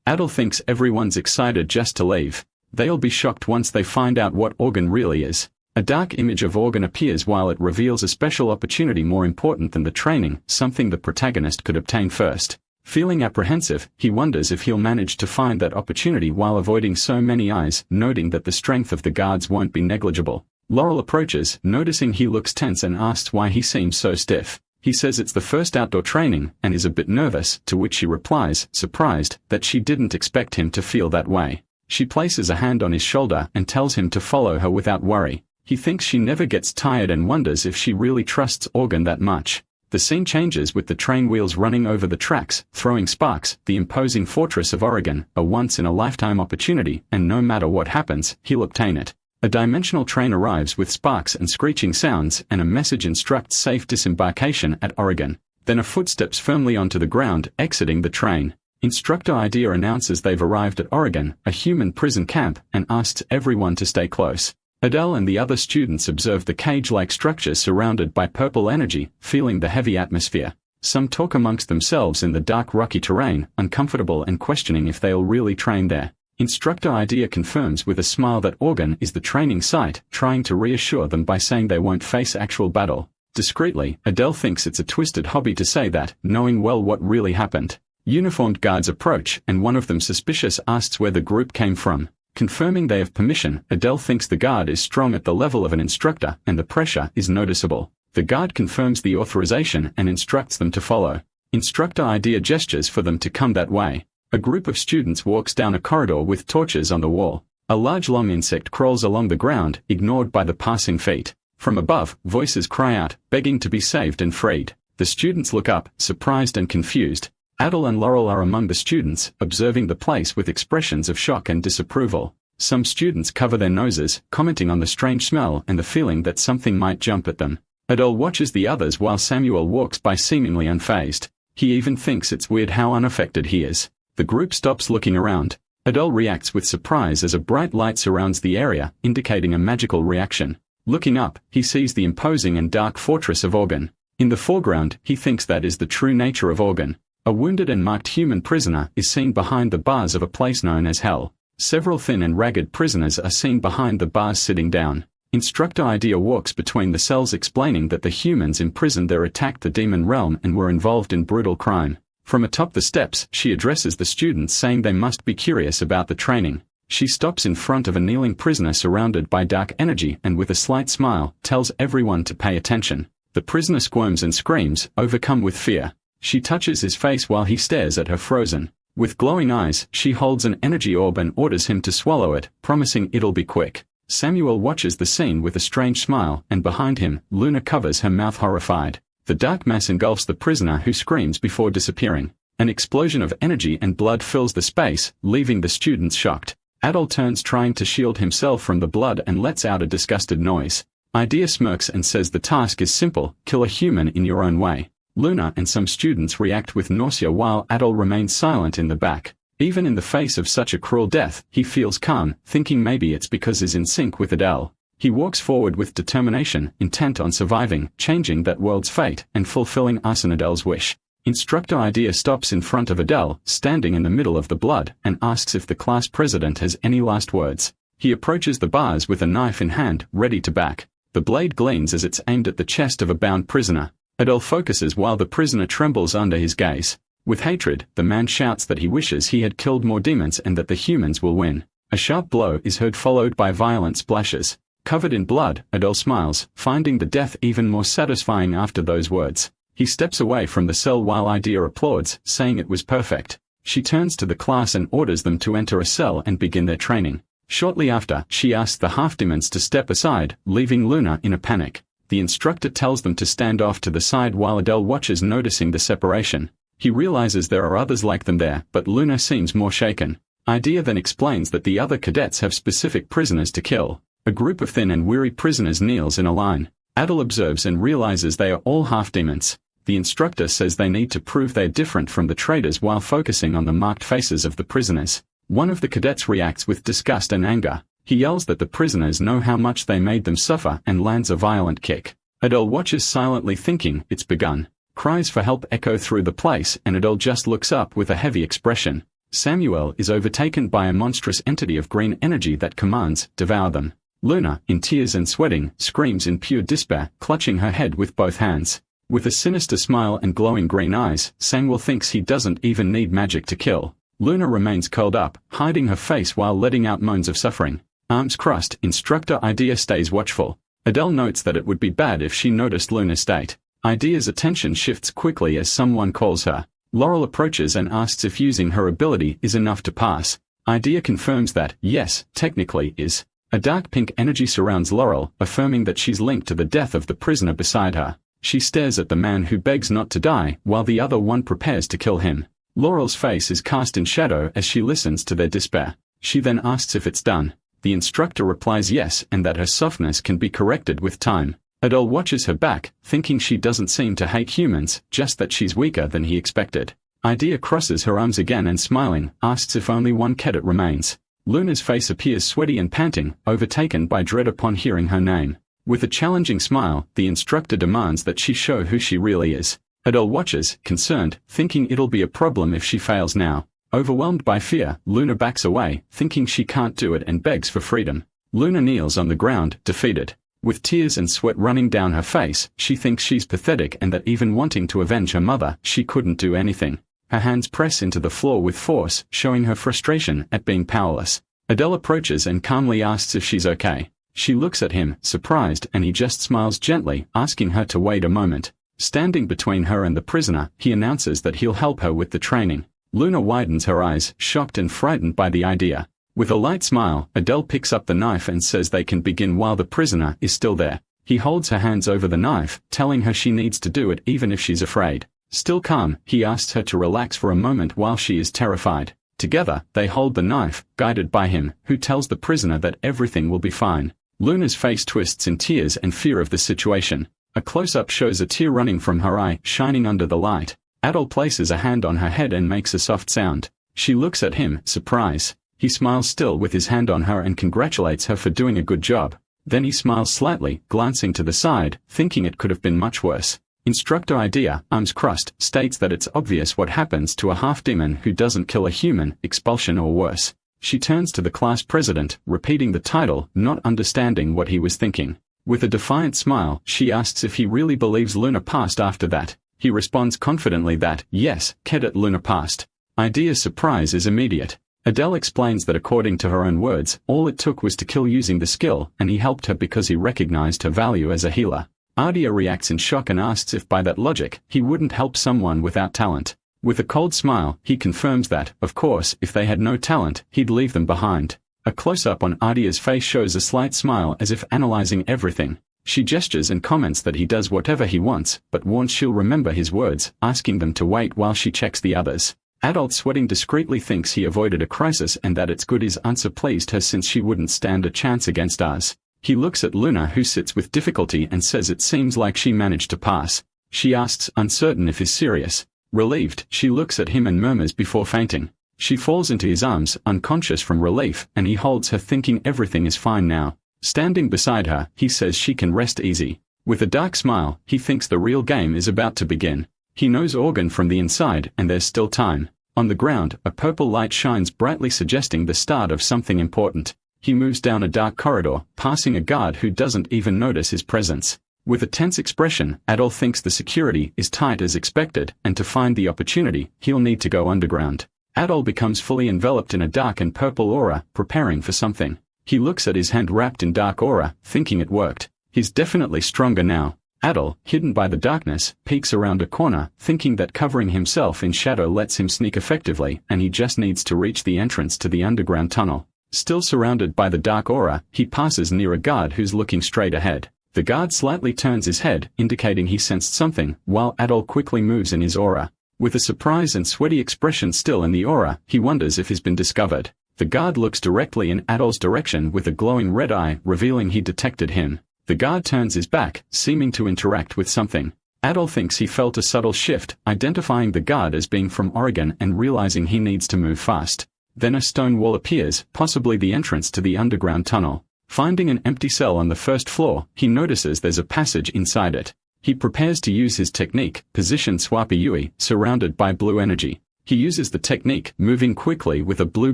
Adel thinks everyone's excited just to leave. They'll be shocked once they find out what Oregon really is. A dark image of Oregon appears while it reveals a special opportunity more important than the training, something the protagonist could obtain first. Feeling apprehensive, he wonders if he'll manage to find that opportunity while avoiding so many eyes, noting that the strength of the guards won't be negligible. Laurel approaches, noticing he looks tense, and asks why he seems so stiff. He says it's the first outdoor training, and is a bit nervous, to which she replies, surprised, that she didn't expect him to feel that way. She places a hand on his shoulder and tells him to follow her without worry. He thinks she never gets tired and wonders if she really trusts Oregon that much. The scene changes with the train wheels running over the tracks, throwing sparks. The imposing fortress of Oregon, a once-in-a-lifetime opportunity, and no matter what happens, he'll obtain it. A dimensional train arrives with sparks and screeching sounds, and a message instructs safe disembarkation at Oregon. Then a footsteps firmly onto the ground, exiting the train. Instructor Idea announces they've arrived at Oregon, a human prison camp, and asks everyone to stay close. Adele and the other students observe the cage-like structure surrounded by purple energy, feeling the heavy atmosphere. Some talk amongst themselves in the dark rocky terrain, uncomfortable and questioning if they'll really train there. Instructor Idea confirms with a smile that Oregon is the training site, trying to reassure them by saying they won't face actual battle. Discreetly, Adele thinks it's a twisted hobby to say that, knowing well what really happened. Uniformed guards approach, and one of them suspicious asks where the group came from. Confirming they have permission, Adele thinks the guard is strong at the level of an instructor, and the pressure is noticeable. The guard confirms the authorization and instructs them to follow. Instructor Idea gestures for them to come that way. A group of students walks down a corridor with torches on the wall. A large long insect crawls along the ground, ignored by the passing feet. From above, voices cry out, begging to be saved and freed. The students look up, surprised and confused. Adele and Laurel are among the students, observing the place with expressions of shock and disapproval. Some students cover their noses, commenting on the strange smell and the feeling that something might jump at them. Adele watches the others while Samuel walks by seemingly unfazed. He even thinks it's weird how unaffected he is. The group stops looking around. Adele reacts with surprise as a bright light surrounds the area, indicating a magical reaction. Looking up, he sees the imposing and dark fortress of Oregon. In the foreground, he thinks that is the true nature of Oregon. A wounded and marked human prisoner is seen behind the bars of a place known as Hell. Several thin and ragged prisoners are seen behind the bars sitting down. Instructor Idea walks between the cells explaining that the humans imprisoned there attacked the demon realm and were involved in brutal crime. From atop the steps, she addresses the students saying they must be curious about the training. She stops in front of a kneeling prisoner surrounded by dark energy and with a slight smile, tells everyone to pay attention. The prisoner squirms and screams, overcome with fear. She touches his face while he stares at her frozen. With glowing eyes, she holds an energy orb and orders him to swallow it, promising it'll be quick. Samuel watches the scene with a strange smile, and behind him, Luna covers her mouth horrified. The dark mass engulfs the prisoner who screams before disappearing. An explosion of energy and blood fills the space, leaving the students shocked. Adele turns trying to shield himself from the blood and lets out a disgusted noise. Idea smirks and says the task is simple, kill a human in your own way. Luna and some students react with nausea while Adele remains silent in the back. Even in the face of such a cruel death, he feels calm, thinking maybe it's because he's in sync with Adele. He walks forward with determination, intent on surviving, changing that world's fate, and fulfilling Arinadel's wish. Instructor Idea stops in front of Adele, standing in the middle of the blood, and asks if the class president has any last words. He approaches the bars with a knife in hand, ready to back. The blade gleams as it's aimed at the chest of a bound prisoner. Adele focuses while the prisoner trembles under his gaze. With hatred, the man shouts that he wishes he had killed more demons and that the humans will win. A sharp blow is heard followed by violent splashes. Covered in blood, Adele smiles, finding the death even more satisfying after those words. He steps away from the cell while Idea applauds, saying it was perfect. She turns to the class and orders them to enter a cell and begin their training. Shortly after, she asks the half-demons to step aside, leaving Luna in a panic. The instructor tells them to stand off to the side while Adele watches, noticing the separation. He realizes there are others like them there, but Luna seems more shaken. Idea then explains that the other cadets have specific prisoners to kill. A group of thin and weary prisoners kneels in a line. Adele observes and realizes they are all half-demons. The instructor says they need to prove they're different from the traitors while focusing on the marked faces of the prisoners. One of the cadets reacts with disgust and anger. He yells that the prisoners know how much they made them suffer and lands a violent kick. Adele watches silently thinking, it's begun. Cries for help echo through the place and Adele just looks up with a heavy expression. Samuel is overtaken by a monstrous entity of green energy that commands, devour them. Luna, in tears and sweating, screams in pure despair, clutching her head with both hands. With a sinister smile and glowing green eyes, Samuel thinks he doesn't even need magic to kill. Luna remains curled up, hiding her face while letting out moans of suffering. Arms crossed, Instructor Idea stays watchful. Adele notes that it would be bad if she noticed Luna's state. Idea's attention shifts quickly as someone calls her. Laurel approaches and asks if using her ability is enough to pass. Idea confirms that, yes, technically is. A dark pink energy surrounds Laurel, affirming that she's linked to the death of the prisoner beside her. She stares at the man who begs not to die, while the other one prepares to kill him. Laurel's face is cast in shadow as she listens to their despair. She then asks if it's done. The instructor replies yes, and that her softness can be corrected with time. Adele watches her back, thinking she doesn't seem to hate humans, just that she's weaker than he expected. Idea crosses her arms again and smiling, asks if only one cadet remains. Luna's face appears sweaty and panting, overtaken by dread upon hearing her name. With a challenging smile, the instructor demands that she show who she really is. Adele watches, concerned, thinking it'll be a problem if she fails now. Overwhelmed by fear, Luna backs away, thinking she can't do it and begs for freedom. Luna kneels on the ground, defeated. With tears and sweat running down her face, she thinks she's pathetic and that even wanting to avenge her mother, she couldn't do anything. Her hands press into the floor with force, showing her frustration at being powerless. Adele approaches and calmly asks if she's okay. She looks at him, surprised, and he just smiles gently, asking her to wait a moment. Standing between her and the prisoner, he announces that he'll help her with the training. Luna widens her eyes, shocked and frightened by the idea. With a light smile, Adele picks up the knife and says they can begin while the prisoner is still there. He holds her hands over the knife, telling her she needs to do it even if she's afraid. Still calm, he asks her to relax for a moment while she is terrified. Together, they hold the knife, guided by him, who tells the prisoner that everything will be fine. Luna's face twists in tears and fear of the situation. A close-up shows a tear running from her eye, shining under the light. Adele places a hand on her head and makes a soft sound. She looks at him, surprise. He smiles still with his hand on her and congratulates her for doing a good job. Then he smiles slightly, glancing to the side, thinking it could have been much worse. Instructor Idea, arms crossed, states that it's obvious what happens to a half-demon who doesn't kill a human, expulsion or worse. She turns to the class president, repeating the title, not understanding what he was thinking. With a defiant smile, she asks if he really believes Luna passed after that. He responds confidently that, yes, Cadet Luna passed. Idea's surprise is immediate. Adele explains that according to her own words, all it took was to kill using the skill, and he helped her because he recognized her value as a healer. Idea reacts in shock and asks if by that logic, he wouldn't help someone without talent. With a cold smile, he confirms that, of course, if they had no talent, he'd leave them behind. A close-up on Idea's face shows a slight smile as if analyzing everything. She gestures and comments that he does whatever he wants, but warns she'll remember his words, asking them to wait while she checks the others. Adult sweating discreetly thinks he avoided a crisis and that it's good his answer pleased her since she wouldn't stand a chance against us. He looks at Luna who sits with difficulty and says it seems like she managed to pass. She asks, uncertain if he's serious. Relieved, she looks at him and murmurs before fainting. She falls into his arms, unconscious from relief, and he holds her thinking everything is fine now. Standing beside her, he says she can rest easy. With a dark smile, he thinks the real game is about to begin. He knows Organ from the inside, and there's still time. On the ground, a purple light shines brightly suggesting the start of something important. He moves down a dark corridor, passing a guard who doesn't even notice his presence. With a tense expression, Adol thinks the security is tight as expected, and to find the opportunity, he'll need to go underground. Adol becomes fully enveloped in a dark and purple aura, preparing for something. He looks at his hand wrapped in dark aura, thinking it worked. He's definitely stronger now. Adol, hidden by the darkness, peeks around a corner, thinking that covering himself in shadow lets him sneak effectively, and he just needs to reach the entrance to the underground tunnel. Still surrounded by the dark aura, he passes near a guard who's looking straight ahead. The guard slightly turns his head, indicating he sensed something, while Adol quickly moves in his aura. With a surprise and sweaty expression still in the aura, he wonders if he's been discovered. The guard looks directly in Adol's direction with a glowing red eye, revealing he detected him. The guard turns his back, seeming to interact with something. Adol thinks he felt a subtle shift, identifying the guard as being from Oregon and realizing he needs to move fast. Then a stone wall appears, possibly the entrance to the underground tunnel. Finding an empty cell on the first floor, he notices there's a passage inside it. He prepares to use his technique, Position Swappy Yui, surrounded by blue energy. He uses the technique, moving quickly with a blue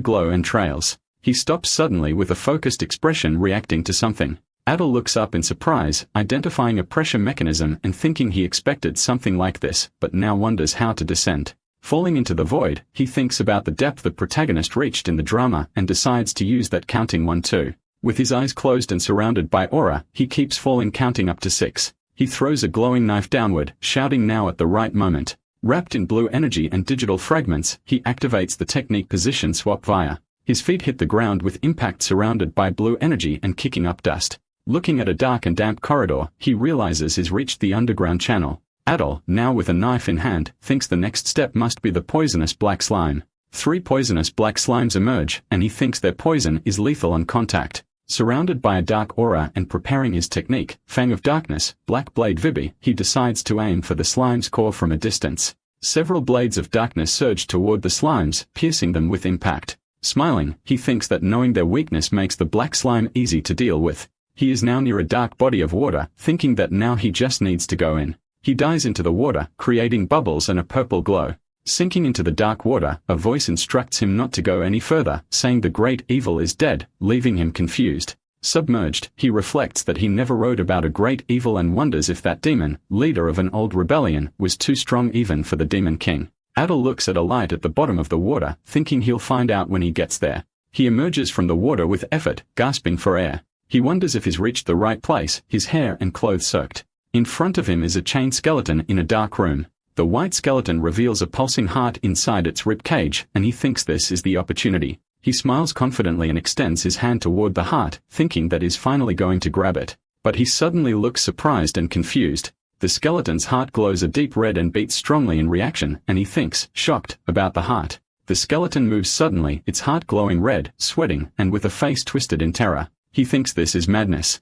glow and trails. He stops suddenly with a focused expression reacting to something. Adol looks up in surprise, identifying a pressure mechanism and thinking he expected something like this, but now wonders how to descend. Falling into the void, he thinks about the depth the protagonist reached in the drama and decides to use that counting 1-2. With his eyes closed and surrounded by aura, he keeps falling counting up to 6. He throws a glowing knife downward, shouting now at the right moment. Wrapped in blue energy and digital fragments, he activates the technique Position Swap via. His feet hit the ground with impact surrounded by blue energy and kicking up dust. Looking at a dark and damp corridor, he realizes he's reached the underground channel. Adol, now with a knife in hand, thinks the next step must be the poisonous black slime. 3 poisonous black slimes emerge, and he thinks their poison is lethal on contact. Surrounded by a dark aura and preparing his technique, Fang of Darkness, Black Blade Vibi, he decides to aim for the slime's core from a distance. Several blades of darkness surge toward the slimes, piercing them with impact. Smiling, he thinks that knowing their weakness makes the black slime easy to deal with. He is now near a dark body of water, thinking that now he just needs to go in. He dives into the water, creating bubbles and a purple glow. Sinking into the dark water, a voice instructs him not to go any further, saying the great evil is dead, leaving him confused. Submerged, he reflects that he never wrote about a great evil and wonders if that demon, leader of an old rebellion, was too strong even for the Demon King. Adel looks at a light at the bottom of the water, thinking he'll find out when he gets there. He emerges from the water with effort, gasping for air. He wonders if he's reached the right place, his hair and clothes soaked. In front of him is a chained skeleton in a dark room. The white skeleton reveals a pulsing heart inside its rib cage, and he thinks this is the opportunity. He smiles confidently and extends his hand toward the heart, thinking that he's finally going to grab it. But he suddenly looks surprised and confused. The skeleton's heart glows a deep red and beats strongly in reaction, and he thinks, shocked, about the heart. The skeleton moves suddenly, its heart glowing red, sweating, and with a face twisted in terror. He thinks this is madness.